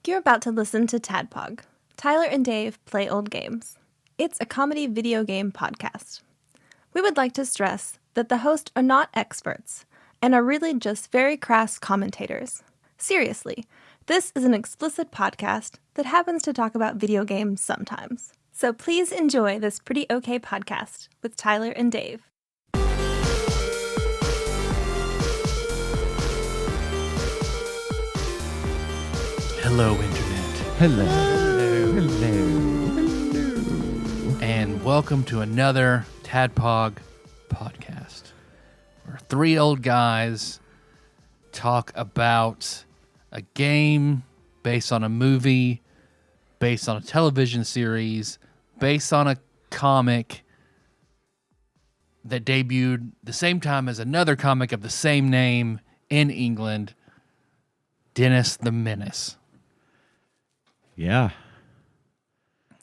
You're about to listen to TADPOG, Tyler and Dave Play Old Games. It's a comedy video game podcast. We would like to stress that the hosts are not experts and are really just very crass commentators. Seriously, this is an explicit podcast that happens to talk about video games sometimes. So please enjoy this pretty okay podcast with Tyler and Dave. Hello, Internet. Hello. And welcome to another TADPOG podcast, where three old guys talk about a game based on a movie, based on a television series, based on a comic that debuted the same time as another comic of the same name in England, Dennis the Menace. Yeah.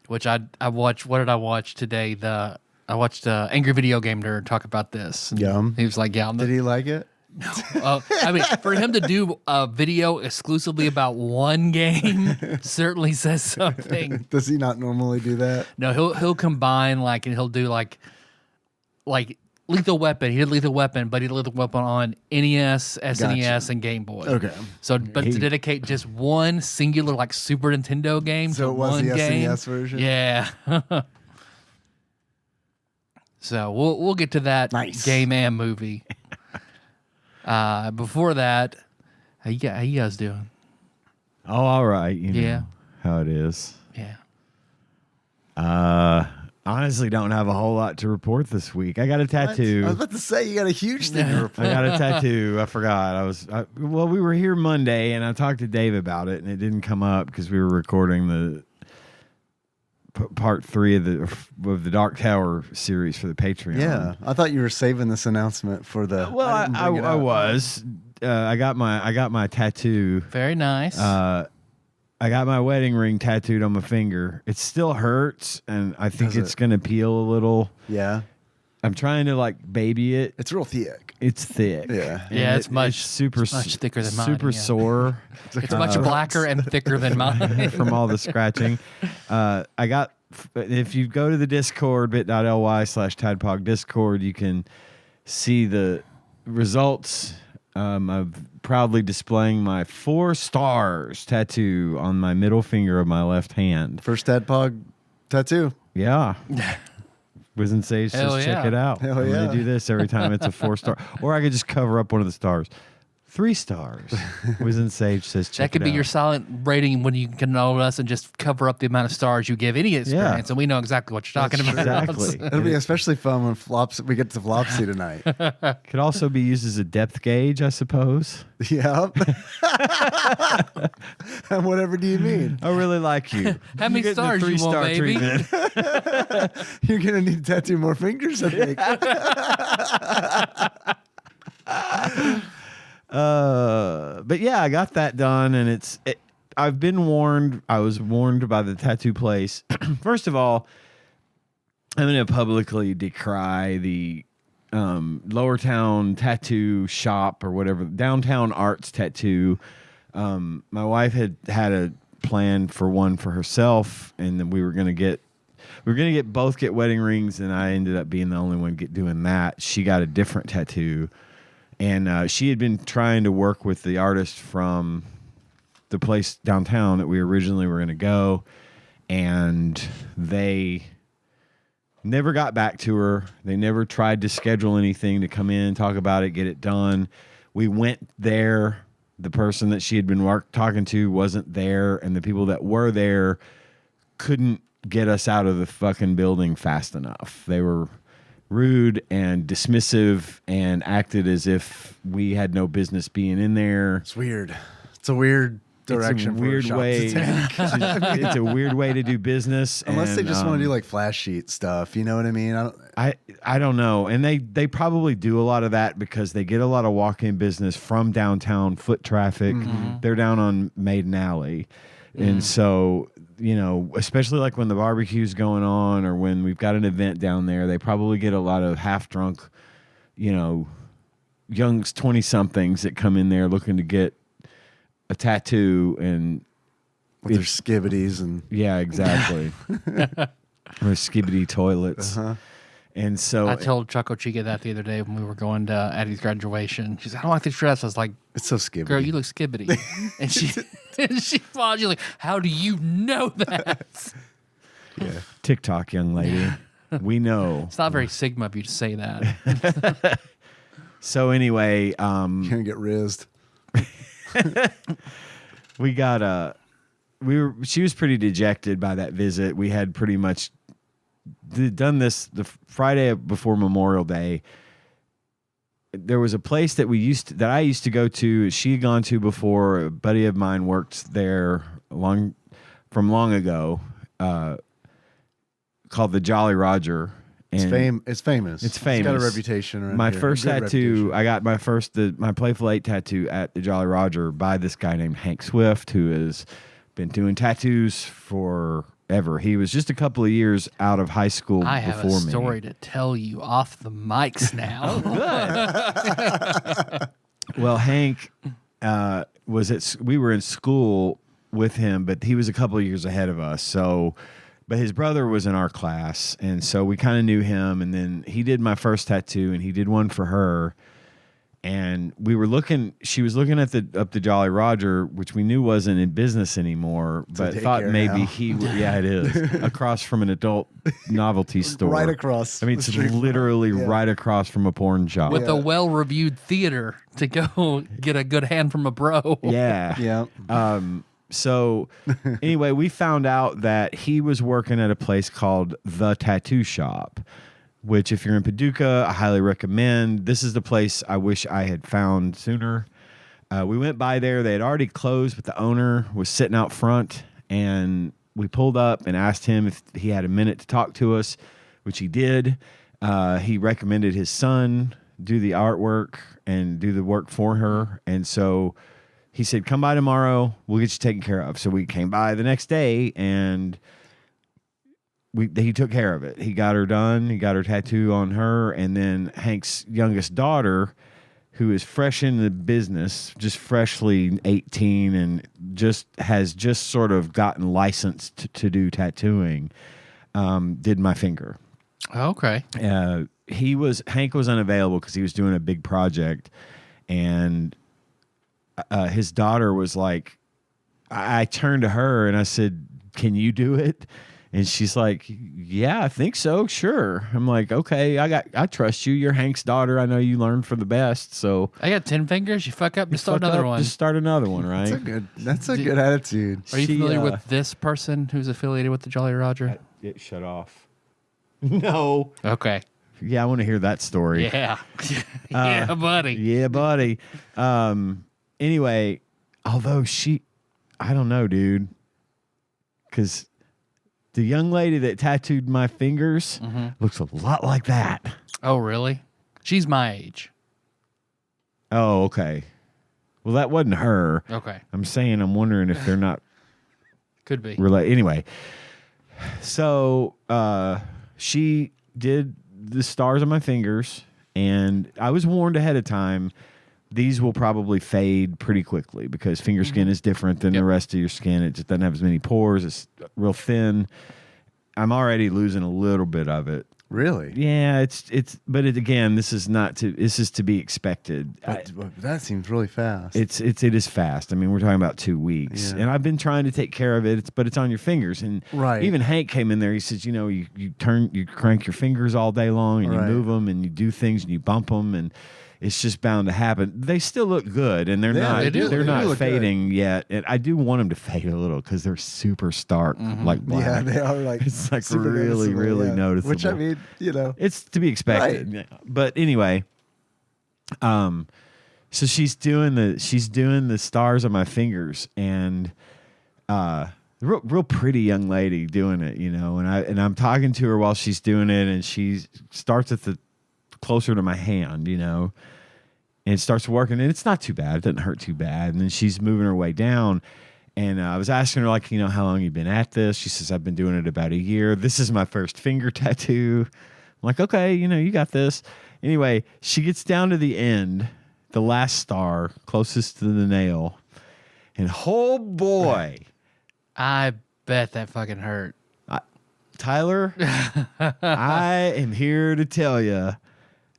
Which I watched. What did I watch today? I watched Angry Video Game Nerd talk about this. Yum. He was like, "Yeah." Did he like it? No. I mean, for him to do a video exclusively about one game certainly says something. Does he not normally do that? No, he'll combine and he'll do like Lethal Weapon. He did Lethal Weapon, but he did Lethal Weapon on NES, SNES, and Game Boy. Okay. So, but to dedicate just one singular Super Nintendo game So to it was one the game. SNES version? Yeah. So we'll get to that game and movie. Before that, how you guys doing? Oh, all right. You know Yeah. how it is. Yeah. Honestly, don't have a whole lot to report this week. I got a tattoo. I was about to say, you got a huge thing to I report. got a tattoo. I forgot. We were here Monday, and I talked to Dave about it, and it didn't come up because we were recording the part 3 of the Dark Tower series for the Patreon. Yeah. I thought you were saving this announcement for the... Well, I was. I got my tattoo. Very nice. I got my wedding ring tattooed on my finger. It still hurts, and I think it's going to peel a little. Yeah. I'm trying to baby it. It's real thick. It's thick. Yeah. Yeah, it's much thicker than mine. Super Yeah. sore. It's much blacker and thicker than mine. From all the scratching. If you go to the Discord, bit.ly/TADPOG Discord, you can see the results. I'm proudly displaying my 4 stars tattoo on my middle finger of my left hand. First TADPOG tattoo. Yeah. Wiz and Sage Hell says, yeah. check it out. Hell I'm yeah. going to do this every time it's a 4-star. Or I could just cover up one of the stars. 3 stars. Wiz and Sage says, check it out. That could be your silent rating when you can know us and just cover up the amount of stars you give any experience, and we know exactly what you're talking about. Exactly. It'll be especially fun when we get to Flopsy tonight. Could also be used as a depth gauge, I suppose. Yep. And whatever do you mean? I really like you. How many You're getting stars the you want, 3-star baby? treatment. You're going to need to tattoo more fingers, I think. But yeah, I got that done, and I've been warned. I was warned by the tattoo place. First of all, I'm going to publicly decry the Lower Town Tattoo Shop or whatever, Downtown Arts Tattoo. My wife had a plan for one for herself, and then we were going to get wedding rings, and I ended up being the only one doing that. She got a different tattoo. And she had been trying to work with the artist from the place downtown that we originally were going to go. And they never got back to her. They never tried to schedule anything to come in, talk about it, get it done. We went there. The person that she had been talking to wasn't there. And the people that were there couldn't get us out of the fucking building fast enough. They were rude and dismissive and acted as if we had no business being in there. It's weird. It's a weird direction. It's a weird way. It's a weird way to do business. Unless they just want to do flash sheet stuff. You know what I mean? I don't know. And they probably do a lot of that because they get a lot of walk-in business from downtown foot traffic. Mm-hmm. They're down on Maiden Alley. Mm. And so, especially when the barbecue's going on or when we've got an event down there, they probably get a lot of half-drunk, young 20-somethings that come in there looking to get a tattoo. And With their skibbities and yeah, exactly. Or skibbity toilets. And so I told Choco Chica that the other day when we were going to Addie's graduation. She's like, I don't like this dress. I was like, it's so skibbity. girl, you look skibbity. And she paused. She's like, how do you know that? Yeah. TikTok, young lady. We know. It's not very Sigma of you to say that. So anyway, You're gonna get rizzed. we got she was pretty dejected by that visit. We had pretty much done this the Friday before Memorial Day. There was a place that I used to go to. She had gone to before. A buddy of mine worked there long ago, called the Jolly Roger. It's famous. It's famous. It's got a reputation around My here. first Good tattoo, reputation. I got my Playful 8 tattoo at the Jolly Roger by this guy named Hank Swift, who has been doing tattoos forever. He was just a couple of years out of high school I have before a story me. to tell you off the mics now. Well, Hank we were in school with him, but he was a couple of years ahead of us. So, but his brother was in our class, and so we kind of knew him. And then he did my first tattoo, and he did one for her. And we were looking. She was looking at the Jolly Roger, which we knew wasn't in business anymore, but thought daycare maybe now. he would. Yeah, it is across from an adult novelty store, Right across I mean, the it's street from- literally yeah. right across from a porn shop. With a well-reviewed theater to go get a good hand from a bro. Yeah. Yeah. So anyway, we found out that he was working at a place called The Tattoo Shop, which if you're in Paducah, I highly recommend. This is the place I wish I had found sooner. We went by there. They had already closed, but the owner was sitting out front, and we pulled up and asked him if he had a minute to talk to us, which he did. He recommended his son do the artwork and do the work for her. And so he said, come by tomorrow. We'll get you taken care of. So we came by the next day, and he took care of it. He got her done. He got her tattoo on her. And then Hank's youngest daughter, who is fresh in the business, just freshly 18 and has just sort of gotten licensed to do tattooing, did my finger. Okay. Hank was unavailable because he was doing a big project, and his daughter was like, I turned to her and I said, can you do it? And she's like, yeah, I think so. Sure. I'm like, okay, I trust you. You're Hank's daughter. I know you learned for the best. So I got 10 fingers. You fuck up, just start fuck another up, one. Just start another one, right? That's a good attitude. Are you She, familiar with this person who's affiliated with the Jolly Roger? It shut off. No. Okay. Yeah, I want to hear that story. Yeah. Yeah, buddy. Yeah, buddy. Anyway, although I don't know, dude. Because the young lady that tattooed my fingers looks a lot like that. Oh, really? She's my age. Oh, okay. Well, that wasn't her. Okay. I'm saying I'm wondering if they're not Could be. related. Anyway, so she did the stars on my fingers, and I was warned ahead of time, these will probably fade pretty quickly because finger skin is different than the rest of your skin. It just doesn't have as many pores. It's real thin. I'm already losing a little bit of it. Really? Yeah, but again, this is to be expected. But that seems really fast. It is fast. I mean, we're talking about 2 weeks, Yeah. and I've been trying to take care of it. But it's on your fingers, and Right. even Hank came in there. He says, you crank your fingers all day long, and Right. you move them, and you do things, and you bump them, and it's just bound to happen. They still look good, and they're Yeah, not they do. they're They not do look fading yet. And I do want them to fade a little because they're super stark, like black. yeah, they are like It's like super really, noticeable, really yeah. noticeable. Which I mean, It's to be expected. Right. But anyway, so she's doing the stars on my fingers, and real pretty young lady doing it, and I'm talking to her while she's doing it, and she starts at the closer to my hand, and starts working, and it's not too bad. It doesn't hurt too bad. And then she's moving her way down. And I was asking her, like, how long you been at this? She says, I've been doing it about a year. This is my first finger tattoo. I'm like, okay, you got this. Anyway, she gets down to the end, the last star, closest to the nail. And oh boy, I bet that fucking hurt. Tyler, I am here to tell you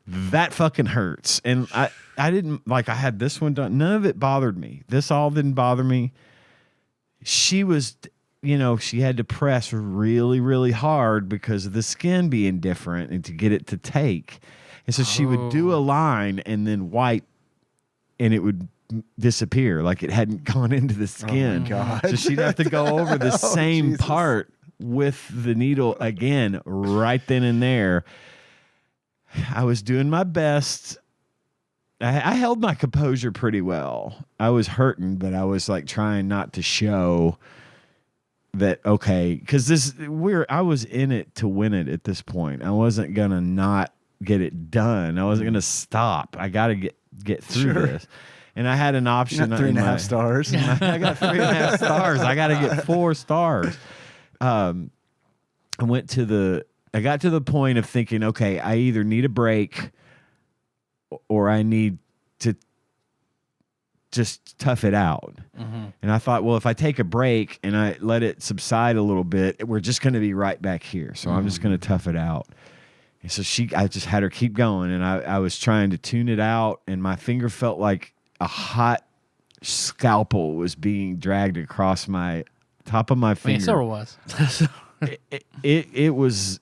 that fucking hurts. And I didn't, like, I had this one done. None of it bothered me. This all didn't bother me. She was, she had to press really, really hard because of the skin being different and to get it to take. And so she would do a line and then wipe and it would disappear like it hadn't gone into the skin. Oh my God. So she'd have to go over the same Jesus. part with the needle again right then and there. I was doing my best. I held my composure pretty well. I was hurting, but I was like trying not to show that, okay, because I was in it to win it at this point. I wasn't gonna not get it done. I wasn't gonna stop. I gotta get through this. And I had an option. Not 3.5 stars. I got 3.5 stars. I got to get 4 stars. I got to the point of thinking, okay, I either need a break or I need to just tough it out. Mm-hmm. And I thought, well, if I take a break and I let it subside a little bit, we're just going to be right back here. So I'm just going to tough it out. And so I just had her keep going, and I was trying to tune it out, and my finger felt like a hot scalpel was being dragged across my top of my finger. I mean, it was. It was.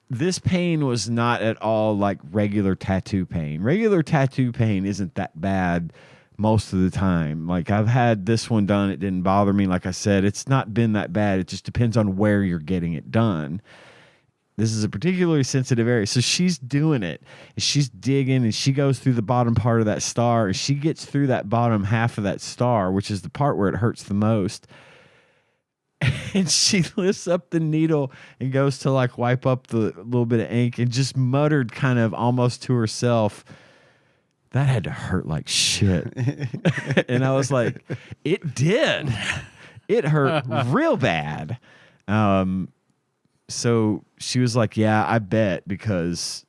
This pain was not at all like regular tattoo pain. Regular tattoo pain isn't that bad most of the time. Like, I've had this one done. It didn't bother me. Like I said, it's not been that bad. It just depends on where you're getting it done. This is a particularly sensitive area. So she's doing it. And she's digging, and she goes through the bottom part of that star, and she gets through that bottom half of that star, which is the part where it hurts the most. And she lifts up the needle and goes to like wipe up the little bit of ink and just muttered kind of almost to herself, that had to hurt like shit. And I was like, it did. It hurt real bad. So she was like, yeah, I bet, because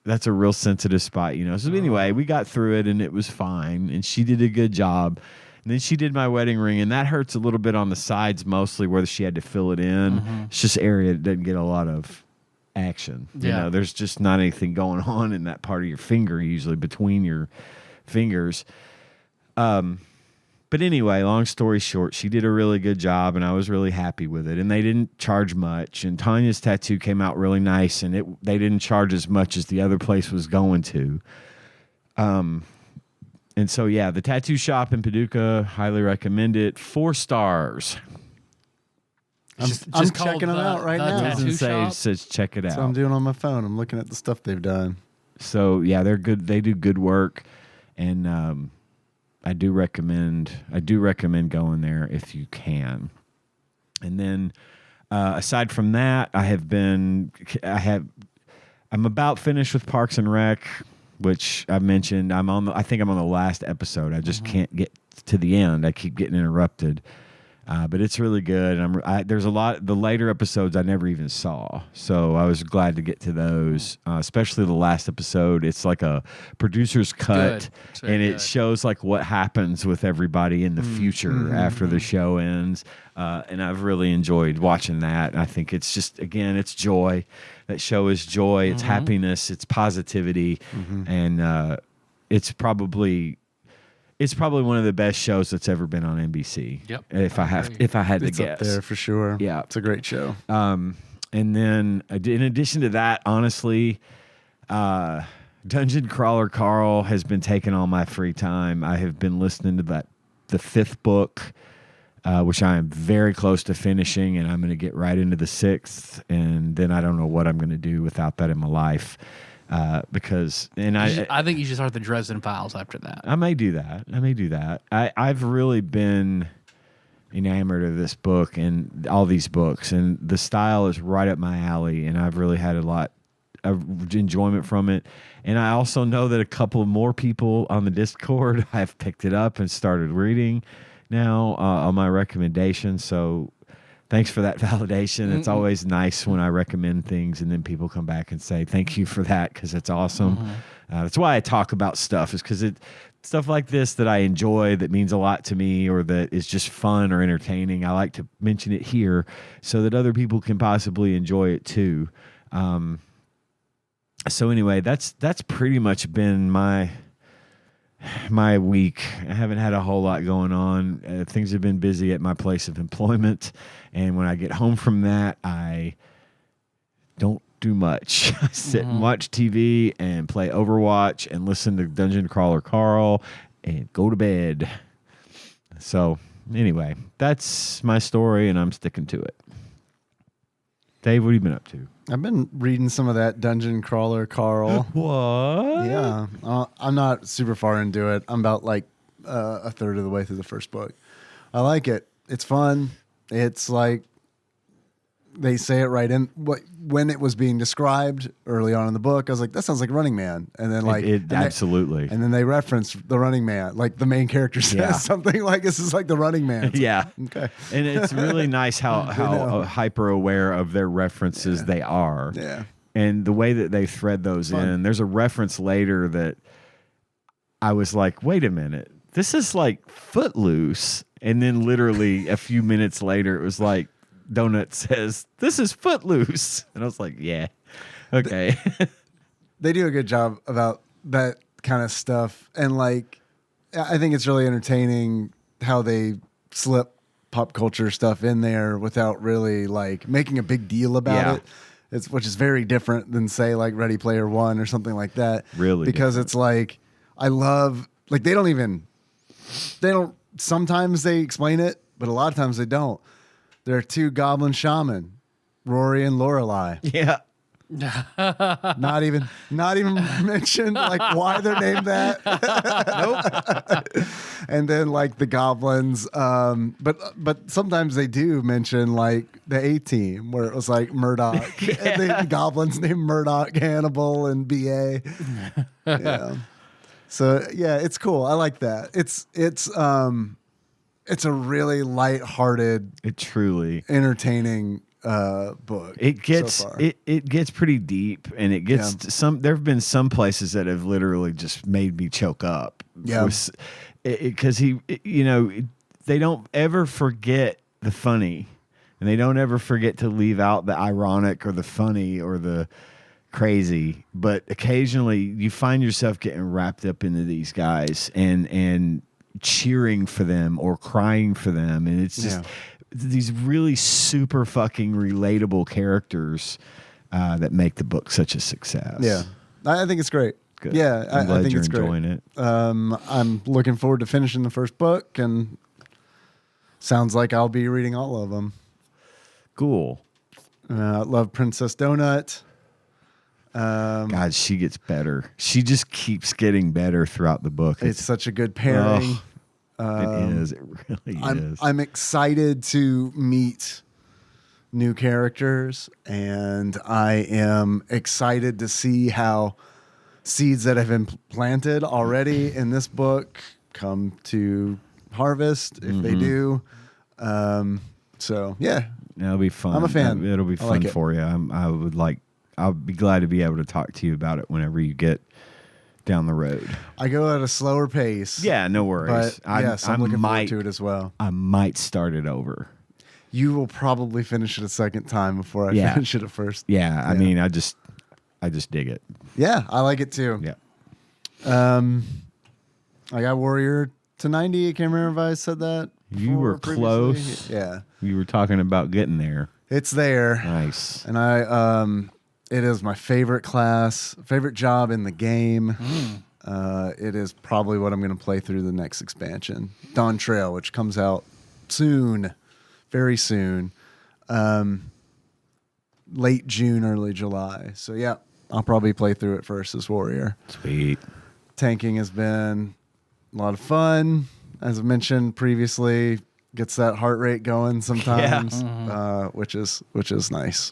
that's a real sensitive spot, So anyway, we got through it and it was fine. And she did a good job. And then she did my wedding ring, and that hurts a little bit on the sides, mostly where she had to fill it in. Mm-hmm. It's just area that doesn't get a lot of action. Yeah. There's just not anything going on in that part of your finger, usually between your fingers. But anyway, long story short, she did a really good job, and I was really happy with it. And they didn't charge much. And Tanya's tattoo came out really nice, and they didn't charge as much as the other place was going to. And so, yeah, the tattoo shop in Paducah, highly recommend it. 4 stars. I'm Just called checking them out right now. tattoo shop? It says check it out. That's what I'm doing on my phone. I'm looking at the stuff they've done. So, yeah, they're good. They do good work. And I do recommend going there if you can. And then aside from that, I'm about finished with Parks and Rec, which I mentioned. I think I'm on the last episode. I just can't get to the end. I keep getting interrupted. But it's really good. And there's a lot. The later episodes I never even saw, so I was glad to get to those. Especially the last episode. It's like a producer's cut, and it shows like what happens with everybody in the future after the show ends. And I've really enjoyed watching that. I think it's just, again, it's joy. That show is joy. It's happiness. It's positivity, and it's probably one of the best shows that's ever been on NBC. Yep. If I had to It's guess. up there for sure. Yeah. It's a great show. And then in addition to that, honestly, Dungeon Crawler Carl has been taking all my free time. I have been listening to the 5th book, which I am very close to finishing, and I'm going to get right into the 6th, and then I don't know what I'm going to do without that in my life. I think you should start the Dresden Files after that. I may do that. I've really been enamored of this book and all these books, and the style is right up my alley, and I've really had a lot of enjoyment from it. And I also know that a couple more people on the Discord have picked it up and started reading now on my recommendation. So thanks for that validation. It's always nice when I recommend things and then people come back and say thank you for that, because it's awesome. That's why I talk about stuff, is because stuff like this that I enjoy, that means a lot to me, or that is just fun or entertaining, I like to mention it here so that other people can possibly enjoy it too. So anyway, that's pretty much been my week. I haven't had a whole lot going on. Things have been busy at my place of employment, and when I get home from that, I don't do much. I sit and watch TV and play Overwatch and listen to Dungeon Crawler Carl and go to bed. So anyway, that's my story, and I'm sticking to it. Dave, what have you been up to? I've been reading some of that Dungeon Crawler Carl. What? Yeah. I'm not super far into it. I'm about like a third of the way through the first book. I like it. It's fun. It's like they say it right in when it was being described early on in the book. I was like, that sounds like Running Man. And then like absolutely. And then they reference the Running Man, like the main character says something like, this is like the Running Man. Yeah. Okay. And it's really nice how hyper aware of their references they are. Yeah. And the way that they thread those in. There's a reference later that I was like, wait a minute, this is like Footloose. And then literally a few minutes later, it was like, Donut says, this is Footloose. And I was like, yeah, okay. They do a good job about that kind of stuff. And like, I think it's really entertaining how they slip pop culture stuff in there without really like making a big deal about it. Which is very different than say like Ready Player One or something like that. Really because different. It's like, I love, like they don't, sometimes they explain it, but a lot of times they don't. There are two goblin shaman, Rory and Lorelei. Yeah. Not even mentioned like why they're named that. Nope. And then like the goblins, but sometimes they do mention like the A-Team where it was like Murdoch. And the goblins named Murdoch, Hannibal, and BA. Yeah. So yeah, it's cool. I like that. It's a really lighthearted, entertaining book. It gets so far. it gets pretty deep, and it gets to some. There have been some places that have literally just made me choke up. Yeah, because they don't ever forget the funny, and they don't ever forget to leave out the ironic or the funny or the crazy. But occasionally, you find yourself getting wrapped up into these guys and cheering for them or crying for them, and it's just these really super fucking relatable characters that make the book such a success. Yeah, I think it's great. Good. Yeah, I'm glad I think you're it's enjoying great. it. I'm looking forward to finishing the first book, and sounds like I'll be reading all of them. Cool. Love Princess Donut. God, she gets better. She just keeps getting better throughout the book. It's such a good pairing. It is. It really is. I'm excited to meet new characters, and I am excited to see how seeds that have been planted already in this book come to harvest if they do. So yeah, it'll be fun. I'm a fan. It'll be fun for you. I'll be glad to be able to talk to you about it whenever you get down the road. I go at a slower pace. Yeah, no worries. But I'm looking forward to it as well. I might start it over. You will probably finish it a second time before I finish it at first. Yeah, I mean, I just dig it. Yeah, I like it too. Yeah. I got Warrior to 90. I can't remember if I said that. You were close. Yeah. You were talking about getting there. It's there. Nice. And it is my favorite class, favorite job in the game. It is probably what I'm going to play through the next expansion, Dawn Trail, which comes out soon, very soon, late June, early July. So yeah, I'll probably play through it first as Warrior. Sweet. Tanking has been a lot of fun, as I mentioned previously. Gets that heart rate going sometimes, which is nice.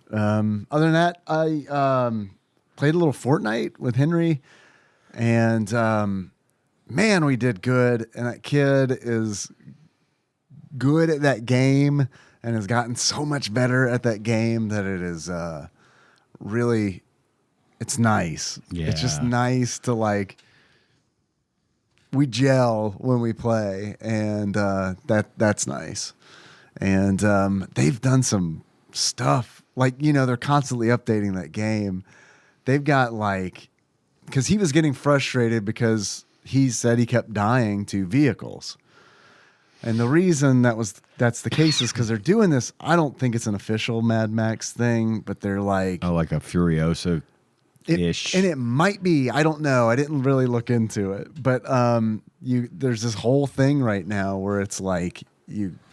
Other than that, I played a little Fortnite with Henry, and man, we did good. And that kid is good at that game and has gotten so much better at that game that it is really, it's nice. Yeah. It's just nice to like we gel when we play, and that's nice. And they've done some stuff like they're constantly updating that game. They've got because he was getting frustrated because he said he kept dying to vehicles. And the reason that's the case is because they're doing this. I don't think it's an official Mad Max thing, but they're like a Furiosa-ish. and it might be. I don't know. I didn't really look into it, but there's this whole thing right now where it's like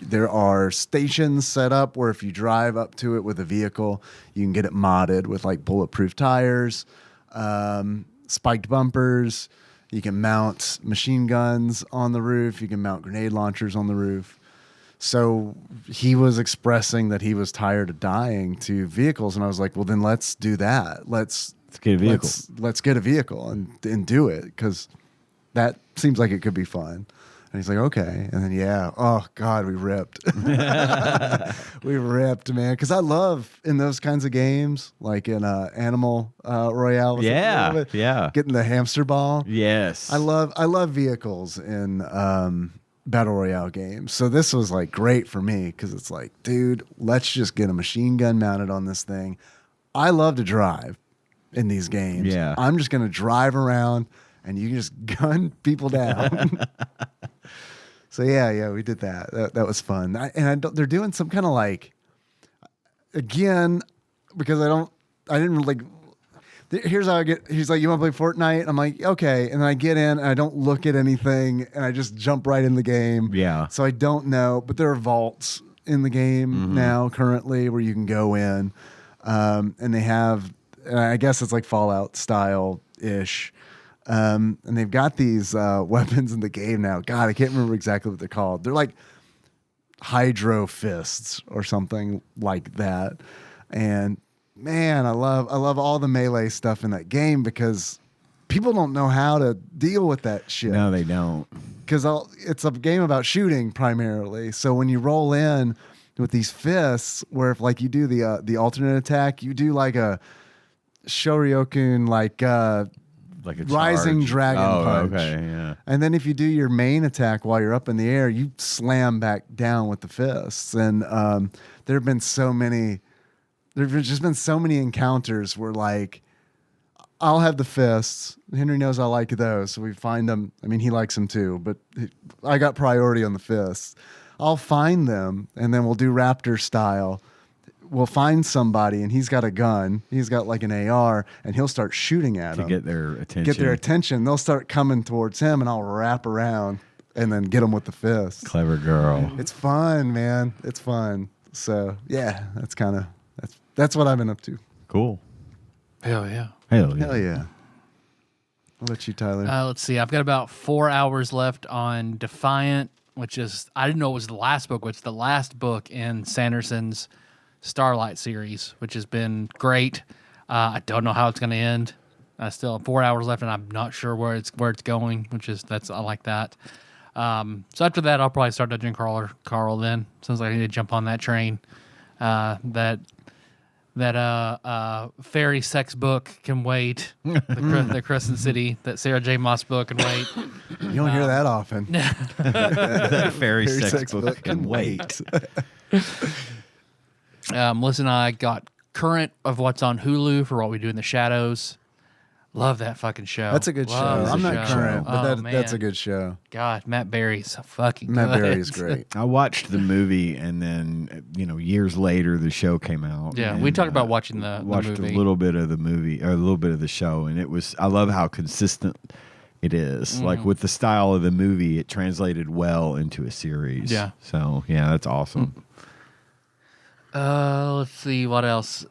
there are stations set up where if you drive up to it with a vehicle, you can get it modded with like bulletproof tires, spiked bumpers. You can mount machine guns on the roof. You can mount grenade launchers on the roof. So he was expressing that he was tired of dying to vehicles. And I was like, well, then let's do that. Let's get a vehicle. Let's get a vehicle and do it, because that seems like it could be fun. And he's like, okay. And then, oh, God, we ripped. We ripped, man. Because I love in those kinds of games, like in Animal Royale. Getting the hamster ball. Yes. I love vehicles in Battle Royale games. So this was like great for me because it's like, dude, let's just get a machine gun mounted on this thing. I love to drive in these games. Yeah. I'm just going to drive around and you can just gun people down. So yeah, we did that. That was fun. They're doing some kind of again, because I didn't like. Here's how I get. He's like, you want to play Fortnite? I'm like, okay. And then I get in and I don't look at anything and I just jump right in the game. Yeah. So I don't know, but there are vaults in the game now currently where you can go in, and they have. And I guess it's like Fallout style ish. And they've got these weapons in the game now. God, I can't remember exactly what they're called. They're like hydro fists or something like that. And man, I love all the melee stuff in that game because people don't know how to deal with that shit. No, they don't. Because it's a game about shooting primarily. So when you roll in with these fists, where if like you do the alternate attack, you do like a Shoryuken like a rising dragon punch. Okay, yeah. And then if you do your main attack while you're up in the air, you slam back down with the fists. And there have been so many. There've just been so many encounters where like I'll have the fists. Henry knows I like those, so we find them. I mean, he likes them too, but I got priority on the fists. I'll find them, and then we'll do Raptor style. We'll find somebody, and he's got a gun. He's got like an AR, and he'll start shooting at them. To get their attention. They'll start coming towards him, and I'll wrap around and then get them with the fists. Clever girl. It's fun, man. It's fun. So, yeah, that's what I've been up to. Cool. Hell yeah. Hell yeah. Hell yeah. What about you, Tyler? Let's see. I've got about 4 hours left on Defiant, which is, I didn't know it was the last book, which is the last book in Sanderson's Starlight series, which has been great. I don't know how it's going to end. I still have 4 hours left, and I'm not sure where it's going, I like that. So after that, I'll probably start Dungeon Carl then. Sounds like I need to jump on that train. That fairy sex book can wait. The Crescent City, that Sarah J. Maas book can wait. You don't hear that often. That fairy sex book can wait. Melissa and I got current of what's on Hulu for What We Do in the Shadows. Love that fucking show. That's a good show. I'm not current, but that's a good show. God, Matt Berry's fucking good. Matt Berry is great. I watched the movie, and then years later the show came out. Yeah, and, we talked about watching the watched movie. a little bit of the movie or a little bit of the show, and it was. I love how consistent it is. Like with the style of the movie, it translated well into a series. Yeah. So yeah, that's awesome. Let's see what else.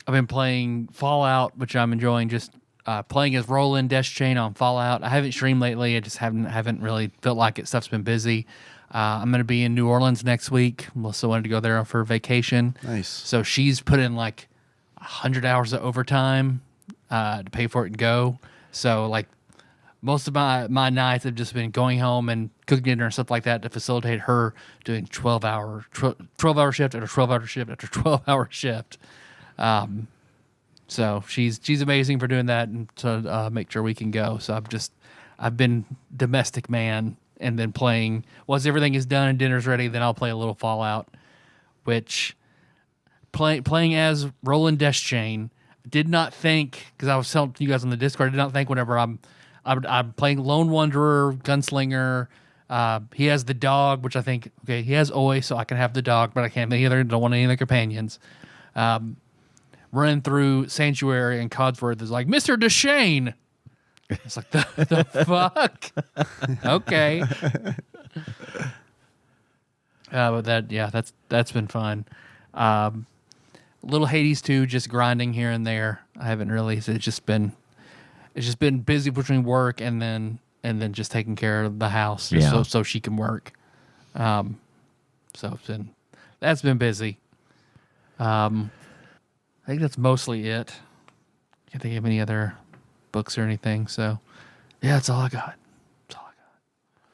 I've been playing Fallout, which I'm enjoying. Just playing as Roland Deschain on Fallout. I haven't streamed lately. I just haven't really felt like it. Stuff's been busy. I'm going to be in New Orleans next week. Melissa wanted to go there for vacation. Nice. So she's put in like 100 hours of overtime to pay for it and go. So like most of my nights have just been going home and cooking dinner and stuff like that to facilitate her doing 12-hour shift after 12-hour shift after 12-hour shift. So she's amazing for doing that and to make sure we can go. So I'm just I've been domestic man and then playing. Once everything is done and dinner's ready, then I'll play a little Fallout, which playing as Roland Deschain, did not think, because I was telling you guys on the Discord, I did not think whenever I'm playing Lone Wanderer, Gunslinger. He has the dog, which I think, okay, he has Oi, so I can have the dog, but I can't don't want any other companions. Running through Sanctuary and Codsworth is like, Mr. Deschain. It's like, the fuck? Okay. But that's been fun. Little Hades 2, just grinding here and there. I haven't really. It's just been busy between work and then just taking care of the house, so she can work. So that's been busy. I think that's mostly it. Can't think of any other books or anything. So yeah, that's all I got.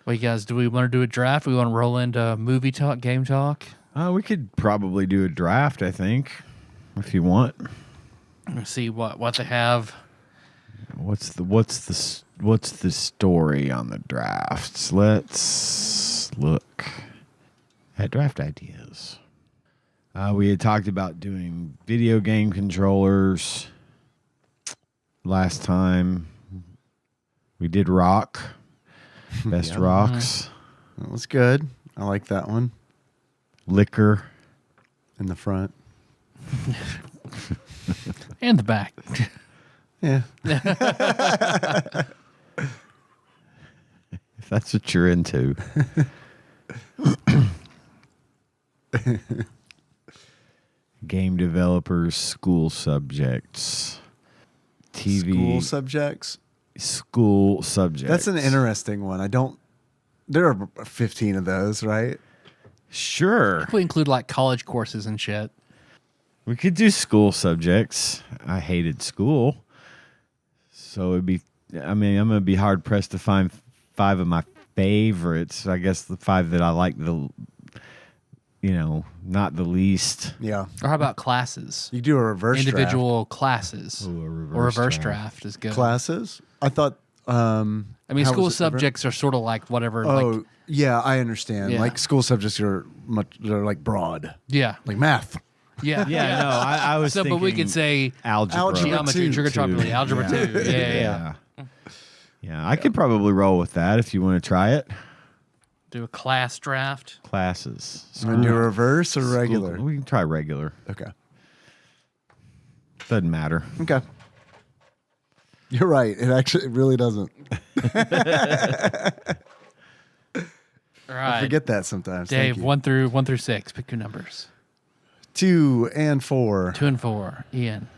Well, you guys, do we want to do a draft? We want to roll into movie talk, game talk? We could probably do a draft, I think, if you want. Let's see what they have. What's the story on the drafts? Let's look at draft ideas. We had talked about doing video game controllers last time. We did rock. Best rocks. That was good. I like that one. Liquor. In the front. And the back. Yeah. If that's what you're into. Game developers, school subjects, TV. School subjects? School subjects. That's an interesting one. There are 15 of those, right? Sure. We include like college courses and shit. We could do school subjects. I hated school. So I'm going to be hard pressed to find 5 of my favorites. I guess the 5 that I like not the least. Yeah. Or how about classes? You do a reverse individual classes. Ooh, or reverse draft is good. Classes? I thought. School subjects are sort of like whatever. Oh, yeah, I understand. Yeah. Like school subjects are they're like broad. Yeah. Like math. Yeah. Yeah, no, I was thinking. But we could say algebra. Geometry, trigonometry, algebra 2. Yeah. Yeah, I could probably roll with that if you want to try it. Do a class draft. Classes. And do reverse or regular? We can try regular. Okay. Doesn't matter. Okay. You're right. It really doesn't. All right. I forget that sometimes. Dave, Thank you. 1 through 6. Pick your numbers. 2 and 4. 2 and 4. Ian.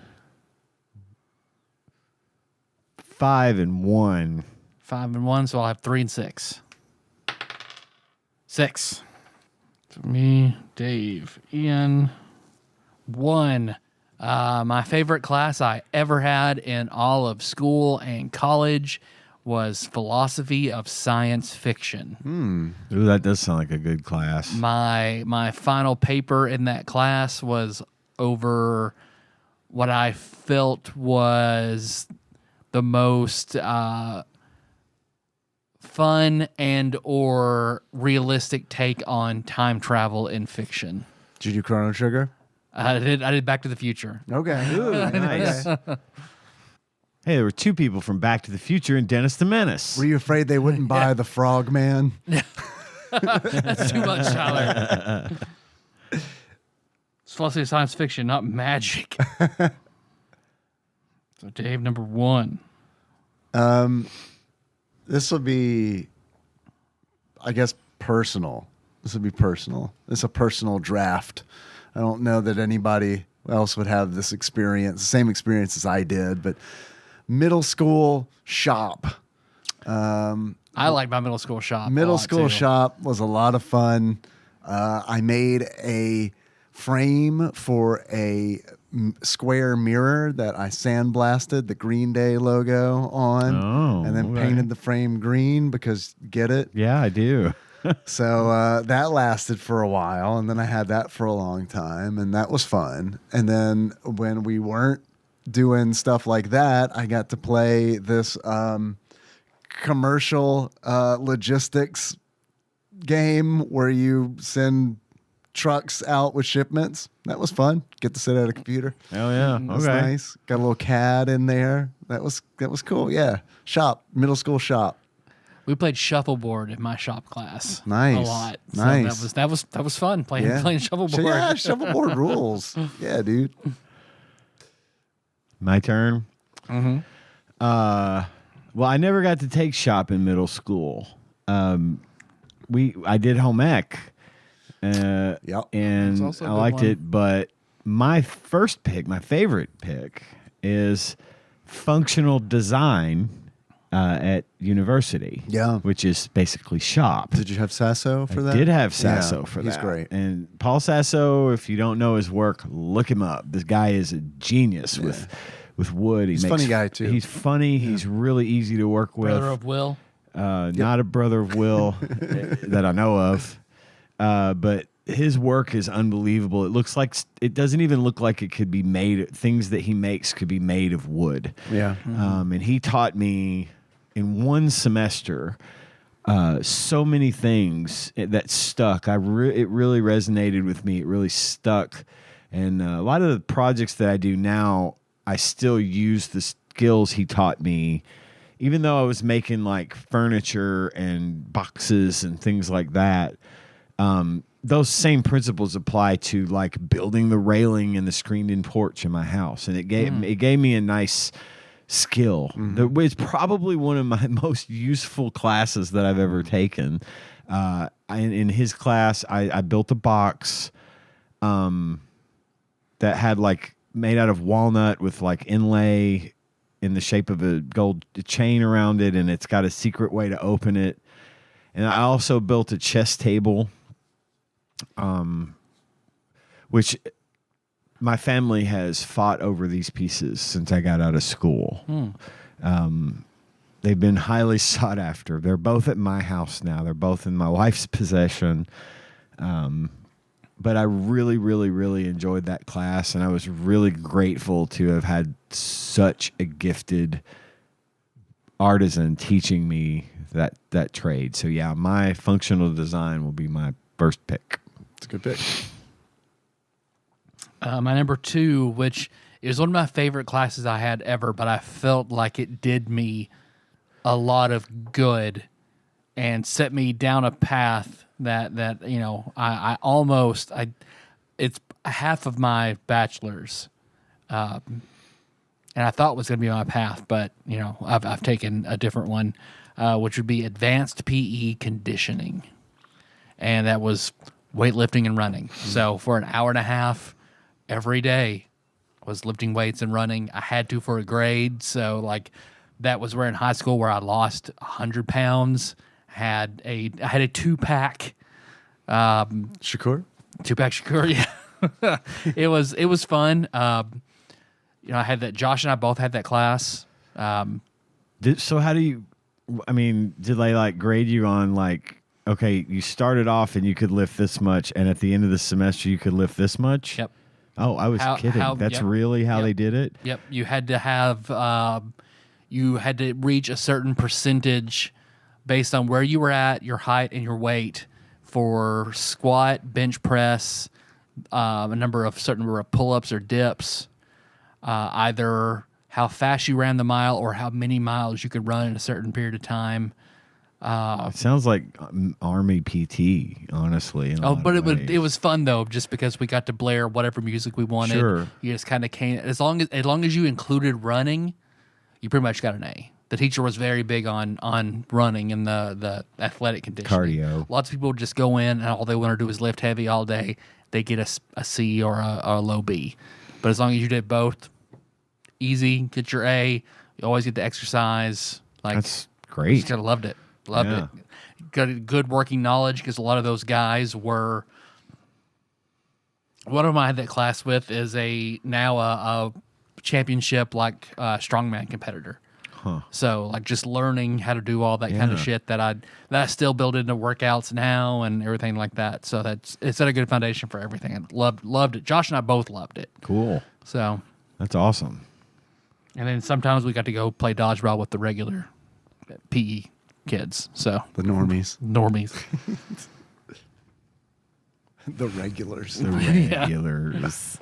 5 and 1. 5 and 1, so I'll have 3 and 6. 6. So me, Dave, Ian. 1. My favorite class I ever had in all of school and college was philosophy of science fiction. Ooh, that does sound like a good class. My final paper in that class was over what I felt was the most fun and or realistic take on time travel in fiction. Did you do Chrono Trigger? I did Back to the Future. Okay. Ooh, nice. Hey, there were 2 people from Back to the Future and Dennis the Menace. Were you afraid they wouldn't buy the Frog Man? That's too much, Tyler. It's philosophy of science fiction, not magic. So, Dave, number 1. This will be, I guess, personal. This would be personal. It's a personal draft. I don't know that anybody else would have this experience, the same experience as I did, but middle school shop. I like my middle school shop. Middle school shop was a lot of fun. I made a frame for a square mirror that I sandblasted the Green Day logo on, and then painted the frame green because get it? Yeah, I do. So that lasted for a while, and then I had that for a long time, and that was fun. And then when we weren't doing stuff like that, I got to play this commercial logistics game where you send trucks out with shipments. That was fun. Get to sit at a computer. Oh yeah, That was okay. nice. Got a little CAD in there. That was cool. Yeah, middle school shop. We played shuffleboard in my shop class. Nice. A lot. Nice. So that was fun playing shuffleboard. Yeah, shuffleboard rules. Yeah, dude. My turn. Mm-hmm. Well, I never got to take shop in middle school. I did home ec. Yep. And also a I good liked one. it, but my favorite pick is functional design at university. Yeah. Which is basically shop. Did you have Sasso for that? I did have Sasso Yeah, for that. He's great. And Paul Sasso, if you don't know his work, look him up. This guy is a genius with wood. He's a funny guy, too. He's funny. Yeah. He's really easy to work with. Brother of Will. Not a brother of Will that I know of. But his work is unbelievable. It doesn't even look like it could be made. Things that he makes could be made of wood. Yeah. And he taught me in one semester so many things that stuck. It really resonated with me. It really stuck. And a lot of the projects that I do now, I still use the skills he taught me. Even though I was making like furniture and boxes and things like that, those same principles apply to like building the railing and the screened-in porch in my house, and it gave me a nice skill. Mm-hmm. It's probably one of my most useful classes that I've ever taken. In his class, I built a box that had like made out of walnut with like inlay in the shape of a gold chain around it, and it's got a secret way to open it. And I also built a chess table, which my family has fought over these pieces since I got out of school. They've been highly sought after. They're both at my house now. They're both in my wife's possession. But I really, really, really enjoyed that class, and I was really grateful to have had such a gifted artisan teaching me that trade. So yeah, my functional design will be my first pick. It's a good pick. My number 2, which is one of my favorite classes I had ever, but I felt like it did me a lot of good and set me down a path that you know it's half of my bachelor's, and I thought was going to be my path, but you know I've taken a different one, which would be advanced PE conditioning, and that was weightlifting and running. So for an hour and a half every day, I was lifting weights and running. I had to for a grade, so like that was where in high school where I lost 100 pounds. I had a 2-pack. Shakur? 2-pack Shakur, yeah. It was fun. You know, I had that. Josh and I both had that class. So how do you? I mean, did they like grade you on like? Okay, you started off and you could lift this much, and at the end of the semester you could lift this much. Yep. Oh, I was kidding. That's really how they did it. Yep. You had to have. You had to reach a certain percentage based on where you were at, your height, and your weight for squat, bench press, a certain number of pull-ups or dips, either how fast you ran the mile or how many miles you could run in a certain period of time. It sounds like Army PT, honestly. But it was fun though, just because we got to blare whatever music we wanted. Sure. You just kind of came as long as you included running, you pretty much got an A. The teacher was very big on running and the athletic conditioning. Cardio. Lots of people just go in and all they want to do is lift heavy all day. They get a C or a low B. But as long as you did both, easy, get your A. You always get the exercise. Like that's great. Just kind of loved it. Loved it. Got a good working knowledge because a lot of those guys were. One of them I had that class with is now a championship like strongman competitor. Huh. So like just learning how to do all that kind of shit that I still build into workouts now and everything like that. So it's set a good foundation for everything. I loved it. Josh and I both loved it. Cool. So that's awesome. And then sometimes we got to go play dodgeball with the regular PE kids. So The normies. normies. The regulars. The regulars.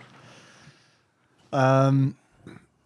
I'm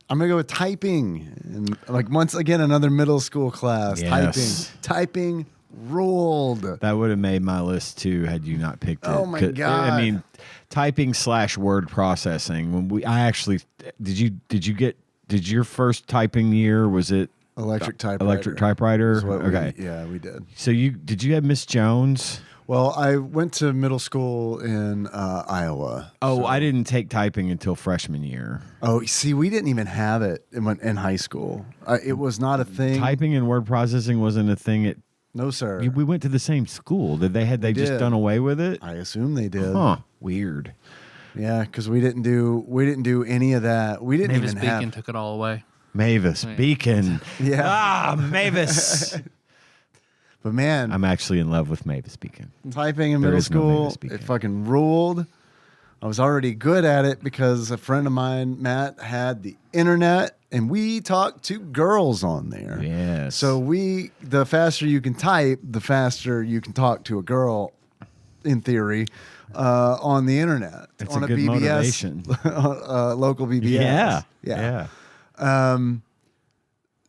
gonna go with typing, and like once again another middle school class. Yes. Typing ruled. That would have made my list too had you not picked it. Oh my 'Cause, God. I mean, typing / word processing. When I actually did your first typing year, was it Electric typewriter. electric typewriter? Is what Okay. we did. So did you have Miss Jones? Well, I went to middle school in Iowa. Oh, so- I didn't take typing until freshman year. Oh, see, we didn't even have it in high school. It was not a thing. Typing and word processing wasn't a thing at No, sir. we went to the same school. Had they just did. done away with it? I assume they did. Huh. Weird. Yeah, because we didn't do any of that. We didn't Mavis even Beacon have. took it all away. Mavis Right. Beacon. Yeah. Ah, Mavis. But man, I'm actually in love with Mavis Beacon. typing in There middle is no school, Mavis Beacon. it fucking ruled. I was already good at it because a friend of mine, Matt, had the internet, and we talked to girls on there. Yes. So the faster you can type, the faster you can talk to a girl, in theory, on the internet. It's on a good BBS, motivation. local BBS. Yeah. Yeah. Yeah.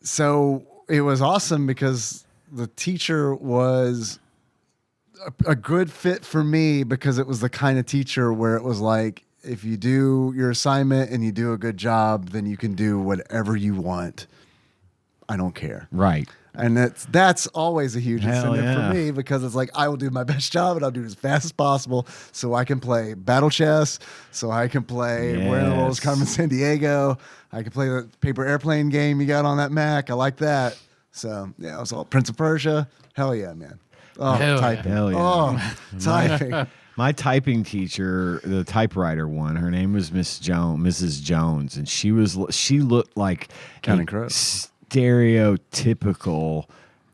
So it was awesome because the teacher was a good fit for me because it was the kind of teacher where it was like, if you do your assignment and you do a good job, then you can do whatever you want. I don't care. Right. And that's always a huge Hell incentive yeah. for me because it's like I will do my best job and I'll do it as fast as possible so I can play battle chess, so I can play Where in the World is Yes. Carmen Sandiego, I can play the paper airplane game you got on that Mac. I like that. So yeah, it was all Prince of Persia. Hell yeah, man. Oh, Hell yeah. typing. Hell yeah. Oh, typing. My typing teacher, the typewriter one, her name was Mrs. Jones, and she looked like Counting a Crows. stereotypical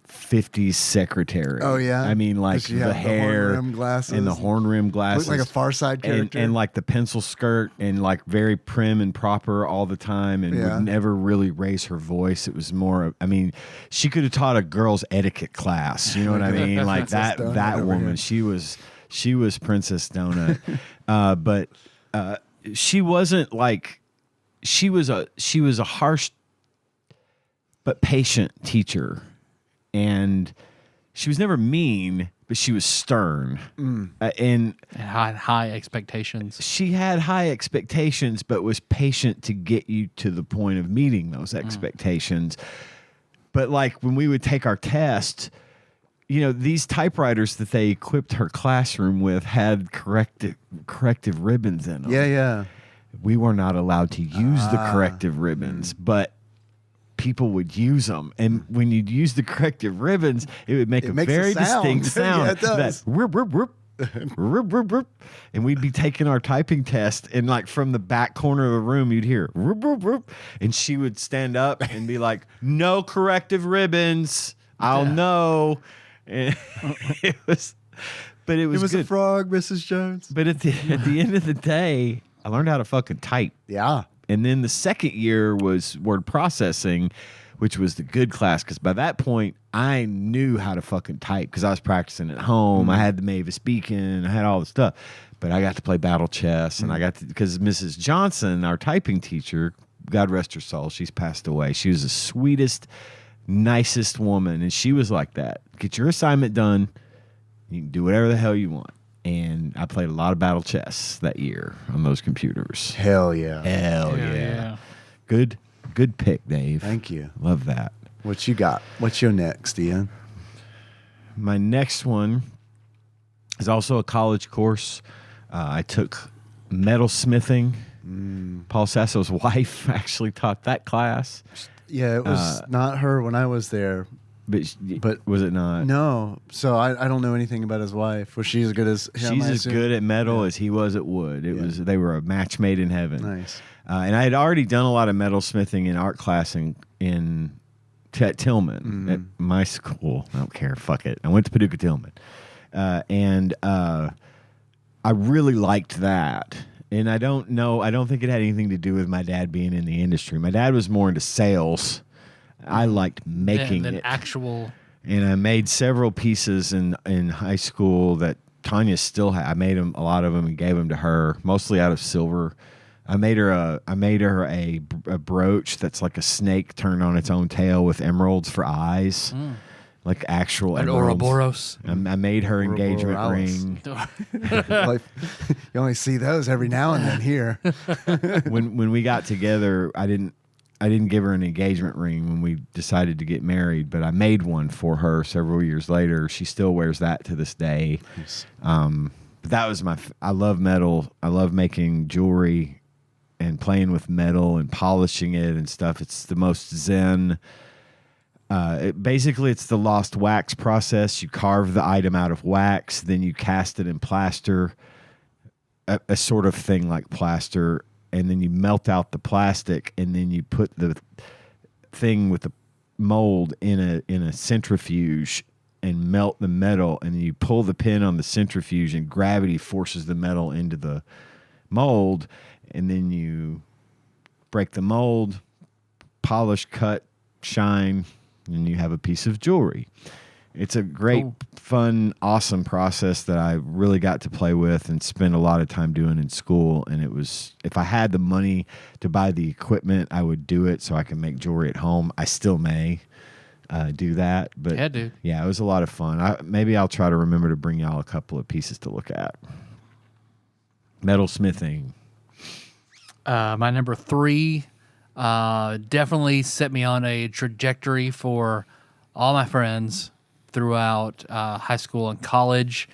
50s secretary. Oh, yeah? I mean, like Does she have the the hair horn-rimmed glasses? and the horn rim glasses, Looked like a Far Side character. and like the pencil skirt, and like very prim and proper all the time, and Yeah. would never really raise her voice. It was more. I mean, she could have taught a girls' etiquette class. You know what I mean? Like Princess Donut that over woman. here. She was Princess Donut, but she wasn't like she was a harsh but patient teacher, and she was never mean, but she was stern, and And had high expectations. she had high expectations, but was patient to get you to the point of meeting those expectations. But like when we would take our test, you know, these typewriters that they equipped her classroom with had corrective ribbons in them. yeah. We were not allowed to use the corrective ribbons, but people would use them. And when you'd use the corrective ribbons, it would make a makes a very sound. distinct sound. Yeah, it does. That rip, rip, rip, rip, rip, rip. And we'd be taking our typing test, and like from the back corner of the room, you'd hear rip, rip, rip. And she would stand up and be like, "No corrective ribbons. I'll know." And it was good. a frog, Mrs. Jones. But at the end of the day, I learned how to fucking type. Yeah. And then the second year was word processing, which was the good class. Because by that point, I knew how to fucking type because I was practicing at home. I had the Mavis Beacon. I had all the stuff. But I got to play battle chess. And I got to, because Mrs. Johnson, our typing teacher, God rest her soul, she's passed away. She was the sweetest, nicest woman. And she was like that. Get your assignment done. You can do whatever the hell you want. And I played a lot of battle chess that year on those computers. Hell yeah. Hell yeah. Good pick, Dave. Thank you. Love that. What you got? What's your next, Ian? My next one is also a college course. I took metalsmithing. Paul Sasso's wife actually taught that class. Yeah, it was not her when I was there. But was it not? No. So I don't know anything about his wife. Was she as good as him? She's I as assume? good at metal as he was at wood. They were a match made in heaven. Nice. And I had already done a lot of metalsmithing in art class at Tillman at my school. I don't care. Fuck it. I went to Paducah Tillman, and I really liked that. And I don't think it had anything to do with my dad being in the industry. My dad was more into sales. I liked making than it. actual. And I made several pieces in high school that Tanya still had. I made a lot of them and gave them to her, mostly out of silver. I made her a brooch that's like a snake turned on its own tail with emeralds for eyes, like actual An emeralds. Ouroboros. I made her engagement Ouroboros. ring. Like, you only see those every now and then here. When we got together, I didn't give her an engagement ring when we decided to get married, but I made one for her several years later. She still wears that to this day. Nice. But that was I love metal. I love making jewelry and playing with metal and polishing it and stuff. It's the most zen. Basically, it's the lost wax process. You carve the item out of wax, then you cast it in plaster, a sort of thing like plaster, and then you melt out the plastic, and then you put the thing with the mold in a centrifuge and melt the metal, and then you pull the pin on the centrifuge, and gravity forces the metal into the mold, and then you break the mold, polish, cut, shine, and you have a piece of jewelry. It's a great, fun, awesome process that I really got to play with and spend a lot of time doing in school. And it was, if I had the money to buy the equipment, I would do it so I can make jewelry at home. I still may do that. But Yeah, dude. Yeah, it was a lot of fun. Maybe I'll try to remember to bring y'all a couple of pieces to look at. Metalsmithing. My number 3 definitely set me on a trajectory for all my friends throughout high school and college.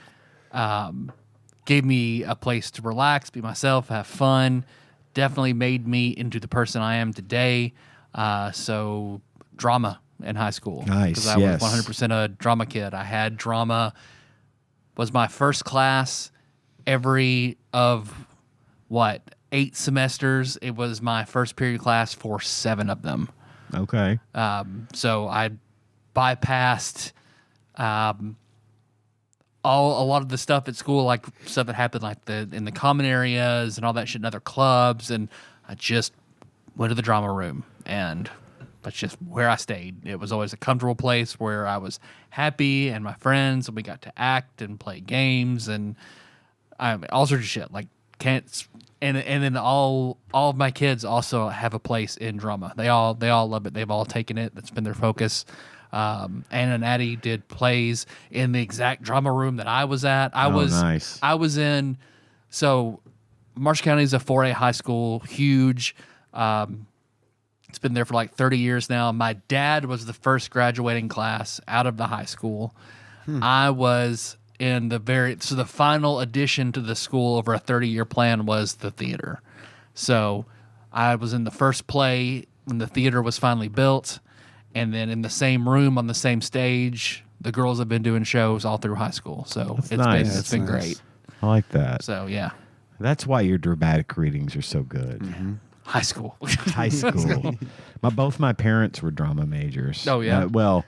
Gave me a place to relax, be myself, have fun. Definitely made me into the person I am today. So drama in high school. Nice, Because I yes. was 100% a drama kid. I had drama. Was my first class every of, 8 semesters. It was my first period class for 7 of them. Okay. So I bypassed a lot of the stuff at school, like stuff that happened like in the common areas and all that shit in other clubs, and I just went to the drama room, and that's just where I stayed. It was always a comfortable place where I was happy and my friends, and we got to act and play games and all sorts of shit. Like and then all of my kids also have a place in drama. They all love it. They've all taken it. That's been their focus. Anna and Addie did plays in the exact drama room that I was at. Nice. I was in. So Marshall County is a 4A high school, huge. It's been there for like 30 years now. My dad was the first graduating class out of the high school. I was in the final addition to the school over a 30-year plan was the theater. So I was in the first play when the theater was finally built, and then in the same room on the same stage, the girls have been doing shows all through high school. So That's it's nice. been That's been nice. great. I like that. So yeah, That's why your dramatic readings are so good. high school. High school. Both my parents were drama majors. Oh, yeah? Well,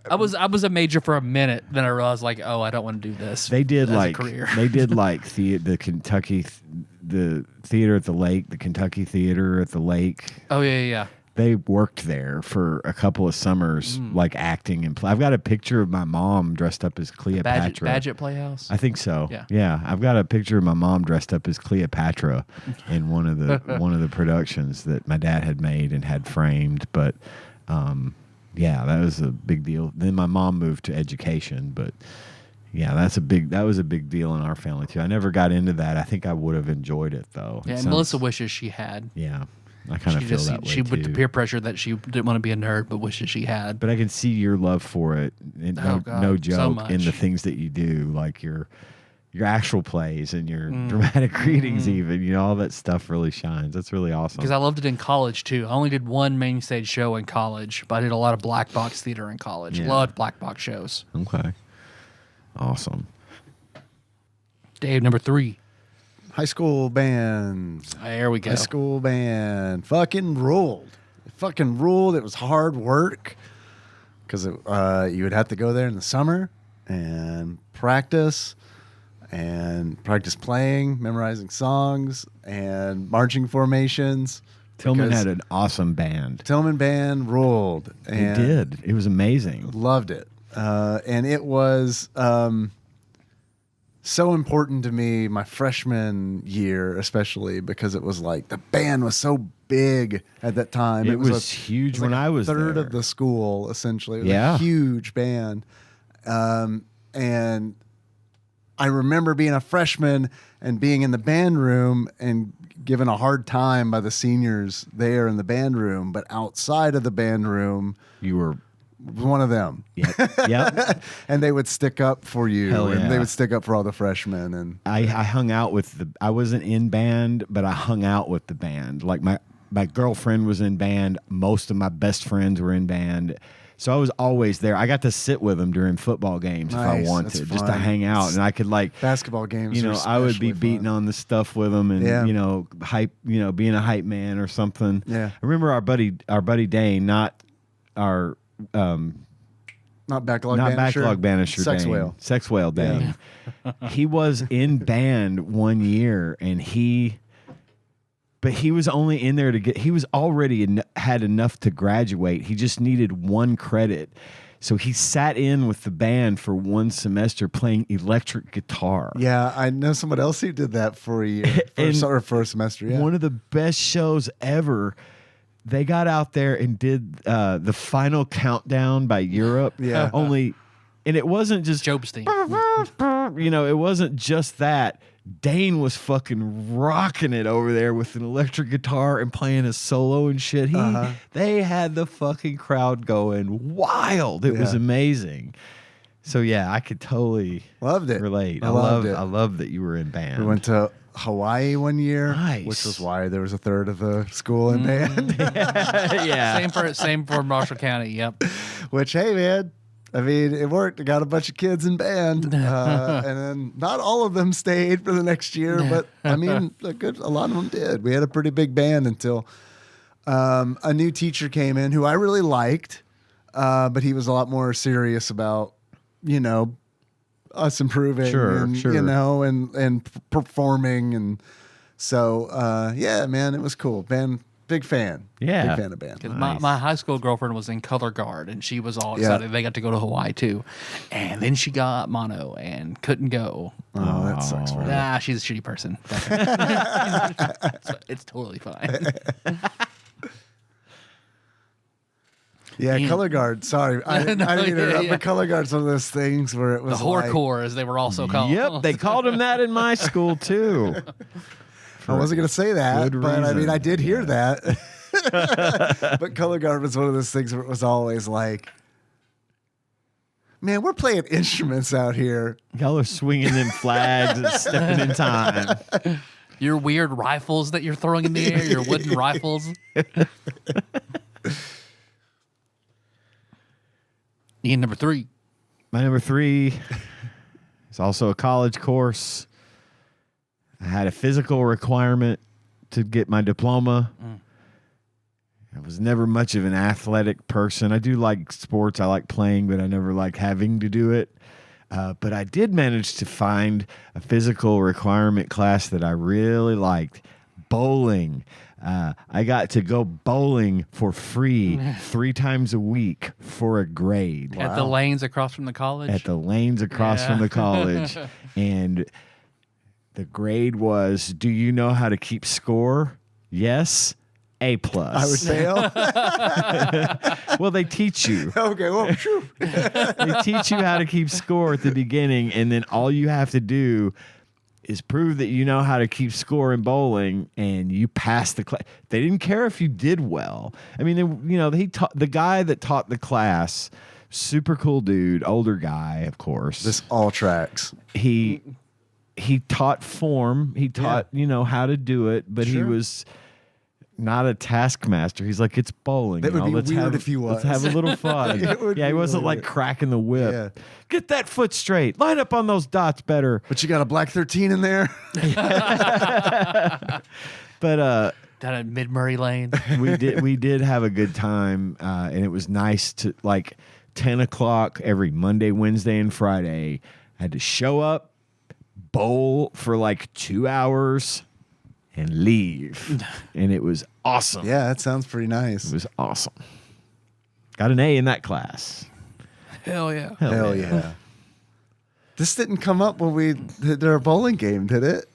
I was a major for a minute, then I realized like, oh, I don't want to do this. they did as a like career. they did like the Kentucky, the theater at the lake, the Kentucky theater at the lake. Oh yeah. They worked there for a couple of summers, like acting and play. I've got a picture of my mom dressed up as Cleopatra. Badgett Playhouse. I think so. Yeah. I've got a picture of my mom dressed up as Cleopatra in one of the productions that my dad had made and had framed. But yeah, that was a big deal. Then my mom moved to education, but yeah, that was a big deal in our family too. I never got into that. I think I would have enjoyed it though. Yeah, It and sounds- Melissa wishes she had. Yeah, I kind of feel that way she went to too. peer pressure that she didn't want to be a nerd, but wishes she had. But I can see your love for it. And Oh, God, no so joke in the much. things that you do, like your actual plays and your dramatic readings. Even all that stuff really shines. That's really awesome. Because I loved it in college too. I only did one main stage show in college, but I did a lot of black box theater in college. Yeah. Loved black box shows. Okay, awesome. Dave, number 3. High school bands. There we go. High school band fucking ruled. It fucking ruled. It was hard work because you would have to go there in the summer and practice playing, memorizing songs and marching formations Tillman because had an awesome band. Tillman band ruled. It And did. It was amazing. loved it. And it was so important to me my freshman year, especially because it was like the band was so big at that time. It was huge when I was third there. of the school, essentially. It was Yeah. a huge band. And I remember being a freshman and being in the band room and given a hard time by the seniors there in the band room, but outside of the band room, You were. one of them. Yep. And they would stick up for you, Hell yeah. and they would stick up for all the freshmen. And I hung out with I wasn't in band, but I hung out with the band. Like my girlfriend was in band. Most of my best friends were in band. So I was always there. I got to sit with them during football games if I Nice. wanted, That's just to fun. hang out. And I could like, basketball games, I would be especially beating fun. on the stuff with them and, Yeah. hype, being a hype man or something. Yeah. I remember our buddy Dane, not our, Not backlog not banisher. backlog banisher. Sex Dane. whale. Sex whale Dane. He was in band one year, and but he was only in there he was already had enough to graduate. He just needed one credit. So he sat in with the band for one semester playing electric guitar. Yeah, I know someone else who did that for a year, for a semester. Yeah. One of the best shows ever. They got out there and did the final countdown by Europe. Yeah. And it wasn't just Jobstein. it wasn't just that. Dane was fucking rocking it over there with an electric guitar and playing a solo and shit. They had the fucking crowd going wild. It was Yeah. amazing. So yeah, I could totally Loved it. relate. I loved it. I love that you were in band. We went to Hawaii one year, Nice. which was why there was a third of the school in band. yeah. Same for Marshall County. Yep. Which, hey, man, I mean, it worked. I got a bunch of kids in band, and then not all of them stayed for the next year, but I mean, a lot of them did. We had a pretty big band until a new teacher came in who I really liked, but he was a lot more serious about, us improving, Sure, and, sure. and performing, and so yeah, man, it was cool. Big fan, Yeah. big fan of band. Because Nice. my high school girlfriend was in color guard, and she was all Yeah. excited. They got to go to Hawaii too, and then she got mono and couldn't go. Oh, that sucks for her. She's a shitty person. It's totally fine. Yeah, Man. color guard. Sorry, I didn't No, mean to interrupt, yeah. but color guard's one of those things where it The was like, horrorcore, as they were also called. Yep, they called him that in my school too. I wasn't going to say that, good but I mean, reason. I did hear that. But color guard was one of those things where it was always like, man, we're playing instruments out here. Y'all are swinging in flags and stepping in time. Your weird rifles that you're throwing in the air, your wooden rifles. Ian, number 3. My number 3 is also a college course. I had a physical requirement to get my diploma. I was never much of an athletic person. I do like sports. I like playing, but I never like having to do it. But I did manage to find a physical requirement class that I really liked. Bowling. I got to go bowling for free 3 times a week for a grade. At the lanes across from the college. At the lanes across from the college. And the grade was, do you know how to keep score? Yes. A+. I would fail. Well, they teach you. Okay, well, phew. They teach you how to keep score at the beginning, and then all you have to do is prove that you know how to keep score in bowling, and you pass the class. They didn't care if you did well. I mean, he taught the guy that taught the class, super cool dude, older guy, of course. This all tracks. He taught form. He taught how to do it, but he Sure. was not a taskmaster. He's like, it's bowling. That would be Let's weird have, if he was. Let's have a little fun. It would Yeah, he be wasn't really like weird. cracking the whip. Yeah. Get that foot straight. Line up on those dots better. But you got a black 13 in there? But Down at Mid-Murray Lane. we did have a good time, and it was nice to 10 o'clock every Monday, Wednesday, and Friday. I had to show up, bowl for 2 hours, and leave. And it was awesome. Yeah, that sounds pretty nice. It was awesome. Got an A in that class. Hell yeah. Hell yeah. This didn't come up when we did our bowling game, did it?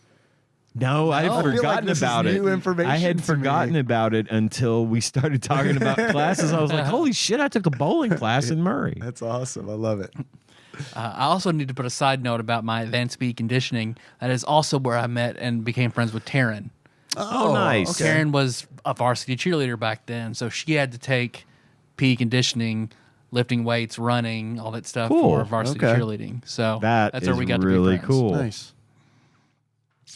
No, I I had feel forgotten like this is about it. new information I had to forgotten me. about it until we started talking about classes. I was like, holy shit, I took a bowling class in Murray. That's awesome. I love it. I also need to put a side note about my advanced speed conditioning. That is also where I met and became friends with Taryn. Oh, nice. okay. Taryn was a varsity cheerleader back then, so she had to take PE conditioning, lifting weights, running, all that stuff Cool. for varsity Okay. cheerleading. So That that's is where we got really to be friends. cool. Nice.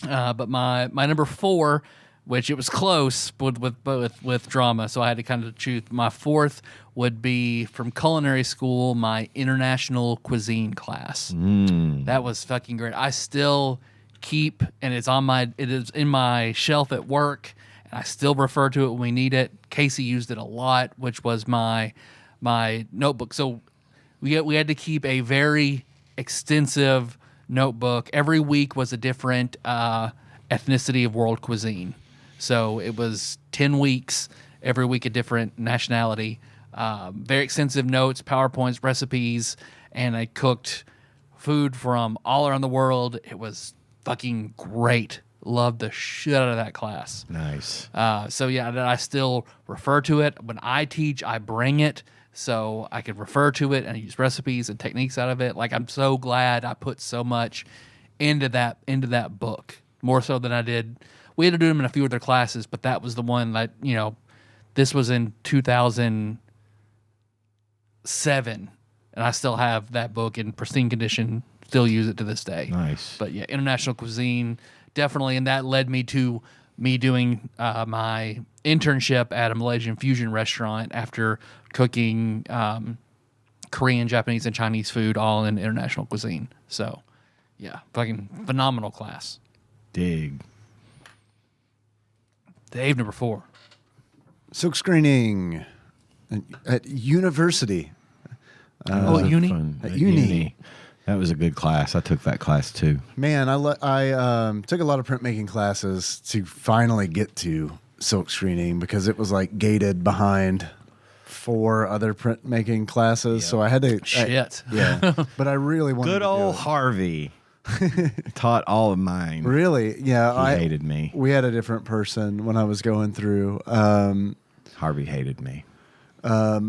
But my number 4, which it was close with drama, so I had to kind of choose. My 4th would be from culinary school, my international cuisine class. That was fucking great. I still keep, and it is in my shelf at work, and I still refer to it when we need it. Casey used it a lot, which was my notebook. So we had to keep a very extensive notebook. Every week was a different ethnicity of world cuisine. So it was 10 weeks, every week a different nationality. Very extensive notes, PowerPoints, recipes, and I cooked food from all around the world. It was fucking great. Loved the shit out of that class. Nice. So yeah, I still refer to it. When I teach, I bring it so I could refer to it and use recipes and techniques out of it. Like, I'm so glad I put so much into that book, more so than I did. We had to do them in a few other classes, but that was the one that, this was in 2007, and I still have that book in pristine condition, still use it to this day. Nice. But yeah, international cuisine, definitely, and that led me to me doing my internship at a Malaysian fusion restaurant after cooking Korean, Japanese, and Chinese food all in international cuisine. So, yeah, fucking phenomenal class. Dig. Dave, number 4. Silk screening at university. That Oh, was at uni? fun. At uni. That was a good class. I took that class too. Man, I took a lot of printmaking classes to finally get to silk screening because it was like gated behind 4 other printmaking classes. So I had to. Shit. Yeah. But I really wanted Good to old do it. Harvey taught all of mine. Really? Yeah. He hated me. We had a different person when I was going through. Harvey hated me. I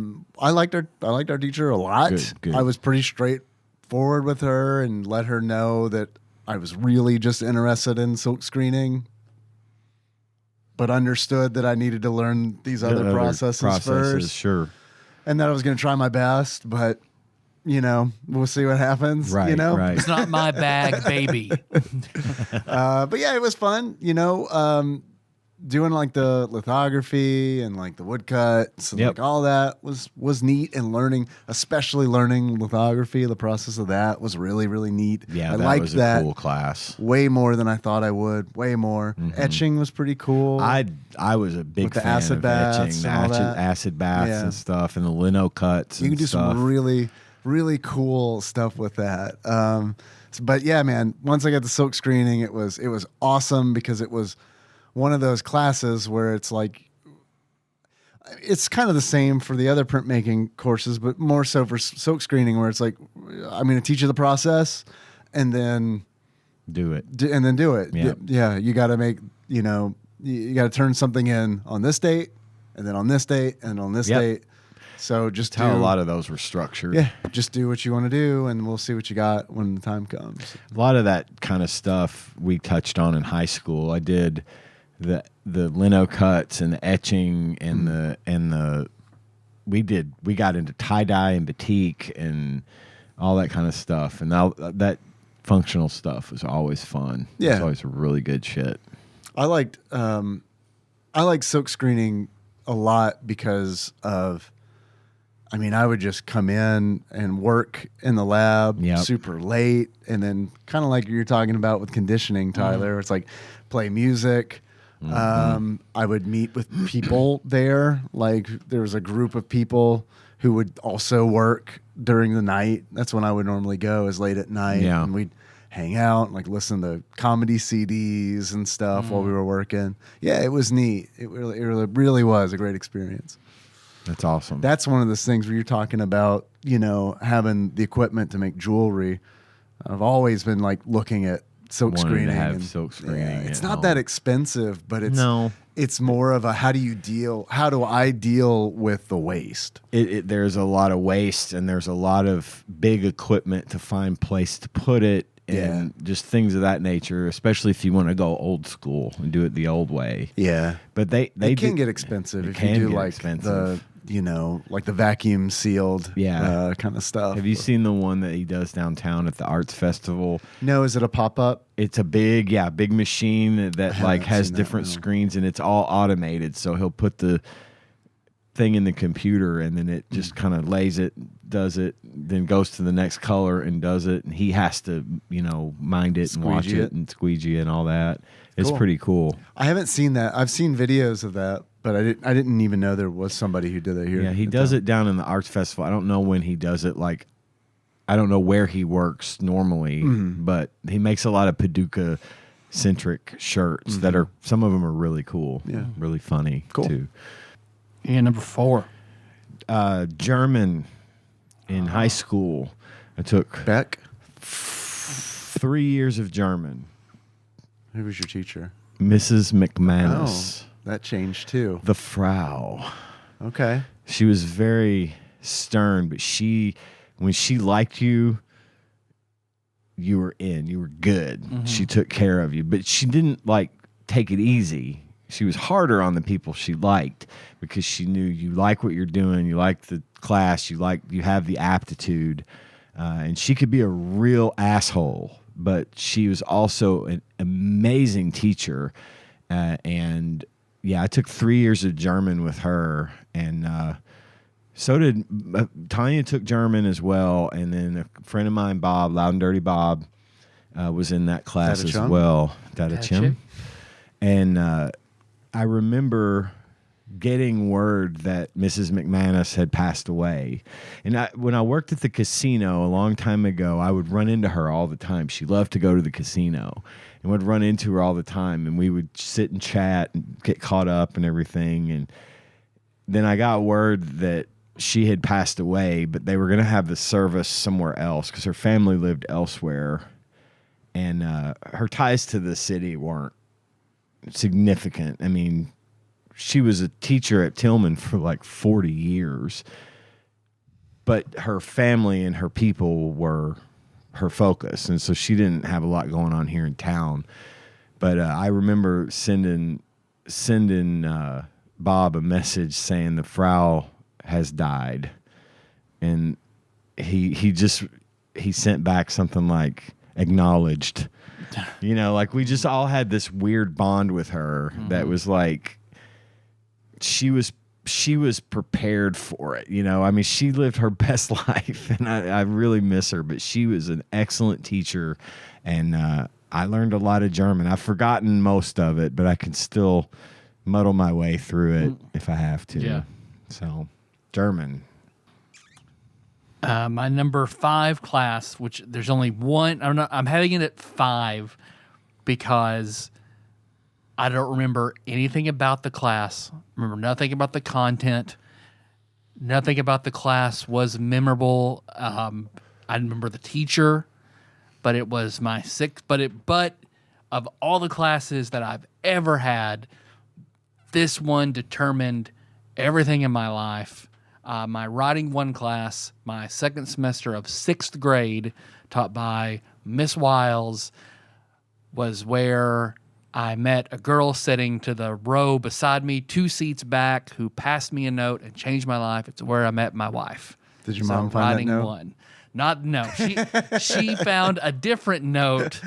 liked our teacher a lot. Good. I was pretty straightforward with her and let her know that I was really just interested in silk screening, but understood that I needed to learn these other processes first, Sure. and that I was going to try my best. But we'll see what happens. Right. Right. It's not my bag, baby. But yeah, it was fun. Doing like the lithography and like the woodcuts and Yep. like all that was neat, and especially learning lithography, the process of that was really, really neat. Yeah, I that liked was that a cool class. way more than I thought I would. Way more. Etching was pretty cool. I was a big With the fan acid of baths etching, and all that. acid baths Yeah. and stuff, and the lino cuts. You and can do stuff. some really, really cool stuff with that. But yeah, man, once I got the silk screening, it was awesome because it was one of those classes where it's like, it's kind of the same for the other printmaking courses, but more so for silk screening, where it's like, I'm going to teach you the process and then do it. do it. Yeah. Yeah. You got to make, you got to turn something in on this date and then on this date and on this Yep. date. So just How a lot of those were structured. yeah, just do what you want to do, and we'll see what you got when the time comes. A lot of that kind of stuff we touched on in high school. I did the lino cuts and the etching and we got into tie-dye and batik and all that kind of stuff, and that functional stuff was always fun. Yeah. It was always really good shit. I liked silk screening a lot because of, I would just come in and work in the lab Yep. super late, and then kind of like you're talking about with conditioning, Tyler, it's like play music. I would meet with people there. Like there was a group of people who would also work during the night. That's when I would normally go, is late at night. Yeah. And we'd hang out, like listen to comedy CDs and stuff while we were working. Yeah, it was neat. It really was a great experience. That's awesome. That's one of those things where you're talking about, having the equipment to make jewelry. I've always been like looking at silk Wanted screening. to have silk screening It's at not home. that expensive, but No. it's more of a how do I deal with the waste? There's a lot of waste, and there's a lot of big equipment to find place to put it, and just things of that nature, especially if you want to go old school and do it the old way. Yeah. But they can get expensive it if can you do get like expensive. like the vacuum sealed kind of stuff. Have you seen the one that he does downtown at the Arts Festival? No, is it a pop-up? It's a big machine that like has seen that, different no. screens, and it's all automated. So he'll put the thing in the computer, and then it just kind of lays it, does it, then goes to the next color and does it. And he has to, mind it and watch Squeegee it and squeegee and all that. It's Cool. pretty cool. I haven't seen that. I've seen videos of that, but I didn't even know there was somebody who did it here. Yeah, he does it down in the Arts Festival. I don't know when he does it. Like, I don't know where he works normally, but he makes a lot of Paducah centric shirts that are, some of them are really cool. Yeah. Really funny Cool. too. Yeah, number 4. German in high school. I took Beck? 3 years of German. Who was your teacher? Mrs. McManus, That changed too. the Frau. Okay. She was very stern, but when she liked you, you were in. You were good. She took care of you, but she didn't like take it easy. She was harder on the people she liked because she knew you like what you're doing, you like the class, you have the aptitude, and she could be a real asshole. But she was also an amazing teacher, and I took 3 years of German with her, and so did Tanya. Took German as well, and then a friend of mine, Bob, Loud and Dirty Bob, was in that class as Chung? well. Dada Gotcha. Chim. And I remember getting word that Mrs. McManus had passed away. And when I worked at the casino a long time ago, I would run into her all the time. She loved to go to the casino and would run into her all the time. And we would sit and chat and get caught up and everything. And then I got word that she had passed away, but they were going to have the service somewhere else because her family lived elsewhere. And her ties to the city weren't significant. I mean, she was a teacher at Tillman for like 40 years, but her family and her people were her focus. And so she didn't have a lot going on here in town. But I remember sending Bob a message saying the Frau has died. And he sent back something like acknowledged, like we just all had this weird bond with her that was like, she was prepared for it. I mean, she lived her best life, and I really miss her, but she was an excellent teacher, and I learned a lot of German. I've forgotten most of it, but I can still muddle my way through it if I have to. Yeah. So, German. My number 5 class, which there's only one. I'm having it at 5 because I don't remember anything about the class. Remember nothing about the content. Nothing about the class was memorable. I remember the teacher, but it was my 6th. But of all the classes that I've ever had, this one determined everything in my life. My writing 1 class, my 2nd semester of 6th grade, taught by Miss Wiles, was where I met a girl sitting to the row beside me, 2 seats back, who passed me a note and changed my life. It's where I met my wife. Did your mom find that writing note? 1. No. She found a different note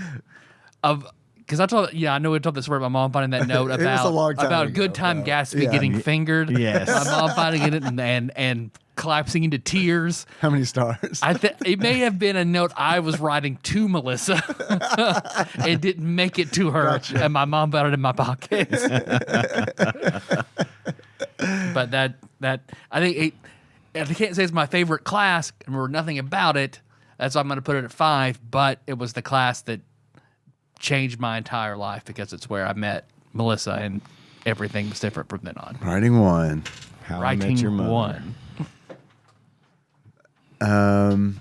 of. Because I know we told this story about my mom finding that note It was a long time about ago, Good Time though. Gatsby Yeah. getting fingered. Yes. My mom finding it and collapsing into tears. How many stars? It may have been a note I was writing to Melissa. It didn't make it to her, and my mom found it in my pocket. But that I think I can't say it's my favorite class. I remember nothing about it. That's why I'm going to put it at 5. But it was the class that changed my entire life because it's where I met Melissa, and everything was different from then on. Writing 1. How I Met Your Mother. 1. I'm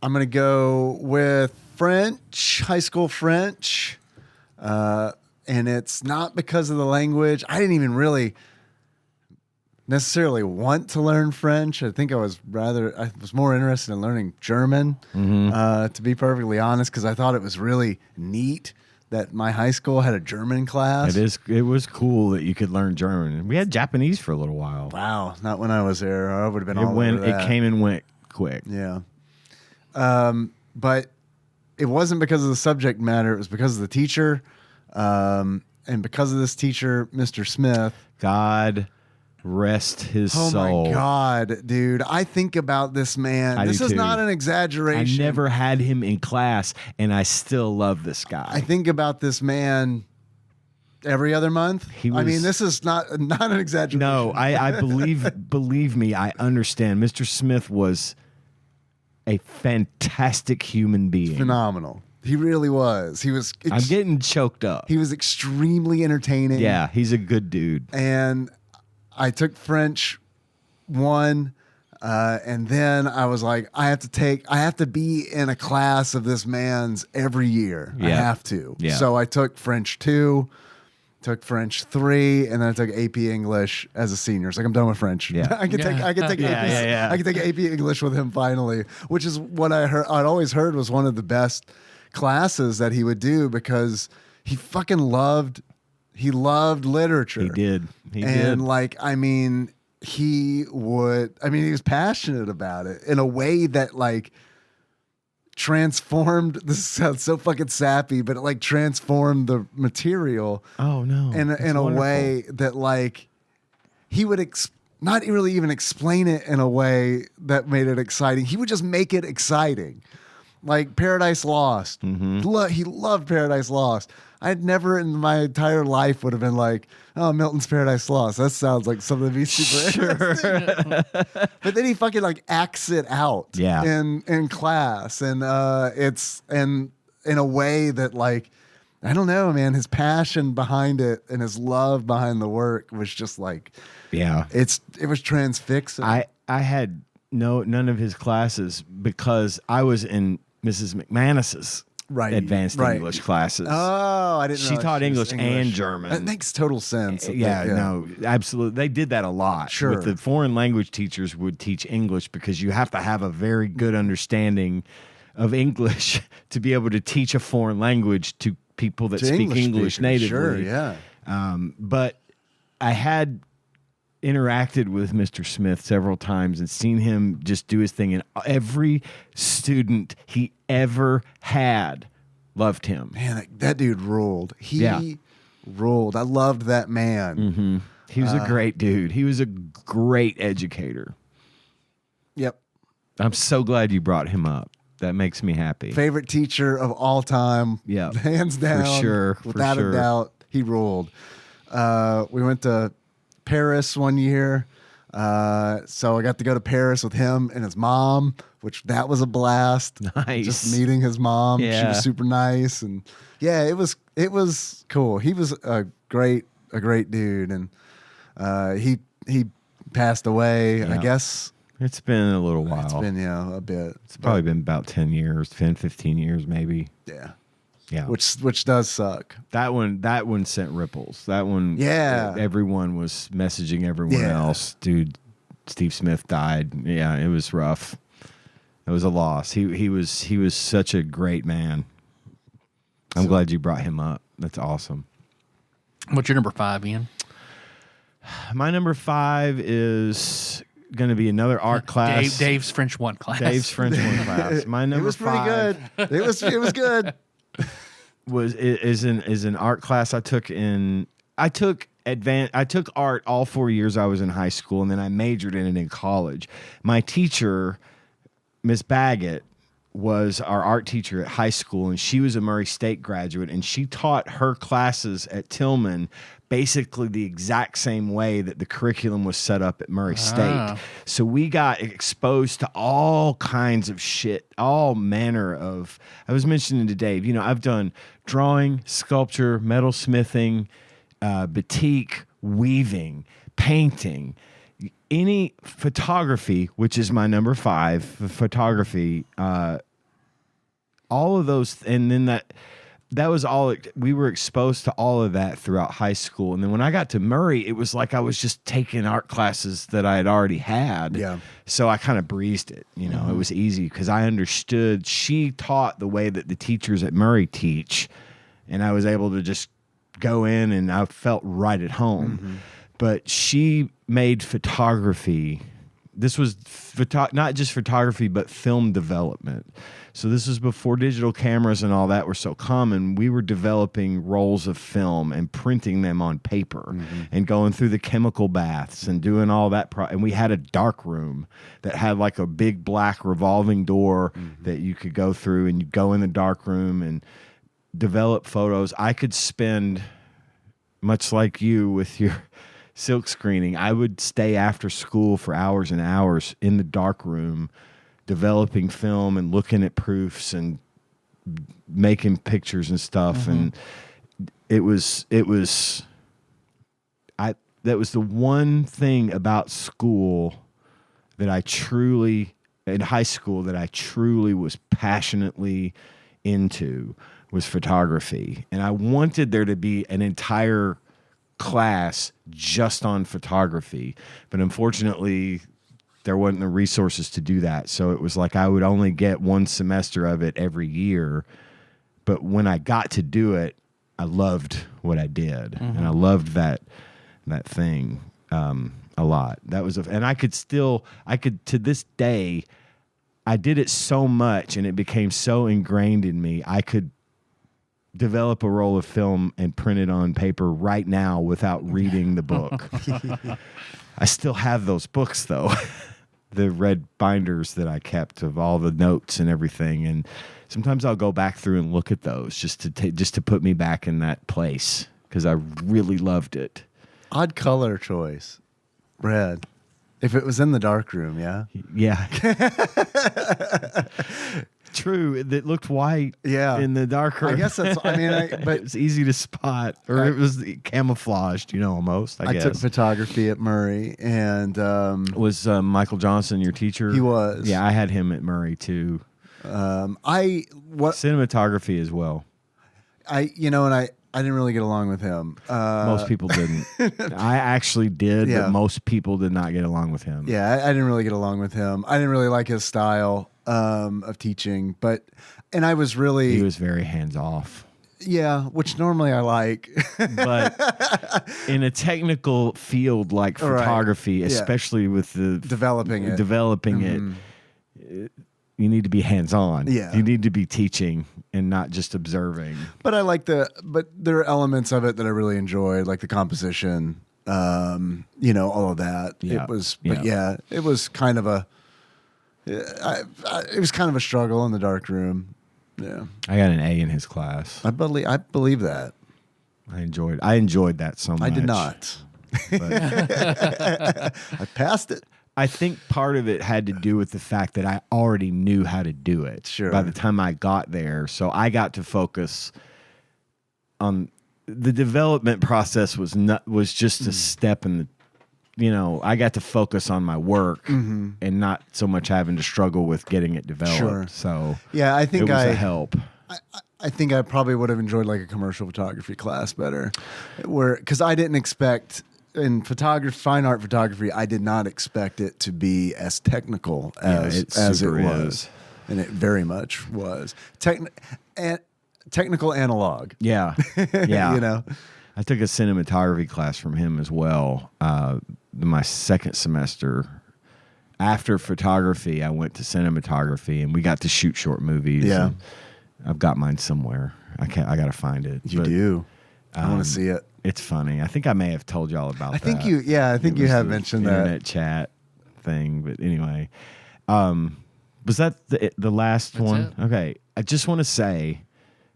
going to go with French, high school French. And it's not because of the language. I didn't even really necessarily want to learn French. I think I was more interested in learning German, to be perfectly honest, because I thought it was really neat that my high school had a German class. It was cool that you could learn German. We had Japanese for a little while. Wow, not when I was there. I would have been all over that. It came and went quick. Yeah. But it wasn't because of the subject matter. It was because of the teacher. And because of this teacher, Mr. Smith. God rest his soul. Oh my God, dude. I think about this man. This is not an exaggeration. I never had him in class, and I still love this guy. I think about this man every other month. This is not an exaggeration. No, I believe me, I understand. Mr. Smith was a fantastic human being. Phenomenal. He really was. I'm getting choked up. He was extremely entertaining. Yeah, he's a good dude. And I took French 1, and then I was like, I have to be in a class of this man's every year. Yeah. I have to. Yeah. So I took French 2, took French 3, and then I took AP English as a senior. It's like I'm done with French. Yeah. I can take I can take AP English with him finally, which is what I'd always heard was one of the best classes that he would do because he fucking loved literature. He did. He was passionate about it in a way that transformed, this sounds so fucking sappy, but it transformed the material. Oh no. In a way that he would not really even explain it in a way that made it exciting. He would just make it exciting. Like Paradise Lost. Mm-hmm. He loved Paradise Lost. I'd never in my entire life would have been like, oh, Milton's Paradise Lost. That sounds like something to be super interesting. But then he fucking acts it out in class. And it's in a way that I don't know, man, his passion behind it and his love behind the work was just it was transfixing. I had none of his classes because I was in Mrs. McManus's advanced English classes. Oh, I didn't know. She taught English and German. That makes total sense. No, absolutely. They did that a lot. Sure. With the foreign language teachers would teach English because you have to have a very good understanding of English to be able to teach a foreign language to people that speak English natively. Sure, yeah. But I had interacted with Mr. Smith several times and seen him just do his thing, and every student he ever had loved him. Man, that dude ruled. He ruled. I loved that man. Mm-hmm. He was a great dude. He was a great educator. Yep. I'm so glad you brought him up. That makes me happy. Favorite teacher of all time. Yeah. Hands down. For sure. Without a doubt. He ruled. We went to Paris one year. So I got to go to Paris with him and his mom, which that was a blast. Nice. Just meeting his mom. Yeah. She was super nice. And yeah, it was cool. He was a great dude. And he passed away, I guess. It's been a little while. It's been, a bit. It's probably been about 10 years, 10, 15 years maybe. Yeah. Yeah. Which does suck. That one sent ripples. That one, everyone was messaging everyone else. Dude, Steve Smith died. Yeah, it was rough. It was a loss. He was such a great man. I'm glad you brought him up. That's awesome. What's your number 5, Ian? My number 5 is going to be another art class. Dave's French 1 class. Dave's French 1 class. My number 5. It was pretty good. It was good. is an art class I took art all 4 years I was in high school, and then I majored in it in college. My teacher, Miss Baggett, was our art teacher at high school, and she was a Murray State graduate, and she taught her classes at Tillman basically the exact same way that the curriculum was set up at Murray State. So we got exposed to all kinds of shit, all manner of, I was mentioning to Dave, I've done drawing, sculpture, metalsmithing, batik, weaving, painting, any photography, which is my number 5, photography, all of those, and then that was all, we were exposed to all of that throughout high school. And then when I got to Murray, it was like I was just taking art classes that I had already had. Yeah. So I kind of breezed it, it was easy because I understood. She taught the way that the teachers at Murray teach, and I was able to just go in and I felt right at home. But she made photography. This was not just photography, but film development. So this was before digital cameras and all that were so common. We were developing rolls of film and printing them on paper and going through the chemical baths and doing all that. And we had a dark room that had like a big black revolving door that you could go through, and you go in the dark room and develop photos. I could spend, much like you with your silk screening, I would stay after school for hours and hours in the dark room developing film and looking at proofs and making pictures and stuff. And that was the one thing about school that I truly, in high school, that I truly was passionately into, was photography. And I wanted there to be an entire class just on photography, but unfortunately there wasn't the resources to do that. So it was like I would only get one semester of it every year. But when I got to do it, I loved what I did, and I loved that thing a lot. That was and I could to this day, I did it so much and it became so ingrained in me. I could develop a roll of film and print it on paper right now without reading the book. I still have those books though, the red binders that I kept of all the notes and everything. And sometimes I'll go back through and look at those just to put me back in that place because I really loved it. Odd color choice, Brad. If it was in the dark room, yeah? Yeah. True. It looked white in the dark room. I guess that's, but it was easy to spot, or it was camouflaged, almost, I guess. I took photography at Murray, and was Michael Johnson your teacher? He was. Yeah, I had him at Murray too. Cinematography as well. I didn't really get along with him. Most people didn't. I actually did, but most people did not get along with him. Yeah, I didn't really get along with him. I didn't really like his style of teaching, and I was he was very hands off. Yeah, which normally I like. But in a technical field like photography, especially with the developing it, you need to be hands-on. Yeah. You need to be teaching and not just observing. But but there are elements of it that I really enjoyed, like the composition, all of that. Yeah. It was, it was kind of it was kind of a struggle in the dark room. Yeah. I got an A in his class. I believe that. I enjoyed that so much. I did not. But I passed it. I think part of it had to do with the fact that I already knew how to do it by the time I got there. So I got to focus on the development process was just a step in the, I got to focus on my work and not so much having to struggle with getting it developed. Sure. So yeah, I think it was a help. I think I probably would have enjoyed like a commercial photography class better, because I didn't expect. In fine art photography, I did not expect it to be as technical as it was, and it very much was. Technical analog. Yeah, yeah. I took a cinematography class from him as well. My second semester after photography, I went to cinematography, and we got to shoot short movies. Yeah, I've got mine somewhere. I got to find it. You do. I want to see it. It's funny. I think I may have told y'all about that. I think you have mentioned that internet chat thing. But anyway, Was that the last That's one? it. Okay. I just want to say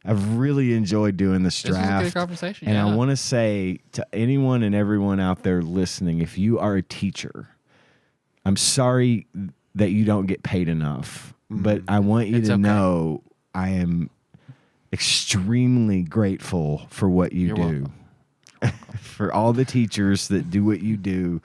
I've really enjoyed doing this This was a draft. good conversation. And yeah. I want to say to anyone and everyone out there listening, if you are a teacher, I'm sorry that you don't get paid enough, but I want you It's to okay. know I am extremely grateful for what you You're do. For all the teachers that do what you do,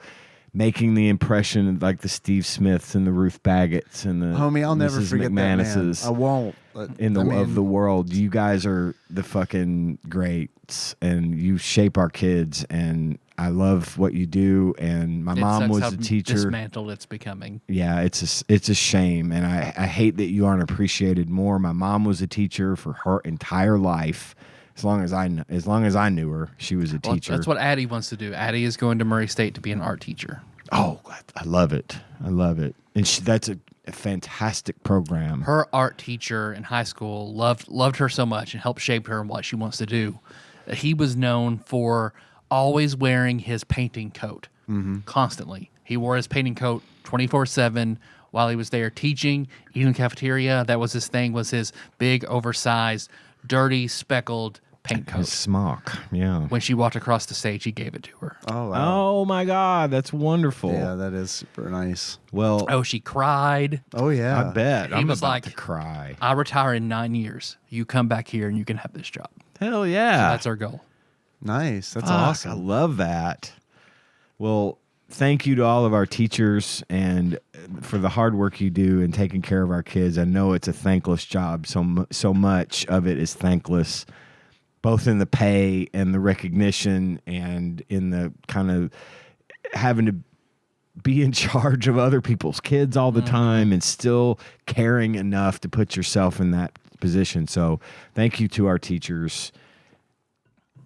making the impression like the Steve Smiths and the Ruth Baggetts and the Homie, I'll never Mrs. forget that man. McManuses I won't. of the world. You guys are the fucking greats, and you shape our kids, and I love what you do. And my It mom sucks was how a teacher. dismantled it's becoming. Yeah, it's a shame, and I hate that you aren't appreciated more. My mom was a teacher for her entire life. As long as I knew her, she was a Well, teacher. that's what Addie wants to do. Addie is going to Murray State to be an art teacher. Oh, I love it. I love it. And that's a fantastic program. Her art teacher in high school loved her so much and helped shape her in what she wants to do. He was known for always wearing his painting coat constantly. He wore his painting coat 24/7 while he was there teaching, eating in the cafeteria. That was his thing, was his big, oversized, dirty, speckled paint His coat. smock, yeah. When she walked across the stage, he gave it to her. Oh, wow. Oh my God, that's wonderful. Yeah, that is super nice. Well, Oh, she cried. Oh, yeah. I bet He I'm was about like- to cry. I retire in 9 years. You come back here and you can have this job. Hell yeah, That's our goal. Nice. That's Fuck, awesome. I love that. Well, thank you to all of our teachers and for the hard work you do in taking care of our kids. I know it's a thankless job. So much of it is thankless, both in the pay and the recognition and in the kind of having to be in charge of other people's kids all the time and still caring enough to put yourself in that position. So thank you to our teachers.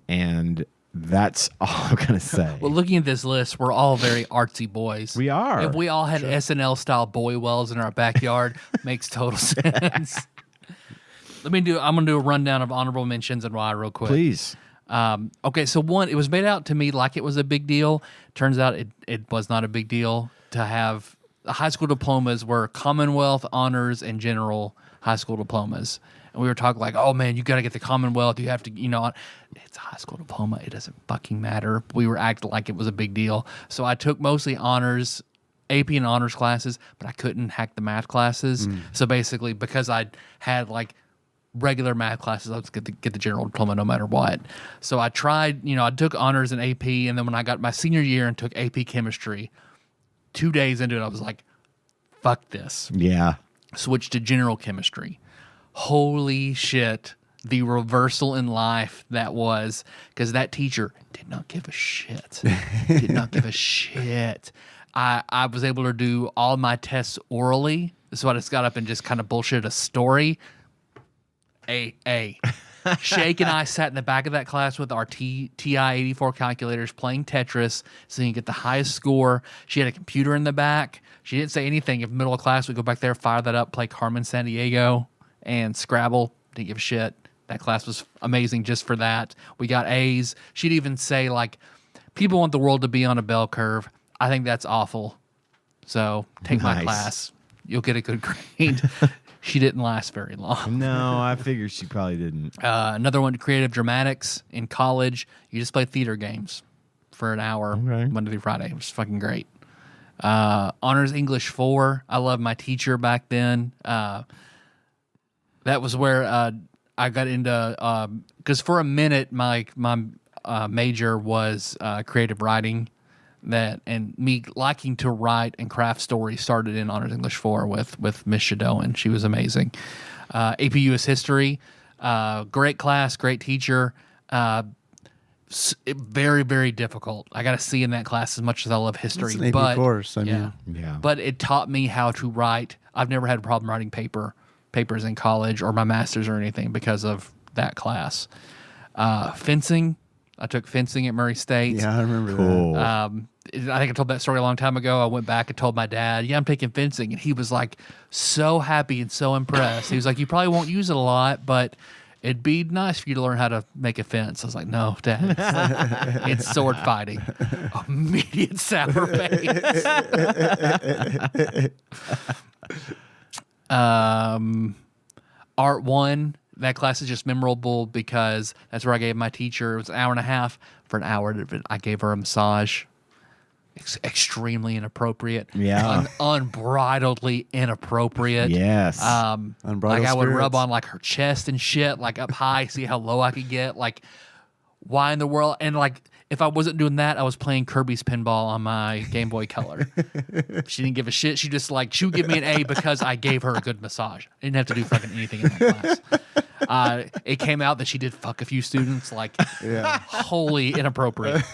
And that's all I'm going to say. Well, looking at this list, we're all very artsy boys. We are. If we all had SNL style boy wells in our backyard, makes total sense. I'm gonna do a rundown of honorable mentions and why real quick. Please. Okay, so one, it was made out to me like it was a big deal. Turns out it was not a big deal to have high school diplomas were Commonwealth honors and general high school diplomas. And we were talking like, oh man, you got to get the Commonwealth. You have to, it's a high school diploma. It doesn't fucking matter. We were acting like it was a big deal. So I took mostly honors, AP and honors classes, but I couldn't hack the math classes. So basically, because I had like regular math classes, I was get the general diploma no matter what. So I tried, I took honors in AP, and then when I got my senior year and took AP chemistry, 2 days into it, I was like, fuck this. Yeah. Switched to general chemistry. Holy shit, the reversal in life that was, because that teacher did not give a shit. Did not give a shit. I was able to do all my tests orally, so I just got up and just kind of bullshit a story. A. Shake and I sat in the back of that class with our TI 84 calculators playing Tetris so you can get the highest score. She had a computer in the back. She didn't say anything. If middle of class, we go back there, fire that up, play Carmen Sandiego and Scrabble. Didn't give a shit. That class was amazing just for that. We got A's. She'd even say, like, people want the world to be on a bell curve. I think that's awful. So take my Nice. class. You'll get a good grade. She didn't last very long. No, I figured she probably didn't. Another one, creative dramatics in college. You just play theater games for an hour, Okay. Monday through Friday. It was fucking great. Honors English 4. I loved my teacher back then. That was where I got into, because for a minute my major was creative writing. And me liking to write and craft stories started in Honors English 4 with Miss Shadowan. She was amazing. AP US History, great class, great teacher. Very, very difficult. I got to see in that class as much as I love history. It's an AP course, I mean. Yeah. But it taught me how to write. I've never had a problem writing papers in college or my master's or anything because of that class. Fencing. I took fencing at Murray State. Yeah, I remember Cool. I think I told that story a long time ago. I went back and told my dad, yeah, I'm taking fencing. And he was like so happy and so impressed. He was like, you probably won't use it a lot, but it'd be nice for you to learn how to make a fence. I was like, no, Dad, it's sword fighting. Immediate sour face. Art 1, that class is just memorable because that's where I gave my teacher, it was an hour and a half. For an hour, I gave her a massage. Extremely inappropriate. Yeah. Unbridledly inappropriate. Yes. Unbridled Like I would spirits. rub on like her chest and shit, like up high, see how low I could get. Like, why in the world? And like, if I wasn't doing that, I was playing Kirby's Pinball on my Game Boy Color. She didn't give a shit. She just like, she would give me an A because I gave her a good massage. I didn't have to do fucking anything in that class. It came out that she did fuck a few students, like wholly inappropriate.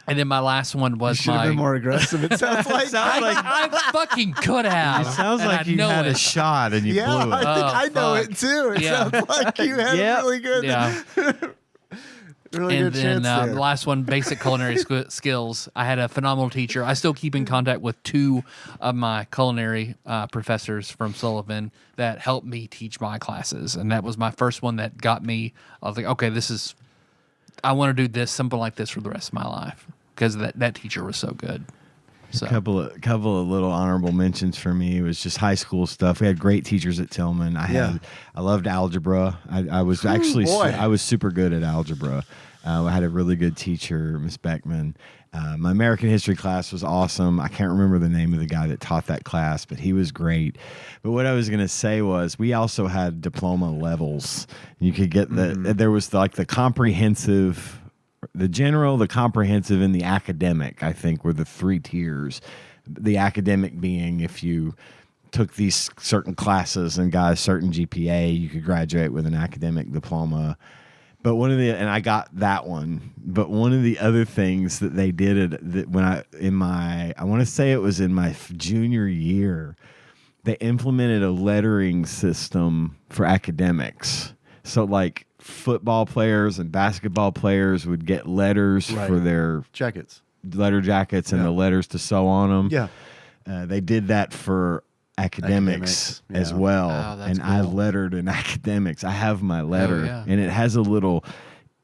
And then my last one was Should have been more aggressive. It sounds like. I fucking could have. It sounds and like I you know had a it. shot and you Yeah, blew it. I think I know fuck. it too. It Yeah. sounds like you had Yep. a really good, Yeah. really And good then chance the there. last one, basic culinary skills. I had a phenomenal teacher. I still keep in contact with 2 of my culinary professors from Sullivan that helped me teach my classes. And that was my first one that got me. I was like, okay, I want to do this, something like this for the rest of my life because that teacher was so good. So Couple of little honorable mentions for me. It was just high school stuff. We had great teachers at Tillman. I loved algebra. I was actually boy. I was super good at algebra. I had a really good teacher, Miss Beckman. My American history class was awesome. I can't remember the name of the guy that taught that class, but he was great. But what I was going to say was we also had diploma levels. You could get there was like the comprehensive, the general, the comprehensive, and the academic, I think, were the 3 tiers. The academic being if you took these certain classes and got a certain GPA, you could graduate with an academic diploma. But and I got that one. But one of the other things that they did I want to say it was in my junior year, they implemented a lettering system for academics. So like football players and basketball players would get letters for their jackets, letter jackets, and the letters to sew on them. Yeah. They did that for academics as well. Wow, that's and I cool. lettered in academics. I have my letter, yeah. and it has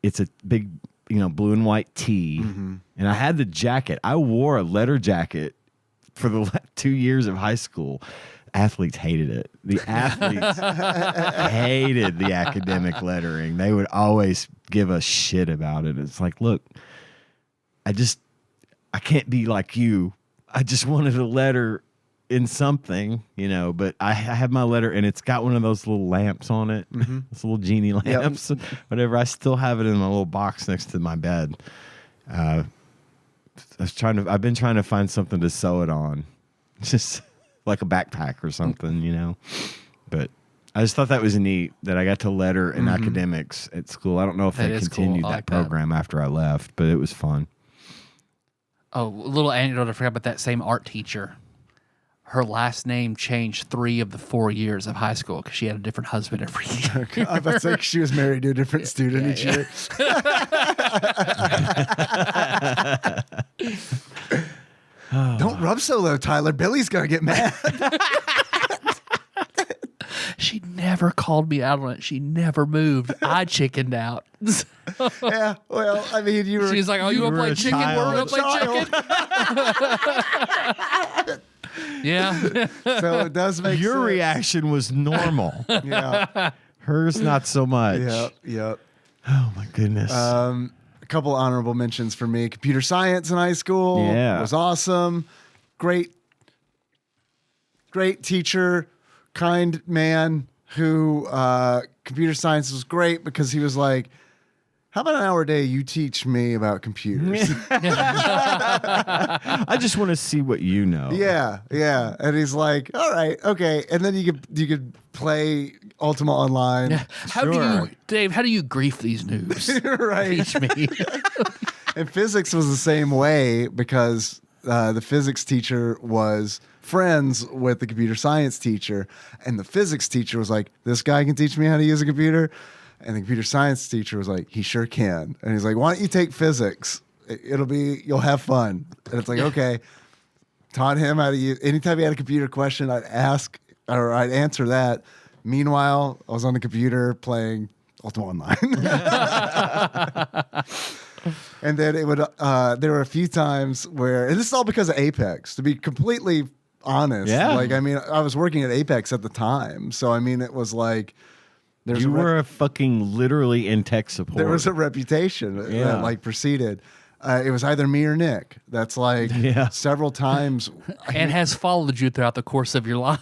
it's a big, blue and white T. And I had the jacket. I wore a letter jacket for the 2 years of high school. Athletes hated it. The athletes hated the academic lettering. They would always give a shit about it. It's like, look, I can't be like you. I just wanted a letter in something, but I have my letter and it's got one of those little lamps on it. Those little genie lamps, whatever. I still have it in my little box next to my bed. I've been trying to find something to sew it on. Just like a backpack or something, But I just thought that was neat that I got to letter in academics at school. I don't know if That they is cool. continued I that like that. program after I left, but it was fun. Oh, a little anecdote. I forgot about that same art teacher. Her last name changed 3 of the 4 years of high school because she had a different husband every year. I was about to say she was married to a different student each year. Don't rub so low, Tyler. Billy's gonna get mad. She never called me out on it. She never moved. I chickened out. Yeah, well, I mean, you were. She's like, "Oh, you want to were play a chicken? We're child. gonna play chicken." Yeah. So it does make Your sense. reaction was normal. Yeah, Hers not so much. yep. Oh my goodness. A couple honorable mentions for me. Computer science in high school was awesome. Great teacher, kind man who computer science was great because he was like, how about an hour a day you teach me about computers? I just want to see what you know. Yeah. And he's like, all right, okay. And then you could play Ultima Online. How do you, Dave? How do you grief these noobs? Right. Teach me. And physics was the same way because the physics teacher was friends with the computer science teacher. And the physics teacher was like, this guy can teach me how to use a computer. And the computer science teacher was like, he sure can. And he's like, why don't you take physics? You'll have fun. And it's like, okay. Taught him how to use, anytime he had a computer question, I'd answer that. Meanwhile, I was on the computer playing Ultima Online. And then it would, there were a few times where, and this is all because of Apex, to be completely honest. Yeah. Like, I mean, I was working at Apex at the time. So, I mean, it was like, You were a fucking literally in tech support. there was a reputation that like preceded. It was either me or Nick. That's like several times. And has followed you throughout the course of your life.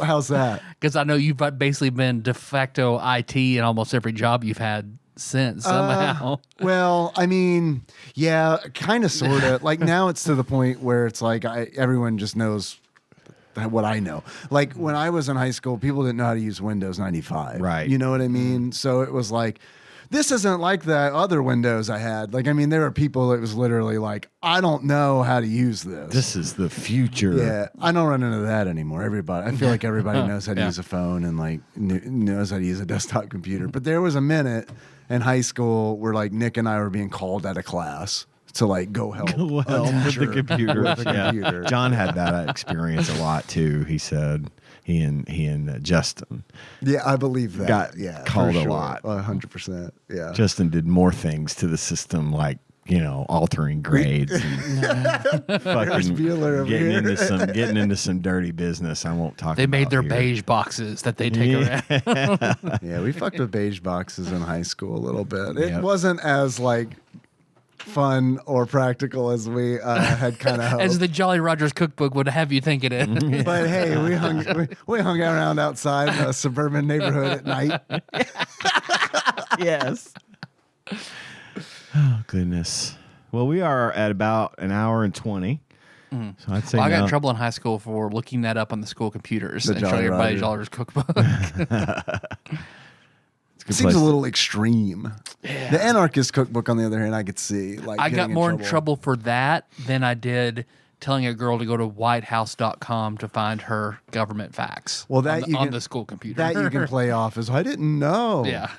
How's that? Because I know you've basically been de facto IT in almost every job you've had since somehow. Well, I mean, yeah, kind of, sort of. Like now it's to the point where it's like everyone just knows what I know. Like when I was in high school, people didn't know how to use Windows 95. Right. You know what I mean? So it was like, this isn't like the other Windows I had. Like, I mean, there were people that was literally like, I don't know how to use this. This is the future. Yeah, I don't run into that anymore. I feel like everybody knows how to use a phone and like knows how to use a desktop computer. But there was a minute in high school where like Nick and I were being called out of class to like go help With the computer. With the computer. John had that experience a lot too. He said he and Justin. Yeah, I believe that. Got called a lot. 100%. Yeah. Justin did more things to the system, like altering grades and fucking Bueller over here. getting into some dirty business. I won't talk. They made about their here. beige boxes that they take around. Yeah, we fucked with beige boxes in high school a little bit. It Yep. wasn't as like fun or practical as we had kind of hoped. As the Jolly Rogers cookbook would have you think it is. But hey, we hung around outside in a suburban neighborhood at night. Yes. Oh goodness. Well, we are at about an hour and 20. So I'd say Well, I got now- in trouble in high school for looking that up on the school computers The and Jolly showing everybody Roger. Jolly Rogers cookbook. It's a good Seems place. a little extreme. The anarchist cookbook, on the other hand, I could see. Like I got getting more in trouble for that than I did telling a girl to go to whitehouse.com to find her government facts. Well, that on, you on can- the school computer. That you can play off as I didn't know. Yeah.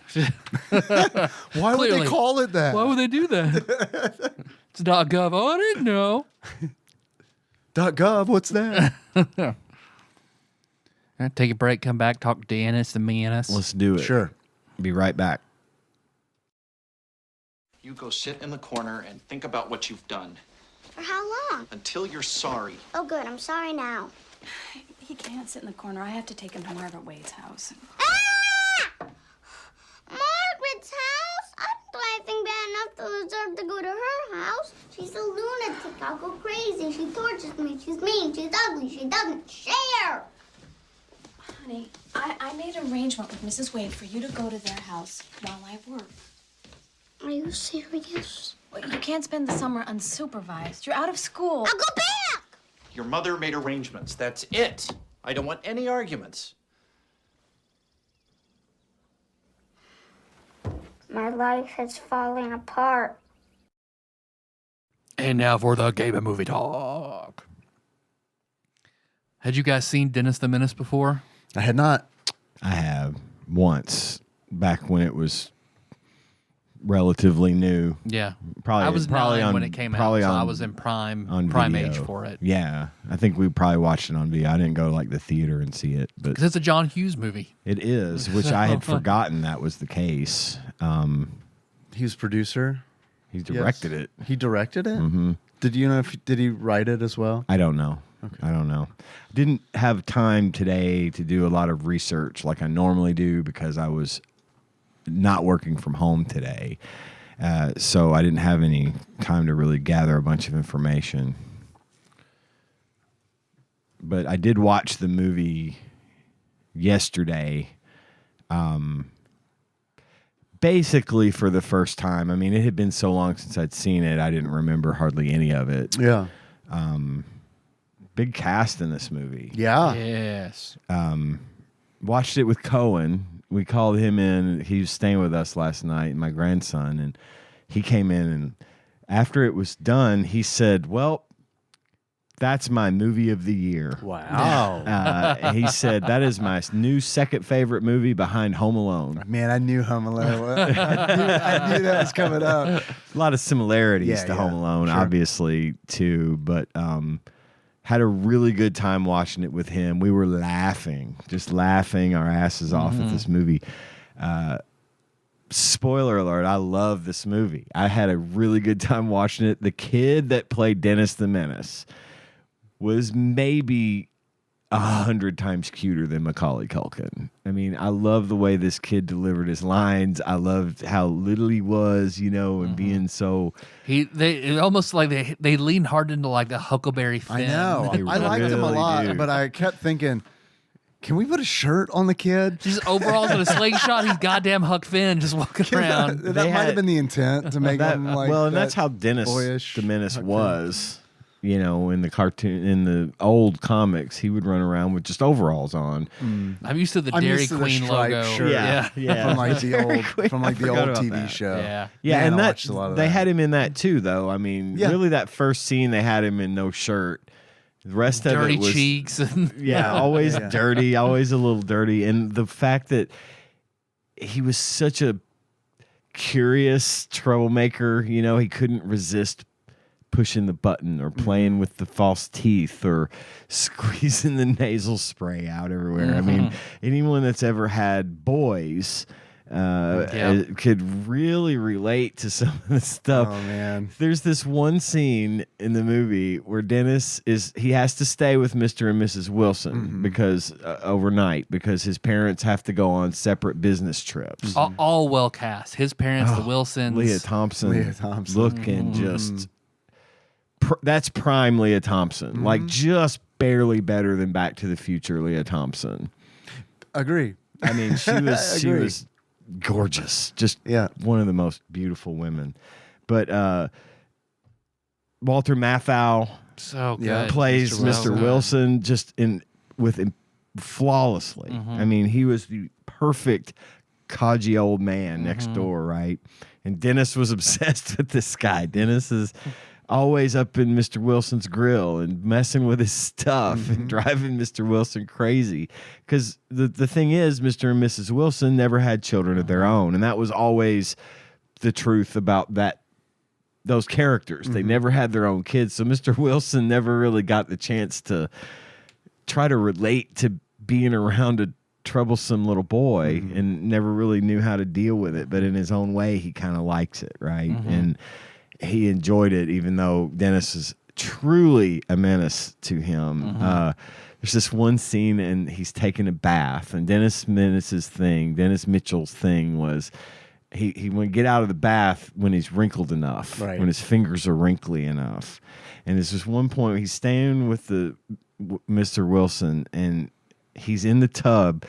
Why would Clearly. they call it that? Why would they do that? It's .gov. Oh, I didn't know. .gov, what's that? Take a break, come back, talk Dennis the Menace. Let's do it. Sure. Be right back. You go sit in the corner and think about what you've done For how long? until you're sorry. Oh, good. I'm sorry now. He can't sit in the corner. I have to take him to Margaret Wade's house. Ah! Margaret's house? I don't do anything bad enough to deserve to go to her house. She's a lunatic. I'll go crazy. She tortures me. She's mean. She's ugly. She doesn't share. Honey, I made an arrangement with Mrs. Wade for you to go to their house while I work. Are you serious? Well, you can't spend the summer unsupervised. You're out of school. I'll go back! Your mother made arrangements. That's it. I don't want any arguments. My life is falling apart. And now for the game and movie talk. Had you guys seen Dennis the Menace before? I had not. I have once back when it was relatively new. Yeah. Probably I was probably 9 on when it came out, probably so I on- was in prime video. age for it. Yeah, I think we probably watched it on video. I didn't go to like the theater and see it, but Because it's a John Hughes movie. it is, which I had forgotten that was the case. He was producer. He directed it. He directed it? Mm-hmm. Did you know did he write it as well? I don't know. I don't know. Didn't have time today to do a lot of research like I normally do because I was not working from home today. So I didn't have any time to really gather a bunch of information. But I did watch the movie yesterday. Basically for the first time. I mean, it had been so long since I'd seen it, I didn't remember hardly any of it. Yeah. Big cast in this movie. Yeah. Yes. Watched it with Cohen. We called him in. He was staying with us last night, my grandson, and he came in, and after it was done, he said, well, that's my movie of the year. Wow. He said, that is my new second favorite movie behind Home Alone. Man, I knew Home Alone. I knew that was coming up. A lot of similarities Yeah, to yeah, Home Alone, sure. obviously, too, but had a really good time watching it with him. We were just laughing our asses off at this movie. Spoiler alert, I love this movie. I had a really good time watching it. The kid that played Dennis the Menace, was maybe 100 times cuter than Macaulay Culkin. I mean, I love the way this kid delivered his lines. I loved how little he was, and being so. They almost like they lean hard into like the Huckleberry Finn. I know. They I liked him a really lot, do. but I kept thinking, can we put a shirt on the kid? Just overalls and a slingshot. He's goddamn Huck Finn just walking around. That They might had- have been the intent to make him like. and that's that how Dennis boyish the Menace Huck Finn. was. In the cartoon, in the old comics, he would run around with just overalls on. I'm used to the I'm Dairy used to the Queen striped logo. shirt. Yeah. from like the old Queen, from like I the forgot old about TV that. show. Yeah. Yeah, Man, and I that watched a lot of they that. had him in that too, though. I mean, Yeah. really, that first scene they had him in no shirt. The rest Dirty of it was cheeks. And yeah, always dirty, always a little dirty, and the fact that he was such a curious troublemaker, he couldn't resist pushing the button or playing with the false teeth or squeezing the nasal spray out everywhere. I mean, anyone that's ever had boys could really relate to some of this stuff. Oh man. There's this one scene in the movie where Dennis he has to stay with Mr. and Mrs. Wilson because overnight because his parents have to go on separate business trips. all well cast. His parents, the Wilsons. Leah Thompson Thompson. looking just that's prime Leah Thompson, like just barely better than Back to the Future Leah Thompson. Agree. I mean, she Agree. was gorgeous, just Yeah. one of the most beautiful women. But Walter Matthau So good. Yeah. plays Mr. Mr. Wilson just with him flawlessly. I mean, he was the perfect codgy old man next door, right? And Dennis was obsessed with this guy. Dennis is always up in Mr. Wilson's grill and messing with his stuff and driving Mr. Wilson crazy. Because the thing is, Mr. and Mrs. Wilson never had children of their own. And that was always the truth about those characters. They never had their own kids. So Mr. Wilson never really got the chance to try to relate to being around a troublesome little boy and never really knew how to deal with it. But in his own way, he kind of likes it, right? And he enjoyed it, even though Dennis is truly a menace to him. There's this one scene, and he's taking a bath, and Dennis Mitchell's thing was he would get out of the bath when he's wrinkled enough, Right. when his fingers are wrinkly enough. And there's this one point where he's staying with Mr. Wilson, and he's in the tub,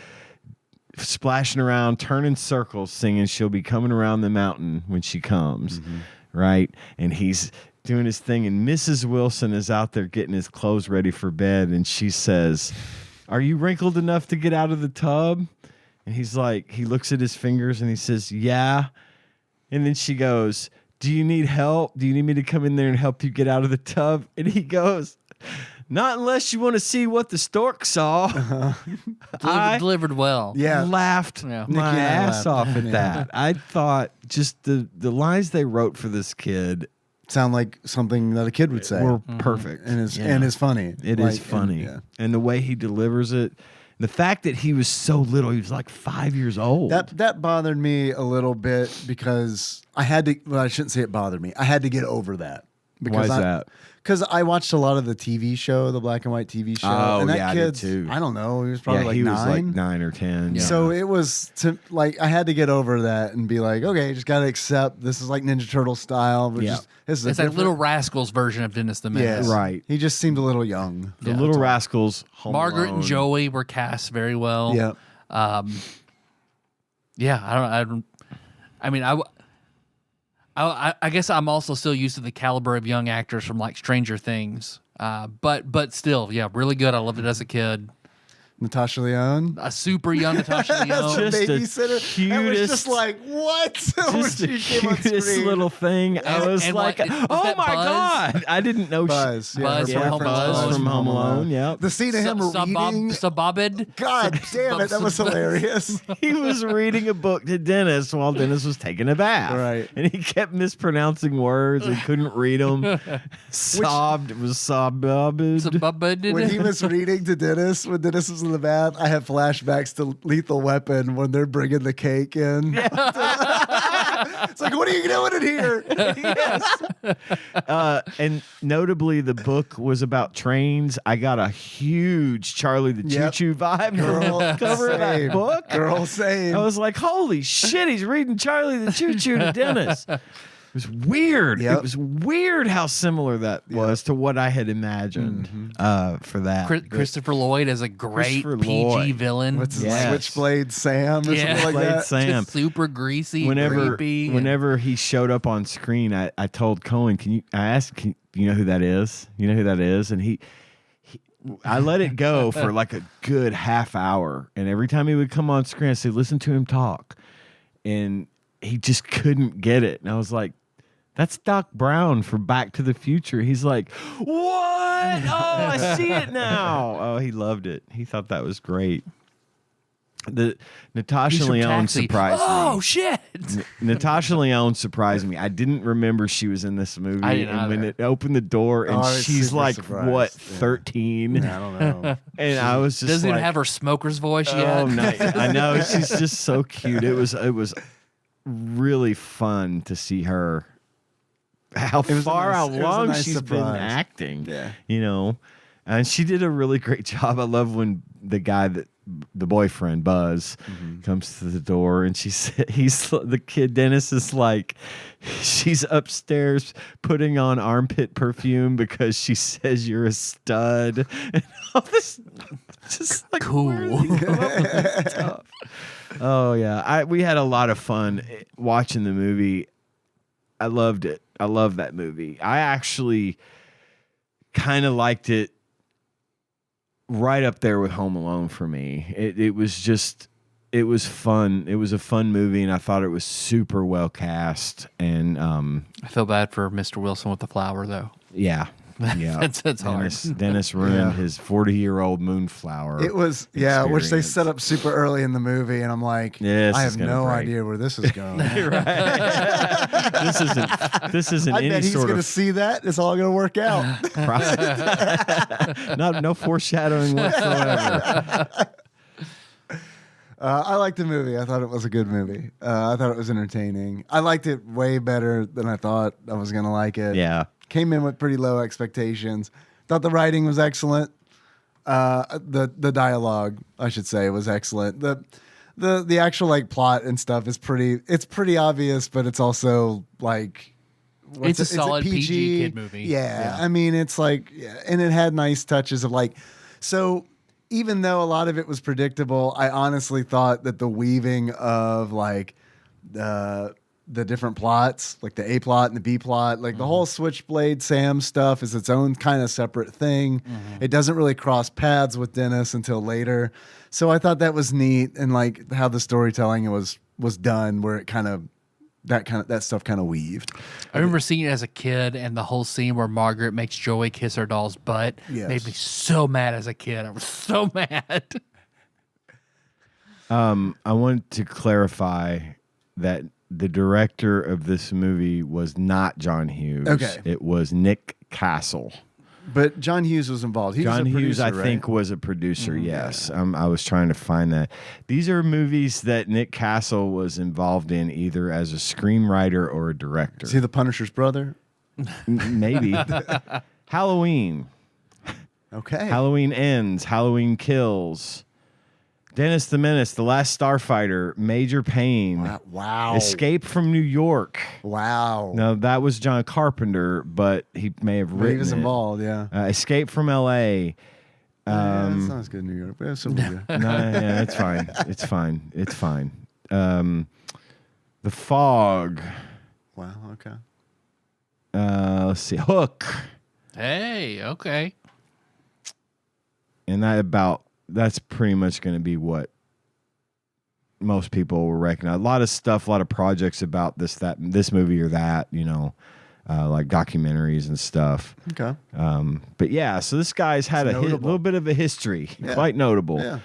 splashing around, turning circles, singing "She'll Be Coming Around the Mountain When She Comes." Right? And he's doing his thing, and Mrs. Wilson is out there getting his clothes ready for bed, and she says, "Are you wrinkled enough to get out of the tub?" And he's like, he looks at his fingers and he says, "Yeah." And then she goes, "Do you need help? Do you need me to come in there and help you get out of the tub?" And he goes, "Not unless you want to see what the stork saw." Delivered well. Yeah. Laughed Yeah. my Nikki and I ass laughed. off at Yeah. that. I thought just the lines they wrote for this kid Sound like something that a kid would say. were perfect. and is Yeah. and is funny. It is funny. And the way he delivers it, the fact that he was so little, he was like 5 years old. That bothered me a little bit because I had to. Well, I shouldn't say it bothered me. I had to get over that. Why is that? Because I watched a lot of the TV show, the black and white TV show. Oh, and that yeah, I did kid's, too. I don't know. He was probably like he 9. was like 9 or 10. Yeah. So it was I had to get over that and be like, okay, just got to accept this is like Ninja Turtle style. But Yeah. this is a It's like different- Little Rascals version of Dennis the Menace. Yeah, Right. He just seemed a little young. the Little Rascals, Home Margaret Alone. and Joey were cast very well. Yeah. Yeah, I don't. I mean, I guess I'm also still used to the caliber of young actors from like Stranger Things. But still, yeah, really good. I loved it as a kid. Natasha Lyonne. A super young Natasha As Lyonne. the Just the babysitter. I was cutest- just like, what? When Just the she came on cutest screen. little thing. I was and like, what- was "Oh that my Buzz? god!" I didn't know Buzz. Yeah, Buzz her from Home boyfriend's Alone. from Home Alone. Yep. The scene of him reading. Sababed. God damn it, that was hilarious. He was reading a book to Dennis while Dennis was taking a bath. Right. And he kept mispronouncing words and couldn't read them. Sobbed. It was sobbed. Sababed. When he was reading to Dennis, when Dennis was in the bath, I had flashbacks to Lethal Weapon when they're bringing the cake in. It's like, what are you doing in here? And notably, the book was about trains. I got a huge Charlie the Choo Choo vibe from the cover of that book. Girl, same. I was like, holy shit, he's reading Charlie the Choo Choo to Dennis. It was weird. Yep. It was weird how similar that was to what I had imagined for that. Christopher Lloyd as a great Christopher PG Lloyd. villain. What's Yes. Switchblade Sam or something like Switchblade that? Sam. Just super greasy, Whenever creepy. whenever he showed up on screen, I told Cohen, I asked, you know who that is? You know who that is? And I let it go for like a good half hour. And every time he would come on screen, I said, listen to him talk. And he just couldn't get it. And I was like, that's Doc Brown from Back to the Future. He's like, what? Oh, I see it now. Oh, he loved it. He thought that was great. The Natasha He's from Lyonne Taxi. surprised me. Oh shit! Natasha Lyonne surprised me. I didn't remember she was in this movie. I didn't and when either. it opened the door and I was she's super like, surprised. what, Yeah. 13? I don't know. And I was just Doesn't like, even have her smoker's voice yet. oh, nice. I know. She's just so cute. It was really fun to see her. How was a far, nice- how it was a long nice she's been surprise. acting. Yeah. You know, and she did a really great job. I love when the boyfriend Buzz comes to the door and the kid Dennis is like, she's upstairs putting on armpit perfume because she says you're a stud and all this, just like Cool. where did he come up with this stuff? Oh yeah, we had a lot of fun watching the movie. I loved it. I love that movie. I actually kind of liked it right up there with Home Alone for me. It was fun. It was a fun movie, and I thought it was super well cast. And I feel bad for Mr. Wilson with the flower, though. yeah. That's hard. Dennis ruined his 40-year-old moonflower. It was, which they experience. set up super early in the movie, and I'm like, Yeah, this I is have gonna no break. idea where this is going. This isn't I any bet he's sort going to of see that. It's all going to work out. no foreshadowing whatsoever. I liked the movie. I thought it was a good movie. I thought it was entertaining. I liked it way better than I thought I was going to like it. Yeah. Came in with pretty low expectations. Thought the writing was excellent. The dialogue, I should say, was excellent. The actual like plot and stuff is pretty obvious, but it's also like It's a solid PG kid movie. Yeah. I mean, it's like, and it had nice touches of like, so even though a lot of it was predictable, I honestly thought that the weaving of like the different plots, like the A plot and the B plot, like the whole Switchblade Sam stuff is its own kind of separate thing. It doesn't really cross paths with Dennis until later. So I thought that was neat, and like how the storytelling was done, where it that stuff kind of weaved. I remember seeing it as a kid, and the whole scene where Margaret makes Joey kiss her doll's butt made me so mad as a kid. I was so mad. I want to clarify that the director of this movie was not John Hughes. Okay. It was Nick Castle. But John Hughes was involved. He John was a Hughes, producer, I right? think, was a producer. Yes, I was trying to find that. These are movies that Nick Castle was involved in, either as a screenwriter or a director. Is he the Punisher's brother? Maybe. Halloween. Okay. Halloween Ends. Halloween Kills. Dennis the Menace. The Last Starfighter. Major Pain. Wow. Escape from New York. Wow. Now that was John Carpenter, but he may have But written he was it. involved, yeah. Escape from L.A. Yeah, it's not as good in New York, but it's still good. No, yeah, it's fine. It's fine. It's fine. The Fog. Wow, okay. Let's see. Hook. Hey, okay. And that's pretty much going to be what most people will recognize. A lot of stuff, a lot of projects about this movie or that, like documentaries and stuff. Okay. But yeah, so this guy's had a little bit of a history, quite notable. Yeah.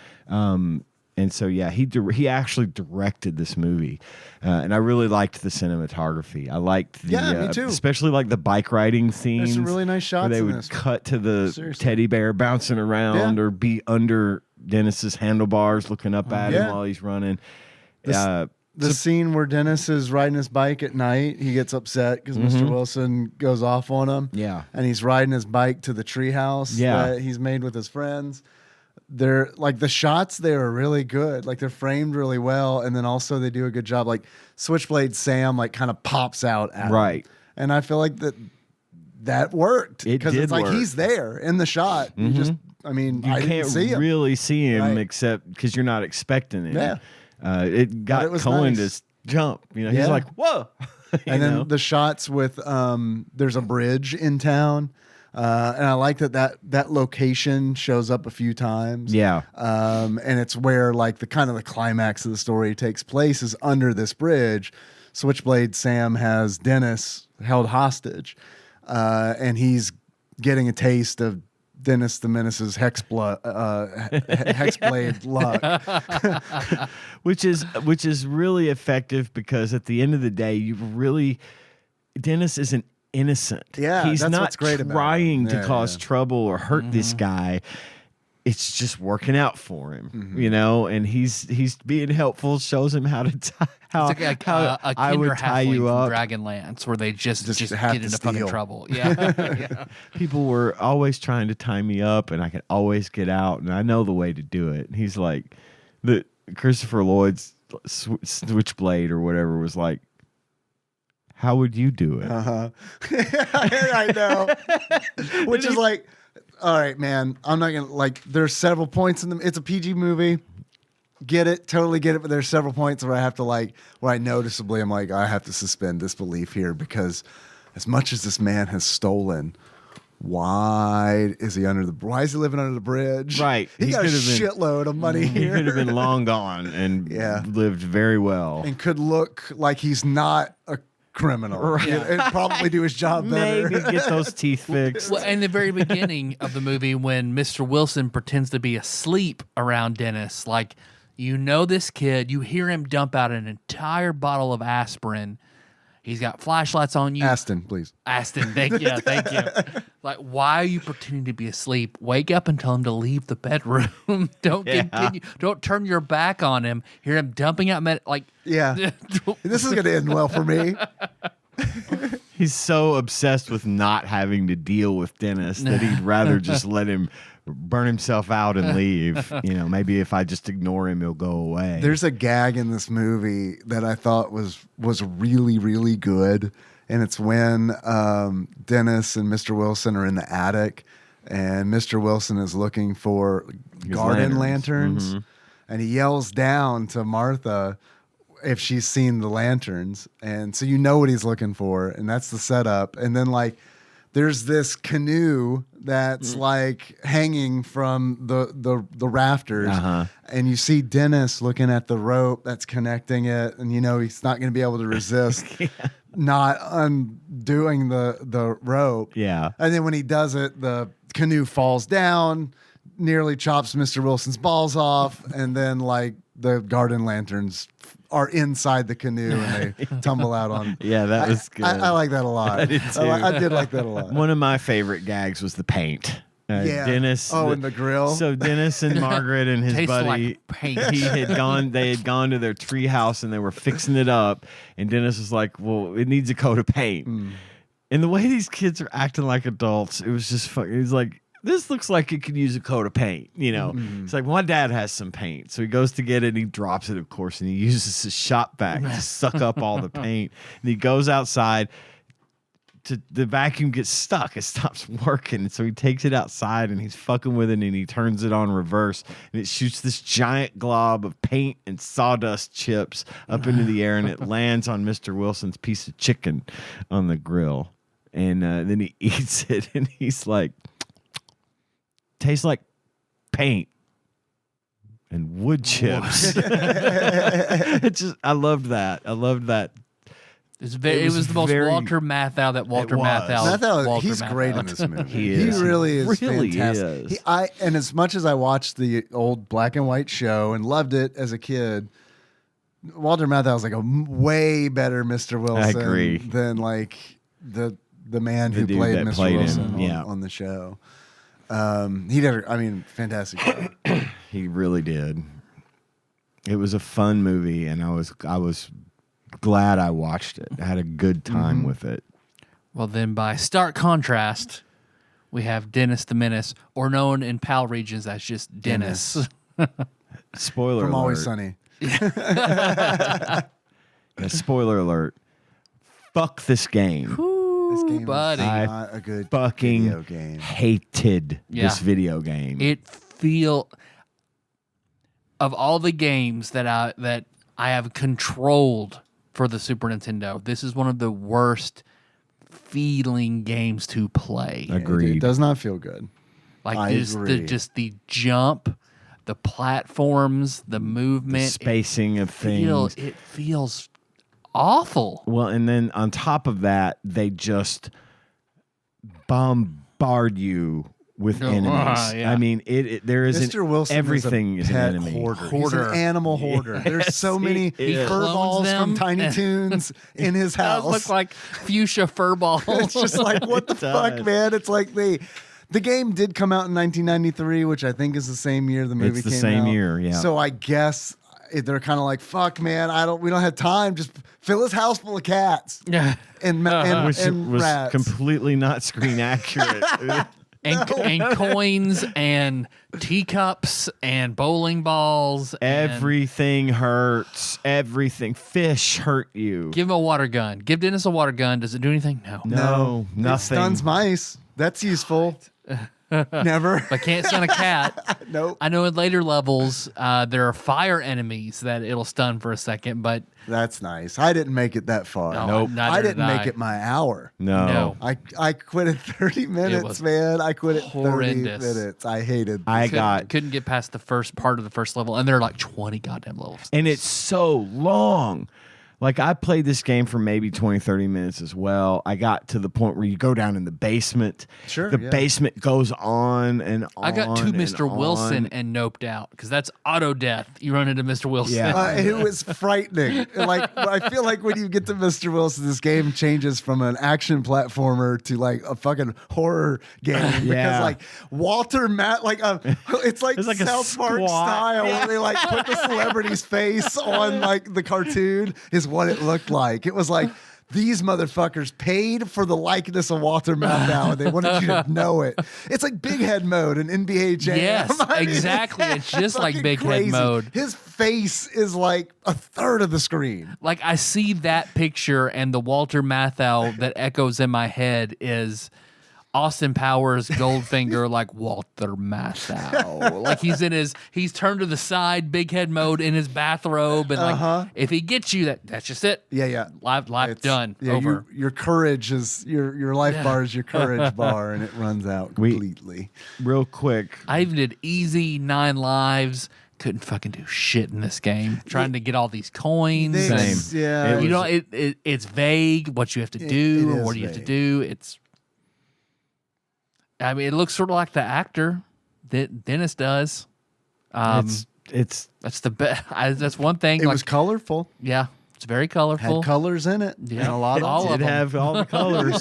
And so, yeah, he actually directed this movie. And I really liked the cinematography. I liked me too. especially like the bike riding scenes. There's some really nice shots where they in would this. cut to the Seriously. teddy bear bouncing around or be under Dennis's handlebars looking up at him Yeah. while he's running. The The scene where Dennis is riding his bike at night, he gets upset because Mr. Wilson goes off on him. Yeah. And he's riding his bike to the treehouse that he's made with his friends. They're like the shots there are really good. Like they're framed really well. And then also they do a good job. Like Switchblade Sam like kind of pops out at him. And I feel like that worked. Because it's like he's there in the shot. You just I can't see him. Really see him except because you're not expecting it. Yeah. It got Cohen to jump. He's like, whoa. And then the shots with there's a bridge in town. And I like that location shows up a few times. Yeah. And it's where like the kind of the climax of the story takes place is under this bridge. Switchblade Sam has Dennis held hostage. And he's getting a taste of Dennis the Menace's hexblade luck, which is really effective because at the end of the day, Dennis isn't innocent. Yeah, he's that's not what's great about trying to cause trouble or hurt this guy. It's just working out for him, and he's being helpful. Shows him how to tie. How I would tie you up. Dragonlance, where they just get into fucking trouble. People were always trying to tie me up, and I could always get out, and I know the way to do it. And he's like, the Christopher Lloyd's Switchblade or whatever was like, how would you do it? I know. Which is like, all right, man. I'm not gonna there's several points in them. It's a PG movie. Get it, totally get it, but there's several points where I have to where I noticeably I'm like, I have to suspend disbelief here because as much as this man has stolen, why is he why is he living under the bridge? Right. He got a shitload of money He here. could have been long gone and lived very well. And could look like he's not a criminal. Right. And probably do his job better. Maybe get those teeth fixed. Well, in the very beginning of the movie, when Mr. Wilson pretends to be asleep around Dennis, this kid, you hear him dump out an entire bottle of aspirin. He's got flashlights on you. Aston, please. Aston, thank you. Why are you pretending to be asleep? Wake up and tell him to leave the bedroom. Don't continue. Don't turn your back on him. Hear him dumping out this is going to end well for me. He's so obsessed with not having to deal with Dennis that he'd rather just let him burn himself out and leave. Maybe if I just ignore him, he'll go away. There's a gag in this movie that I thought was really, really good. And it's when Dennis and Mr. Wilson are in the attic and Mr. Wilson is looking for garden lanterns. And he yells down to Martha if she's seen the lanterns. And so what he's looking for. And that's the setup. And then there's this canoe that's hanging from the rafters, and you see Dennis looking at the rope that's connecting it, and he's not going to be able to resist not undoing the rope. Yeah, and then when he does it, the canoe falls down, nearly chops Mr. Wilson's balls off, and then the garden lanterns are inside the canoe and they tumble out on. Yeah, that was good. I like that a lot. I did too. I did like that a lot. One of my favorite gags was the paint. Dennis. In the grill. So Dennis and Margaret and his buddy, they had gone to their tree house and they were fixing it up. And Dennis was like, well, it needs a coat of paint. And the way these kids are acting like adults, it was just fucking, it was like, this looks like it could use a coat of paint, It's like, my dad has some paint. So he goes to get it and he drops it, of course, and he uses his shop vac to suck up all the paint. And he goes outside. The vacuum gets stuck. It stops working. And so he takes it outside and he's fucking with it and he turns it on reverse. And it shoots this giant glob of paint and sawdust chips up into the air and it lands on Mr. Wilson's piece of chicken on the grill. And then he eats it and he's like, tastes like paint and wood chips. I loved that. It was the most Walter Matthau that Walter Matthau. He's great in this movie. He really is fantastic. Is. And as much as I watched the old black and white show and loved it as a kid, Walter Matthau was a way better Mr. Wilson. I agree. Than the man who played Mr. Wilson on the show. He did. Fantastic job. He really did. It was a fun movie, and I was glad I watched it. I had a good time with it. Well, then by stark contrast, we have Dennis the Menace, or known in PAL regions as just Dennis. Spoiler From alert. Always Sunny. Yeah, spoiler alert. Fuck this game. This game buddy. is I not a good fucking video game. hated Yeah. this video game. Of all the games that I have controlled for the Super Nintendo, this is one of the worst feeling games to play. Agreed. It does not feel good. Like I agree. just the jump, the platforms, the movement, Spacing of things. it feels awful. Well, and then on top of that, they just bombard you with enemies. yeah. I mean, there is Mr. Wilson everything is is a an pet enemy. hoarder. Hoarder. He's an animal hoarder. There's so many he is. Clones furballs from them. Tiny Toons in his Does house. look like fuchsia fur balls. It's just like, what the It fuck, does. man? It's like the game did come out in 1993, which I think is the same year the movie It's the came same out. year, yeah. So I guess they're kind of like, fuck, man, we don't have time. Just fill his house full of cats Yeah. and Which was rats. completely not screen accurate. And coins and teacups and bowling balls. and Everything hurts. Everything. Fish hurt you. Give him a water gun. Give Dennis a water gun. Does it do anything? No. No, It nothing. stuns mice. That's useful. Never. But can't stun a cat. Nope. I know in later levels there are fire enemies that it'll stun for a second, but That's nice. I didn't make it that far. no, Nope. neither I did didn't make it my hour. No. No. I quit at 30 minutes, was man. I quit at 30 horrendous. minutes. I hated I got Couldn't get past the first part of the first level, and there are like 20 goddamn levels. and it's so long. Like I played this game for maybe 20, 30 minutes as well. I got to the point where you go down in the basement. Sure, The yeah. basement goes on and on. I got to and Mr. Wilson on. and noped out because that's auto death. You run into Mr. Wilson. Yeah. It was frightening. Like I feel like when you get to Mr. Wilson, this game changes from an action platformer to like a fucking horror game because Yeah. like Walter Matt, like it's like It's like a South Park squat. style where they like put the celebrity's face on like the cartoon is what it looked like. It was like. These motherfuckers paid for the likeness of Walter Matthau, and they wanted you to know it. It's like Big Head mode in NBA Jam. Yes, I mean, exactly. It's just like fucking Big Head crazy. mode. His face is like a third of the screen. Like I see that picture, and the Walter Matthau that echoes in my head is Austin Powers Goldfinger, like Walter Matthau. Like he's turned to the side, big head mode in his bathrobe, and like if he gets you, that's just it. Yeah. Life It's done. Yeah, over. Your courage is your life bar is your courage bar, and it runs out completely. Real quick. I even did easy 9 lives. Couldn't fucking do shit in this game. Trying to get all these coins. Same. Yeah. You know, it's vague what you have to do it or is what you have to vague. do. I mean, it looks sort of like the actor that Dennis does. It's That's the best. That's one thing. It like, was colorful. yeah, it's very colorful. Had colors in it. Yeah. And a lot of All it of them. have all the colors.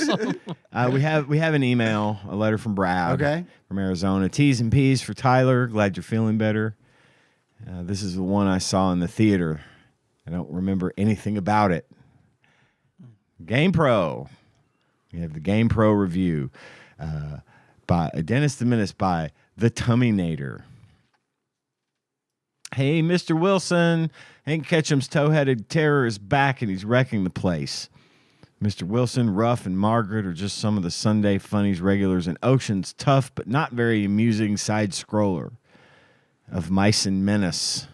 We have an email, a letter from Brad, Okay. from Arizona. T's and P's for Tyler. Glad you're feeling better. This is the one I saw in the theater. I don't remember anything about it. Game Pro. We have the Game Pro review by Dennis the Menace by the Tummynator. Hey, Mr. Wilson. Hank Ketchum's toe-headed terror is back and he's wrecking the place. Mr. Wilson, Ruff, and Margaret are just some of the Sunday Funnies regulars, and Ocean's tough but not very amusing side-scroller of Mice and Menace.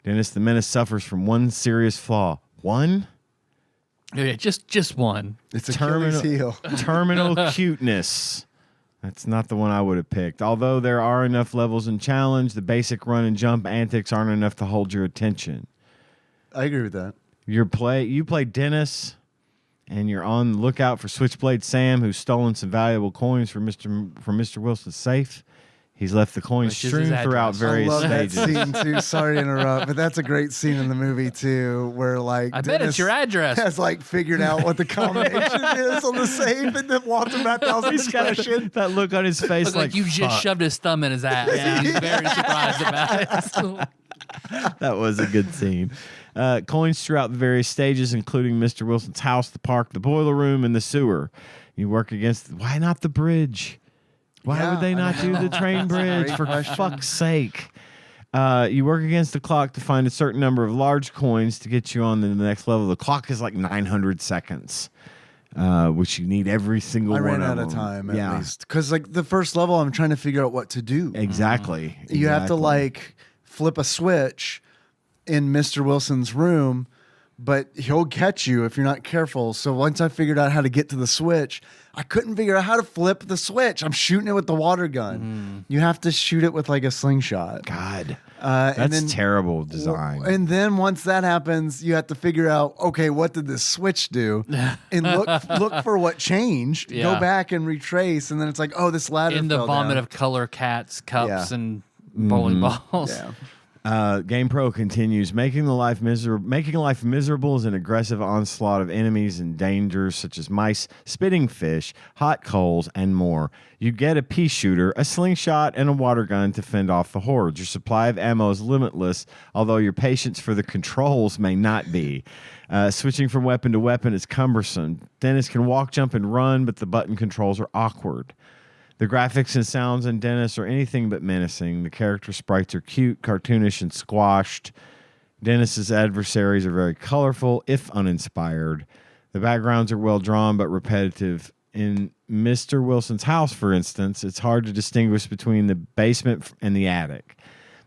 Dennis the Menace suffers from one serious flaw. One? Yeah, just one. It's Achilles heel. Terminal cuteness. That's not the one I would have picked. Although there are enough levels and challenge, the basic run and jump antics aren't enough to hold your attention. I agree with that. You play Dennis, and you're on the lookout for Switchblade Sam, who's stolen some valuable coins from Mr. Wilson's safe. He's left the coins Which is his strewn throughout address. I various love that stages. scene too. Sorry to interrupt, but that's a great scene in the movie too, where like I bet it's Dennis your address. has like figured out what the combination is on the safe, and then Walter Matthau's He's got expression. that look on his face Look like you just fuck. shoved his thumb in his ass. He's very surprised about it. That was a good scene. Coins throughout the various stages, including Mr. Wilson's house, the park, the boiler room, and the sewer. You work against... Why not the bridge? Why would they not do the train bridge, for fuck's sake? You work against the clock to find a certain number of large coins to get you on to the next level. The clock is like 900 seconds, which you need every single one of them. I ran out of time, at least. Because, like, the first level, I'm trying to figure out what to do. Exactly. You have to, like, flip a switch in Mr. Wilson's room, but he'll catch you if you're not careful. So once I figured out how to get to the switch, I couldn't figure out how to flip the switch. I'm shooting it with the water gun. You have to shoot it with like a slingshot. God, that's terrible design. And then once that happens, you have to figure out, okay, what did this switch do? And look for what changed. Yeah. Go back and retrace, and then it's like, oh, this ladder In the fell vomit down. of color cats, cups, and bowling balls. Yeah. Game Pro continues, making life miserable is an aggressive onslaught of enemies and dangers such as mice, spitting fish, hot coals, and more. You get a pea shooter, a slingshot, and a water gun to fend off the hordes. Your supply of ammo is limitless, although your patience for the controls may not be. Switching from weapon to weapon is cumbersome. Dennis can walk, jump, and run, but the button controls are awkward. The graphics and sounds in Dennis are anything but menacing. The character sprites are cute, cartoonish, and squashed. Dennis's adversaries are very colorful, if uninspired. The backgrounds are well drawn but repetitive. In Mr. Wilson's house, for instance, it's hard to distinguish between the basement and the attic.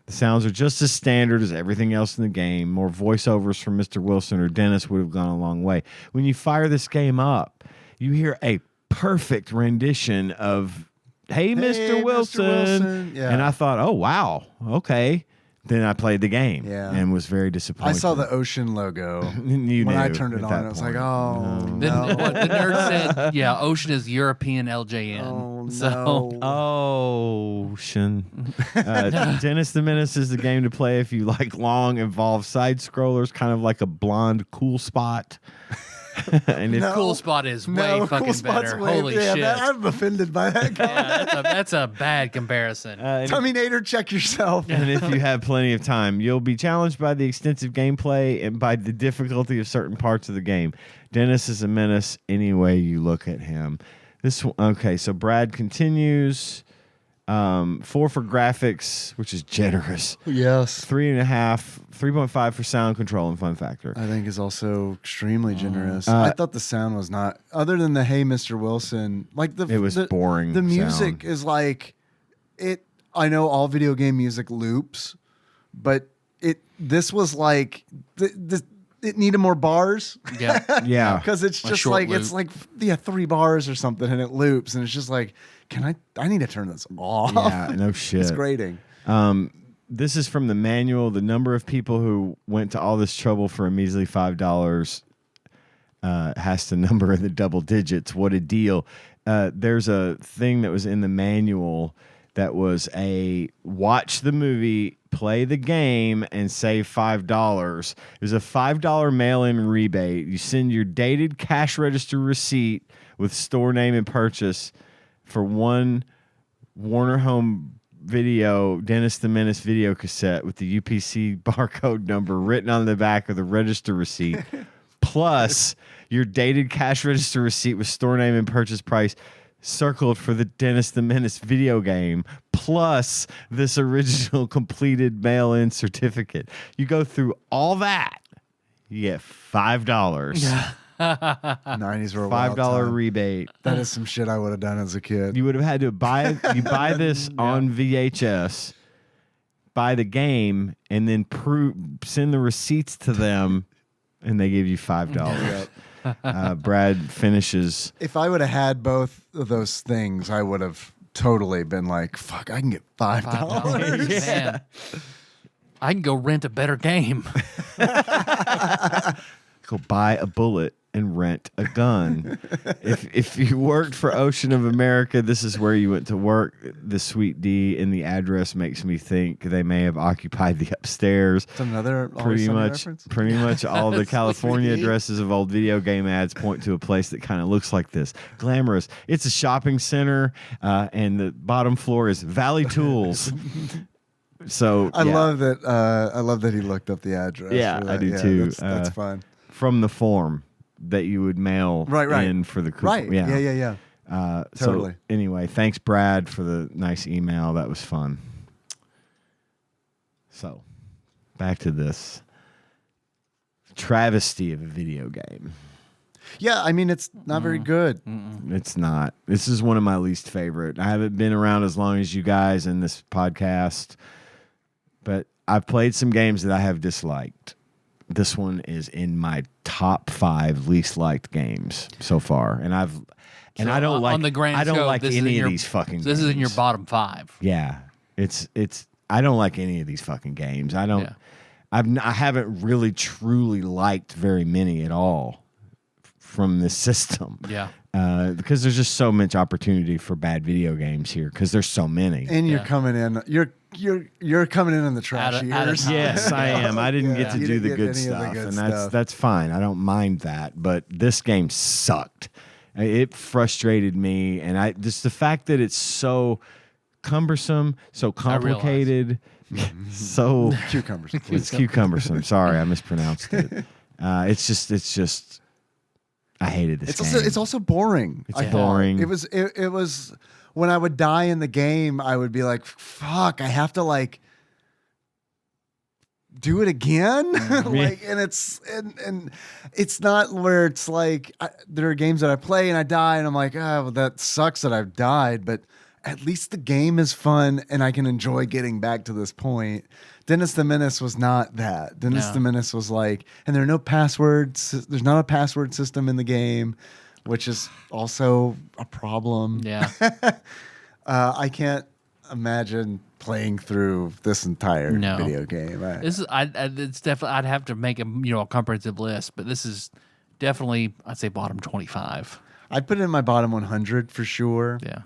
The sounds are just as standard as everything else in the game. More voiceovers from Mr. Wilson or Dennis would have gone a long way. When you fire this game up, you hear a perfect rendition of Hey, Mr. Wilson. Yeah. And I thought, oh, wow. Okay. Then I played the game and was very disappointed. I saw the ocean logo when I turned it on. I was like, oh, The no. nerd said, yeah, Ocean is European LJN. Oh, so, no. Ocean. Dennis the Menace is the game to play if you like long, involved side scrollers, kind of like a blonde cool spot. And it's Cool Spot is way No, fucking Cool Spot's better. way- Holy yeah, shit. I'm offended by that. Yeah, that's a bad comparison. Terminator, check yourself. And if you have plenty of time, you'll be challenged by the extensive gameplay and by the difficulty of certain parts of the game. Dennis is a menace any way you look at him. Okay, so Brad continues. 4 for graphics, which is generous. Yes. 3.5 for sound control and fun factor. I think is also extremely generous. I thought the sound was not, other than the Hey Mr. Wilson, like It was boring The music sound. is like it. I know all video game music loops, but this was like it needed more bars. Yeah. Yeah. Because it's A just short like loop. it's like 3 bars or something, and it loops, and it's just like, I need to turn this off. Yeah, no shit. It's grating. This is from the manual. The number of people who went to all this trouble for a measly $5 has to number in the double digits. What a deal. There's a thing that was in the manual that was a watch the movie, play the game, and save $5. It was a $5 mail-in rebate. You send your dated cash register receipt with store name and purchase for one Warner Home Video Dennis the Menace video cassette with the UPC barcode number written on the back of the register receipt, plus your dated cash register receipt with store name and purchase price circled for the Dennis the Menace video game, plus this original completed mail-in certificate. You go through all that, you get $5. 90s were a wild $5 time. rebate. That is some shit I would have done as a kid. You would have had to buy this on VHS, buy the game, and then send the receipts to them, and they give you $5. Brad finishes. If I would have had both of those things, I would have totally been like, fuck, I can get $5. Man. I can go rent a better game. Go buy a bullet and rent a gun. If you worked for Ocean of America, this is where you went to work. The Sweet D in the address makes me think they may have occupied the upstairs. It's another Always Sunny reference. Pretty much all the California addresses of old video game ads point to a place that kind of looks like this. Glamorous. It's a shopping center, and the bottom floor is Valley Tools. So I love that. I love that he looked up the address. Yeah, for that. I do too. That's fun. From the form that you would mail in for the coupon. Right. Yeah. Totally. So anyway, thanks, Brad, for the nice email. That was fun. So, back to this travesty of a video game. Yeah, I mean, it's not very good. It's not. This is one of my least favorite. I haven't been around as long as you guys in this podcast, but I've played some games that I have disliked. This one is in my top 5 least liked games so far, and I don't like on the grand I don't scope, like this is any in of your- these fucking. This is in your games. bottom 5. Yeah, it's. I don't like any of these fucking games. I don't. Yeah. I haven't really truly liked very many at all from this system. Yeah. Because there's just so much opportunity for bad video games here because there's so many. And you're Yeah. coming in. You're coming in the trash Out of years. time. Yes, I am. I didn't get to You do didn't the get good any of the stuff, good and stuff. that's fine. I don't mind that. But this game sucked. It frustrated me, and just the fact that it's so cumbersome, so complicated, so Cucumbers. it's cucumbersome. Sorry, I mispronounced it. It's just. I hated this game. It's also boring. It's I thought. boring. It was when I would die in the game, I would be like, "Fuck! I have to like do it again." And it's not where it's like there are games that I play and I die and I'm like, "Oh, well, that sucks that I've died," but at least the game is fun and I can enjoy getting back to this point. Dennis the Menace was not that. Dennis the Menace was like, and there are no passwords. There's not a password system in the game, which is also a problem. Yeah. I can't imagine playing through this entire No. video game. This is it's definitely I'd have to make a comprehensive list, but this is definitely I'd say bottom 25. I'd put it in my bottom 100 for sure. Yeah.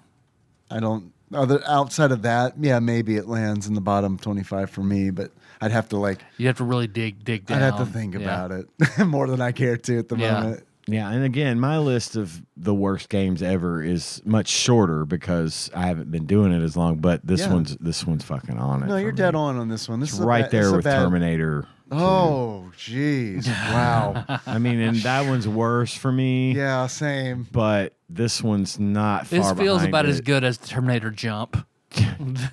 I don't. Outside of that, yeah, maybe it lands in the bottom 25 for me, but I'd have to You have to really dig down. I'd have to think about it more than I care to at the moment. Yeah, and again, my list of the worst games ever is much shorter because I haven't been doing it as long. But this one's fucking on it. No, you're for dead me. on this one. This It's is right there with Terminator. Terminator. Oh, jeez. Wow. I mean, and that one's worse for me. Yeah, same. But this one's not far This feels behind about it. as good as Terminator Jump,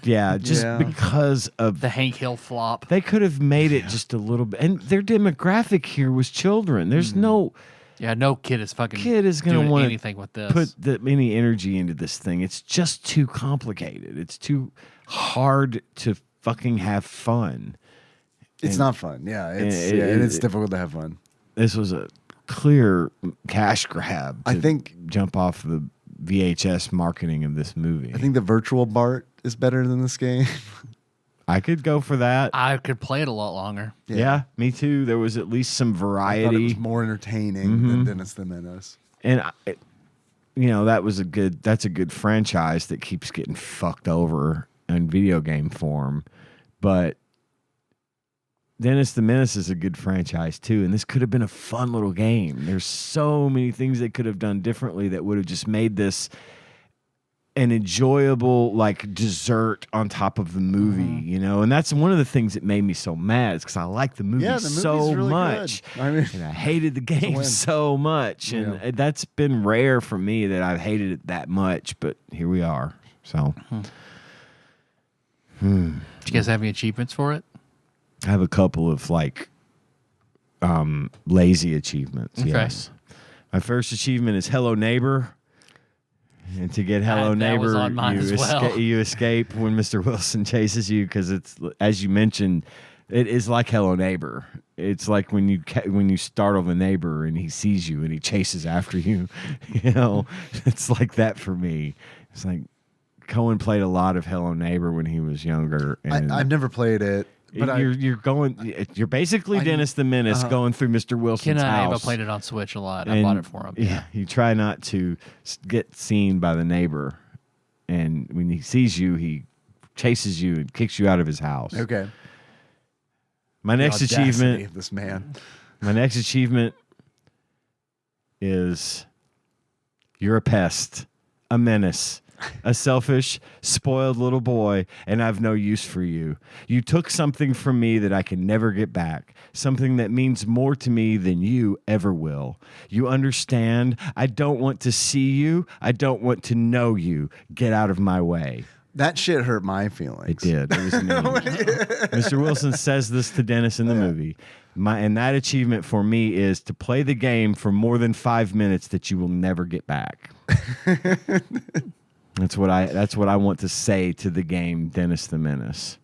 Yeah, just Yeah. because of the Hank Hill flop. they could have made it just a little bit. And their demographic here was children. There's no Yeah, no kid is fucking kid is going doing to want anything with this. put any energy into this thing. It's just too complicated. It's too hard to fucking have fun. It's not fun. Yeah, it's difficult to have fun. This was a clear cash grab. I to think- jump off the VHS marketing of this movie. I think the virtual Bart is better than this game. I could go for that. I could play it a lot longer. Yeah, me too. There was at least some I thought it variety, was more entertaining than Dennis the Menace. and that's a good franchise that keeps getting fucked over in video game form. But Dennis the Menace is a good franchise too, and this could have been a fun little game. There's so many things they could have done differently that would have just made this an enjoyable like dessert on top of the movie, you know. And that's one of the things that made me so mad, is because I like the movie Yeah, the movie's so really much, good. I mean, and I hated the game win. so much, and Yeah. that's been rare for me that I've hated it that much. But here we are. So Did you guys have any achievements for it? I have a couple of like lazy achievements. Okay. Yes, my first achievement is Hello Neighbor. And to get Hello That Neighbor, was on mine as well. you escape when Mr. Wilson chases you, because it's, as you mentioned, it is like Hello Neighbor. It's like when you startle the neighbor and he sees you and he chases after you. You know, it's like that for me. It's like Cohen played a lot of Hello Neighbor when he was younger. And I've never played it, but you're basically Dennis the Menace going through Mr. Wilson's Ken and I have house. played it on Switch a lot. I And, bought it for him. Yeah, you try not to get seen by the neighbor, and when he sees you, he chases you and kicks you out of his house. okay. My next The audacity achievement. of this man. My next achievement is you're a pest, a menace, a selfish, spoiled little boy, and I've no use for you. You took something from me that I can never get back, something that means more to me than you ever will. You understand? I don't want to see you. I don't want to know you. Get out of my way. That shit hurt my feelings. It did. It was mean. Mr. Wilson says this to Dennis in the movie. And that achievement for me is to play the game for more than 5 minutes that you will never get back. That's what I want to say to the game, Dennis the Menace.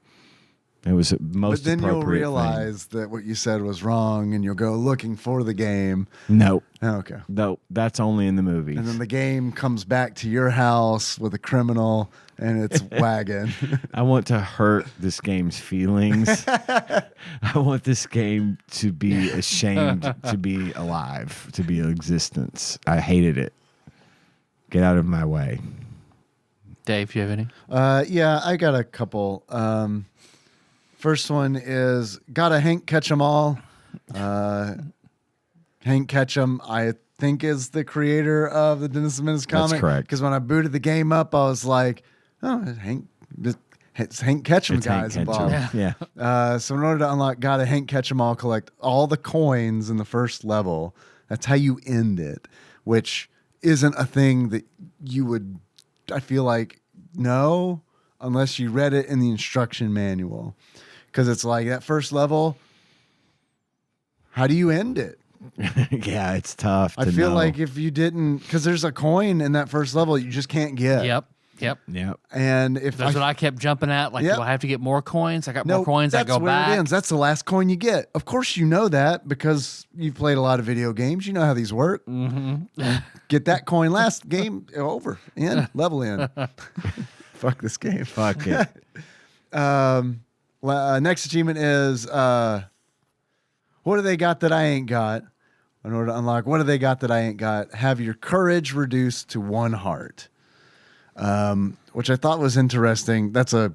It was most But then you'll appropriate realize that what you said was wrong, and you'll go looking for the game. Nope. Okay. No, that's only in the movies. And then the game comes back to your house with a criminal and its wagon. I want to hurt this game's feelings. I want this game to be ashamed to be alive, to be in existence. I hated it. Get out of my way. Dave, you have any? Yeah, I got a couple. First one is gotta Hank catch 'em all. Hank Ketchum, I think, is the creator of the Dennis the Menace comic. That's correct. Because when I booted the game up, I was like, oh, it's Hank Ketchum It's guys Hank Ketchum. involved. Yeah. So in order to unlock gotta Hank catch 'em all, collect all the coins in the first level. That's how you end it, which isn't a thing that you would, I feel like, know unless you read it in the instruction manual. Because it's like that first level, how do you end it? Yeah, it's tough. I to feel know. like if you didn't, because there's a coin in that first level you just can't get. Yep. Yep. And if That's what I kept jumping at. Like, Yep. do I have to get more coins? I got no, more coins. I that's go where back. it ends. That's the last coin you get. Of course, you know that because you've played a lot of video games. You know how these work. Mm-hmm. Get that coin last game over. In level in. Fuck this game. Fuck it. Next achievement is what do they got that I ain't got? In order to unlock what do they got that I ain't got? Have your courage reduced to 1 heart. Which I thought was interesting. That's a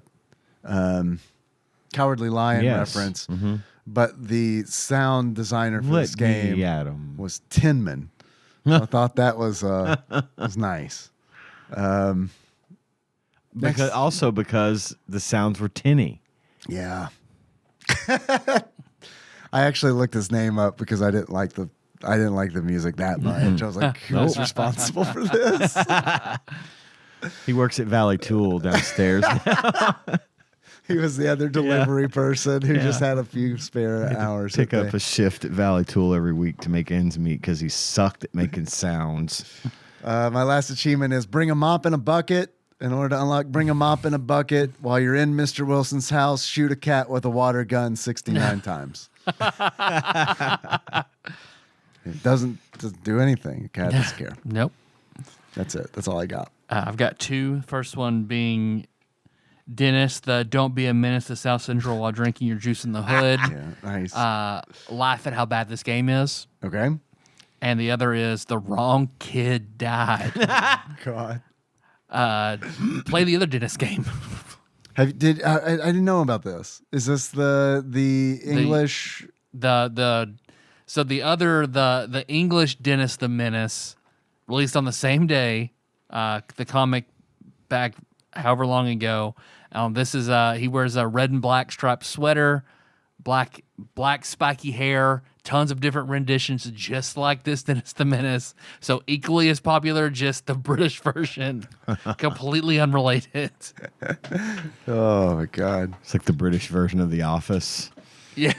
Cowardly Lion Yes. reference. Mm-hmm. But the sound designer for this game Adam. was Tinman. So I thought that was nice. Because the sounds were tinny. Yeah. I actually looked his name up because I didn't like the music that much. I was like, who's responsible for this? He works at Valley Tool downstairs. He was the other delivery person who just had a few spare hours. Pick up a shift at Valley Tool every week to make ends meet because he sucked at making sounds. My last achievement is bring a mop and a bucket. In order to unlock bring a mop and a bucket while you're in Mr. Wilson's house, shoot a cat with a water gun 69 times. It doesn't do anything. A cat doesn't care. Nope. That's it. That's all I got. I've got 2. First one being Dennis, the don't be a menace to South Central while drinking your juice in the hood. Yeah, nice. Laugh at how bad this game is. Okay. And the other is the wrong kid died. God. Play the other Dennis game. I didn't know about this. Is this the English? The English Dennis the Menace, released on the same day, the comic back however long ago. This is he wears a red and black striped sweater, black spiky hair, tons of different renditions, just like this Dennis the Menace. So equally as popular, just the British version, completely unrelated. Oh my God! It's like the British version of The Office. Yeah.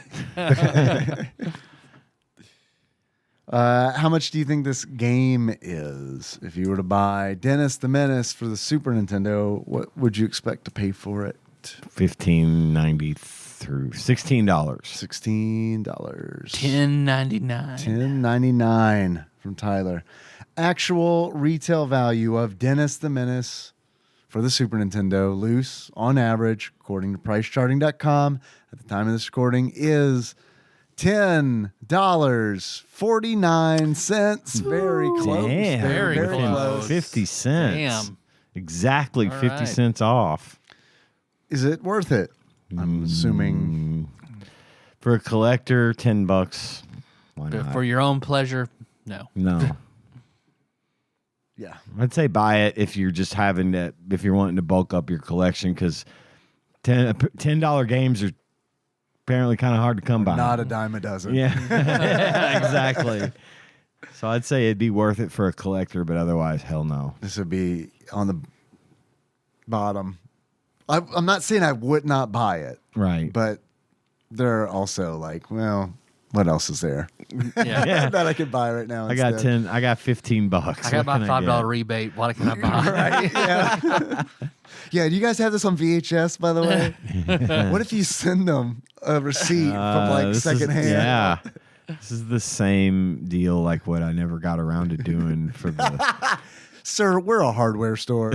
How much do you think this game is? If you were to buy Dennis the Menace for the Super Nintendo, what would you expect to pay for it? $15.90 through $16. $16. $10.99. $10.99 from Tyler. Actual retail value of Dennis the Menace for the Super Nintendo, loose on average, according to PriceCharting.com, at the time of this recording, is $10.49. Very close. Damn. Very close. 50 cents. Damn. Exactly All 50 right. cents off. Is it worth it? I'm assuming. For a collector, $10. Why not? For your own pleasure, no. No. Yeah. I'd say buy it if you're just if you're wanting to bulk up your collection, because $10 games are apparently kind of hard to come by. Not a dime a dozen. Yeah, exactly. So I'd say it'd be worth it for a collector, but otherwise, hell no. This would be on the bottom. I'm not saying I would not buy it, Right. but they're also like, well, what else is there Yeah. that I could buy right now? I got instead? 10. I got $15. I got my $5 rebate. What can I buy? Right? Yeah. Yeah. Do you guys have this on VHS, by the way? What if you send them a receipt from like This secondhand? Yeah. This is the same deal like what I never got around to doing for the. Sir, we're a hardware store.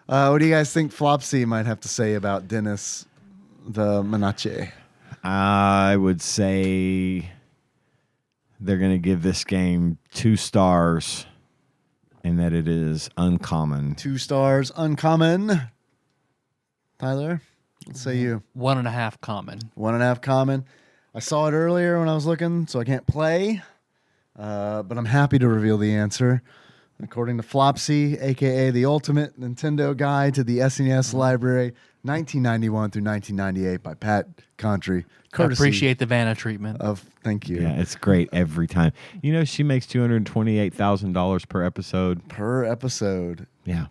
What do you guys think Flopsy might have to say about Dennis the Menace? I would say they're going to give this game 2 stars and that it is uncommon. 2 stars, uncommon. Tyler, let's say you. 1.5 common. 1.5 common. I saw it earlier when I was looking, so I can't play. But I'm happy to reveal the answer. According to Flopsy, a.k.a. the ultimate Nintendo guide to the SNES library, 1991 through 1998 by Pat Country. I appreciate the Vanna treatment. Thank you. Yeah, it's great every time. You know, she makes $228,000 per episode. Per episode. Yeah.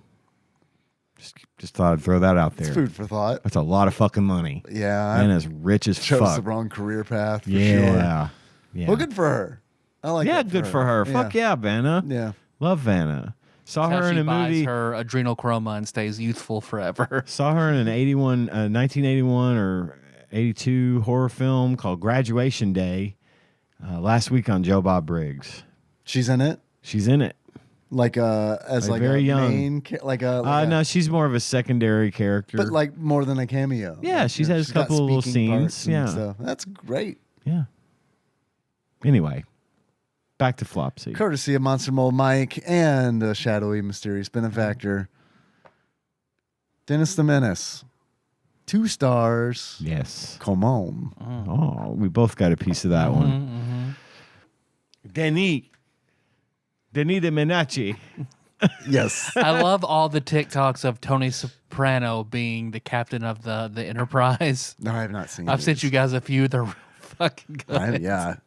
Just thought I'd throw that out there. It's food for thought. That's a lot of fucking money. Yeah. And as rich as chose fuck. the wrong career path for Yeah. sure. Well, good for her. I like Yeah, it good for her. Fuck yeah, Vanna. Yeah. Love Vanna. Saw That's her how in she a buys movie. her adrenochroma and stays youthful forever. Saw her in an 1981 or 82 horror film called Graduation Day last week on Joe Bob Briggs. She's in it? She's in it. Like as like very a young. main like a No, she's more of a secondary character. but like more than a cameo. Yeah, she's had a got couple of little speaking parts scenes. and Yeah. stuff. That's great. Yeah. Anyway, back to Flopsy. Courtesy of Monster Mold Mike and a shadowy, mysterious benefactor, Dennis the Menace. 2 stars. Yes. Come on. Oh, we both got a piece of that one. Denis the Menace. Yes. I love all the TikToks of Tony Soprano being the captain of the Enterprise. No, I have not seen. I've sent you guys a few. They're fucking good.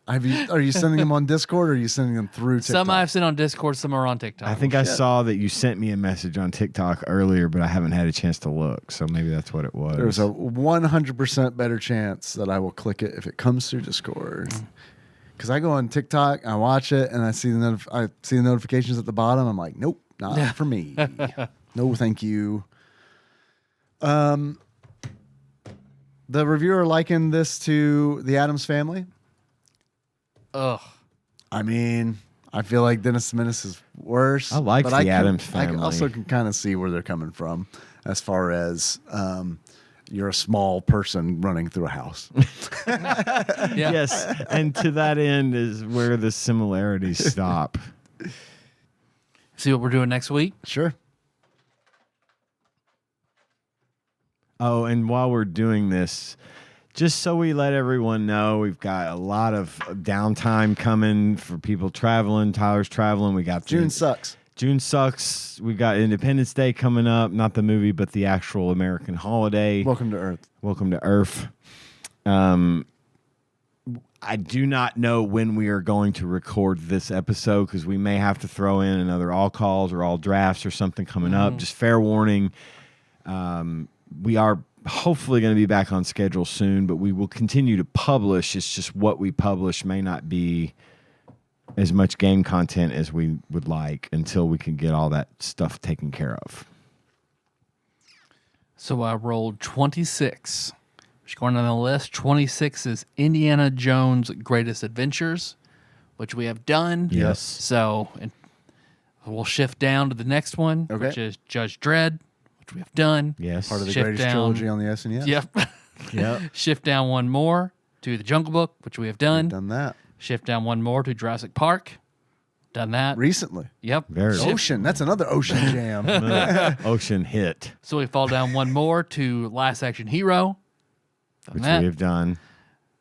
Are you sending them on Discord or are you sending them through TikTok? Some I've sent on Discord, some are on TikTok. I think I saw that you sent me a message on TikTok earlier, but I haven't had a chance to look. So maybe that's what it was. There's a 100% better chance that I will click it if it comes through Discord. Because I go on TikTok, I watch it, and I see the notifications at the bottom. I'm like, nope, not for me. No, thank you. The reviewer likened this to the Addams Family. Ugh. I mean, I feel like Dennis the Menace is worse. I like the Addams Family. I also can kind of see where they're coming from as far as you're a small person running through a house. Yeah. Yes, and to that end is where the similarities stop. See what we're doing next week? Sure. Oh, and while we're doing this, just so we let everyone know, we've got a lot of downtime coming for people traveling. Tyler's traveling. We got June sucks. June sucks. We got Independence Day coming up, not the movie, but the actual American holiday. Welcome to Earth. Welcome to Earth. I do not know when we are going to record this episode because we may have to throw in another all calls or all drafts or something coming up. Just fair warning. We are hopefully going to be back on schedule soon, but we will continue to publish. It's just what we publish may not be as much game content as we would like until we can get all that stuff taken care of. So I rolled 26. Just going down the list, 26 is Indiana Jones' Greatest Adventures, which we have done. Yes. So we'll shift down to the next one, Okay. which is Judge Dredd, which we have done. Yes. Part of the Shift greatest down. trilogy on the SNES. Yep. Yep. Shift down one more to The Jungle Book, which we have done. Done that Shift down one more to Jurassic Park. Done that. recently. Yep. Very Shift- Ocean. That's another ocean jam. Ocean hit, So we fall down one more to Last Action Hero. Done which that. we have done.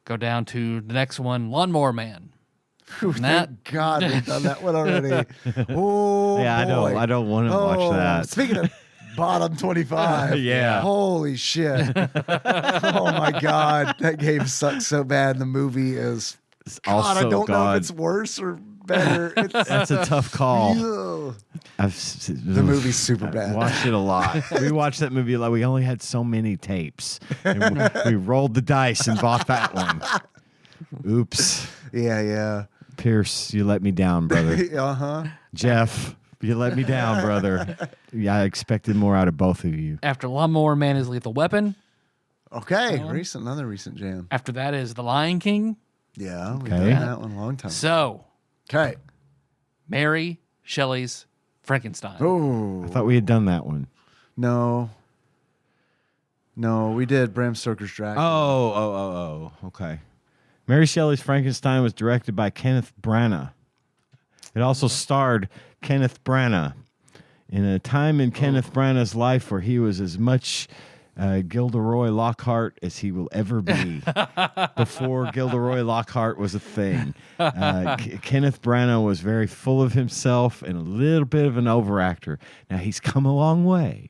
Go down to the next one, Lawnmower Man. Thank God we've done that one already. Oh, Yeah, boy. I don't want to watch that. Speaking of bottom 25. Yeah. Holy shit. Oh my God. That game sucks so bad. The movie is It's God, I also don't know God. if it's worse or better. It's, That's a tough call. Ugh. The movie's super bad. Watched it a lot. We watched that movie a lot. We only had so many tapes. And we rolled the dice and bought that one. Oops. Yeah. Pierce, you let me down, brother. Uh-huh. Jeff, you let me down, brother. Yeah, I expected more out of both of you. After Lawnmower Man is Lethal Weapon. Okay. Another recent jam. After that is The Lion King. Yeah, we've Okay. done that one a long time. So, Okay. Mary Shelley's Frankenstein. Oh. I thought we had done that one. No, we did Bram Stoker's Dracula. Oh. Okay. Mary Shelley's Frankenstein was directed by Kenneth Branagh. It also starred Kenneth Branagh in a time in Kenneth Branagh's life where he was as much Gilderoy Lockhart as he will ever be before Gilderoy Lockhart was a thing. Kenneth Branagh was very full of himself and a little bit of an overactor. Now, he's come a long way,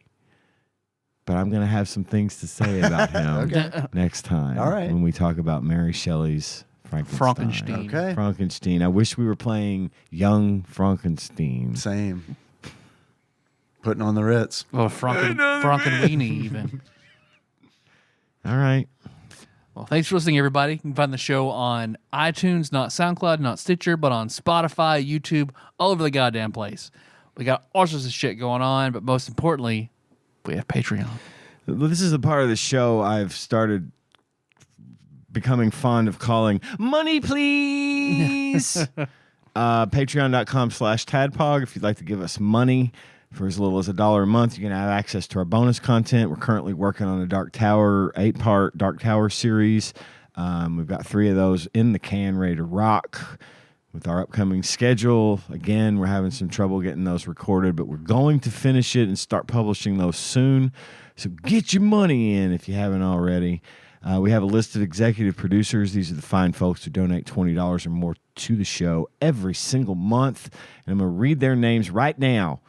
but I'm going to have some things to say about him next time. All right. When we talk about Mary Shelley's Frankenstein. Okay. Frankenstein. I wish we were playing young Frankenstein. Same. Putting on the Ritz. Well, Frankenweenie even. All right. Well, thanks for listening, everybody. You can find the show on iTunes, not SoundCloud, not Stitcher, but on Spotify, YouTube, all over the goddamn place. We got all sorts of shit going on, but most importantly, we have Patreon. This is the part of the show I've started becoming fond of calling Money Please. Patreon.com/TADPOG. If you'd like to give us money for as little as $1 a month, you can have access to our bonus content. We're currently working on a Dark Tower, 8-part Dark Tower series. We've got 3 of those in the can, ready to rock. With our upcoming schedule, again, we're having some trouble getting those recorded, but we're going to finish it and start publishing those soon. So get your money in if you haven't already. We have a list of executive producers. These are the fine folks who donate $20 or more to the show every single month. And I'm going to read their names right now,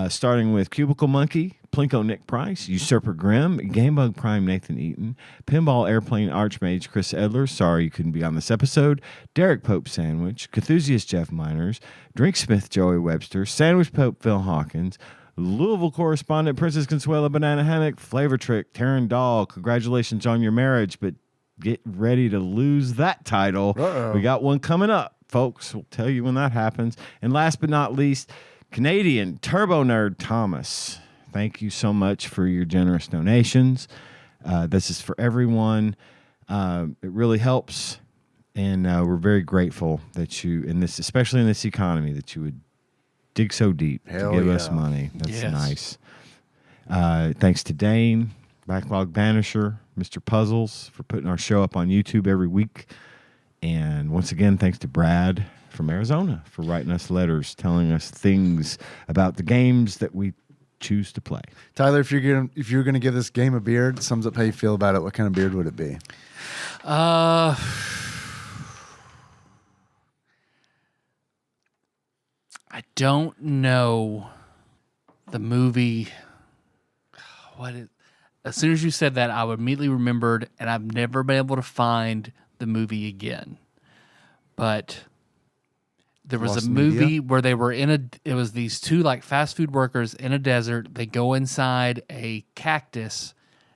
starting with Cubicle Monkey, Plinko Nick Price, Usurper Grimm, Gamebug Prime Nathan Eaton, Pinball Airplane Archmage Chris Edler, sorry you couldn't be on this episode, Derek Pope Sandwich, Cthusiast Jeff Miners, Drinksmith Joey Webster, Sandwich Pope Phil Hawkins, Louisville correspondent Princess Consuela Banana Hammock, Flavor Trick, Taryn Dahl, congratulations on your marriage, but get ready to lose that title. Uh-oh. We got one coming up, folks. We'll tell you when that happens. And last but not least, Canadian Turbo Nerd Thomas. Thank you so much for your generous donations. This is for everyone. It really helps, and we're very grateful that you, in this, especially in this economy, that you would dig so deep Hell to give yeah. us money. That's Yes. nice. Thanks to Dane, Backlog Banisher, Mr. Puzzles for putting our show up on YouTube every week. And once again, thanks to Brad from Arizona for writing us letters, telling us things about the games that we choose to play. Tyler, if you're gonna give this game a beard, sums up how you feel about it. What kind of beard would it be? I don't know the movie. As soon as you said that, I immediately remembered, and I've never been able to find the movie again. But there was Lost a movie Media? where they were it was these 2 like fast food workers in a desert. They go inside a cactus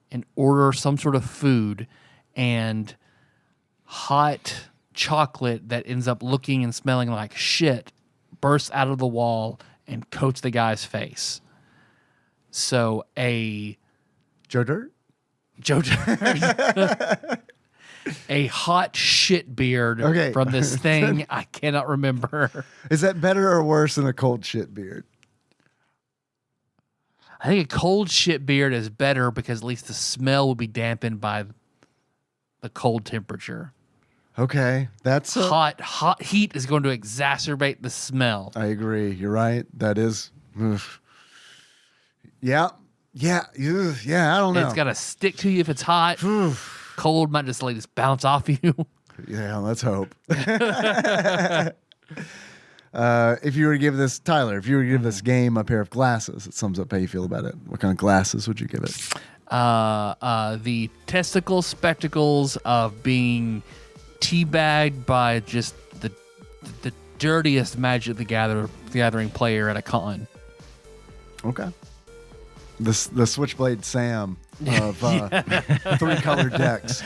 and order some sort of food, and hot chocolate that ends up looking and smelling like shit bursts out of the wall and coats the guy's face. So Joe Dirt? Joe Dirt. A hot shit beard Okay. from this thing I cannot remember. Is that better or worse than a cold shit beard? I think a cold shit beard is better because at least the smell will be dampened by the cold temperature. Okay, that's Hot heat is going to exacerbate the smell. I agree. You're right. That is. Ugh. Yeah. I don't know. It's got to stick to you if it's hot. Cold might just bounce off you. Yeah, let's hope. If you were to give this, Tyler, if you were to give this game a pair of glasses, it sums up how you feel about it. What kind of glasses would you give it? The testicle spectacles of being teabagged by just the dirtiest Magic the Gathering player at a con. Okay. The Switchblade Sam of 3 colored decks.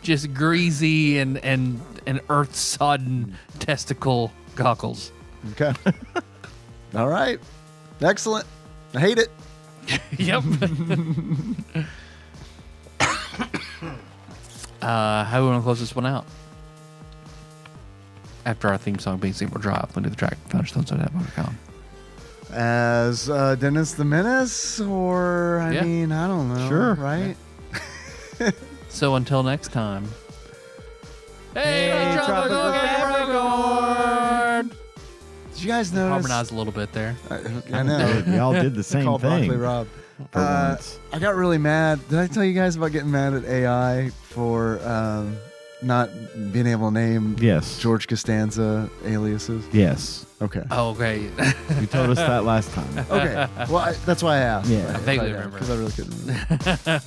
Just greasy and earth-sodden testicle goggles. Okay. All right. Excellent. I hate it. Yep. How do we want to close this one out? After our theme song being Seymour Drive, into the track, founderstones.com. As Dennis the Menace, or, I mean, I don't know. Sure. Right? So until next time. Hey, Tropical Capricorn! Did you guys notice? Harmonized a little bit there. I know. Y'all did the same Called thing. Broccoli Rob. For once. I got really mad. Did I tell you guys about getting mad at AI for not being able to name Yes. George Costanza aliases? Yes. Okay. Oh, okay. You told us that last time. Okay. Well, that's why I asked. Yeah. I vaguely remember. Because I really couldn't remember.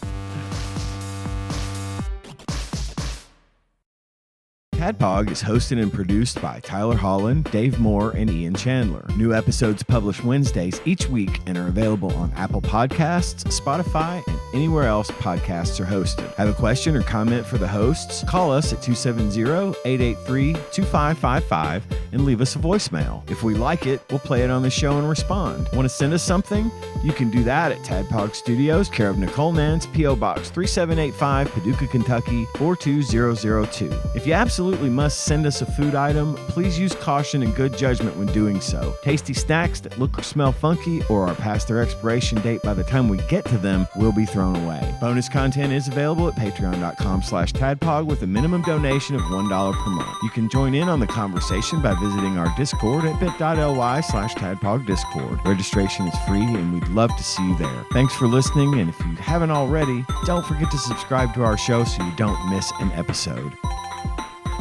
TADPOG is hosted and produced by Tyler Holland, Dave Moore, and Ian Chandler. New episodes published Wednesdays each week and are available on Apple Podcasts, Spotify, and anywhere else podcasts are hosted. Have a question or comment for the hosts? Call us at 270-883-2555 and leave us a voicemail. If we like it, we'll play it on the show and respond. Want to send us something? You can do that at TADPOG Studios, care of Nicole Nance, P.O. Box 3785, Paducah, Kentucky 42002. If you absolutely must send us a food item, please use caution and good judgment when doing so. Tasty snacks that look or smell funky or are past their expiration date by the time we get to them will be thrown away. Bonus content is available at patreon.com/tadpog with a minimum donation of $1 per month. You can join in on the conversation by visiting our Discord at bit.ly/tadpogdiscord. Registration is free and we'd love to see you there. Thanks for listening, and if you haven't already, don't forget to subscribe to our show so you don't miss an episode.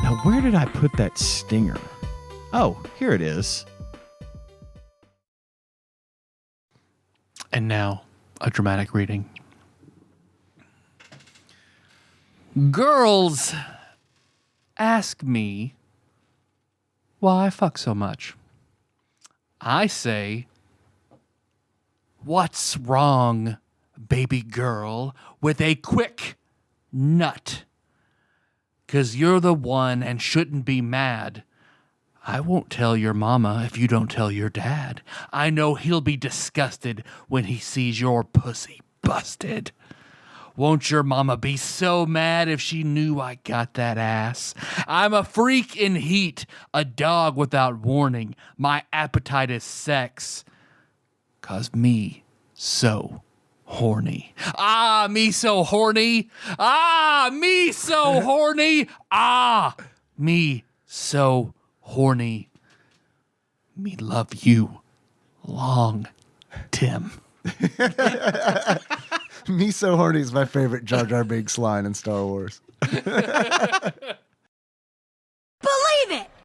Now, where did I put that stinger? Oh, here it is. And now, a dramatic reading. Girls ask me why I fuck so much. I say, what's wrong, baby girl, with a quick nut? 'Cause you're the one and shouldn't be mad. I won't tell your mama if you don't tell your dad. I know he'll be disgusted when he sees your pussy busted. Won't your mama be so mad if she knew I got that ass? I'm a freak in heat, a dog without warning. My appetite is sex. 'Cause me so horny. Ah, me so horny. Ah, me so horny. Ah, me so horny. Me love you long, Tim. Me so horny is my favorite Jar Jar Binks line in Star Wars.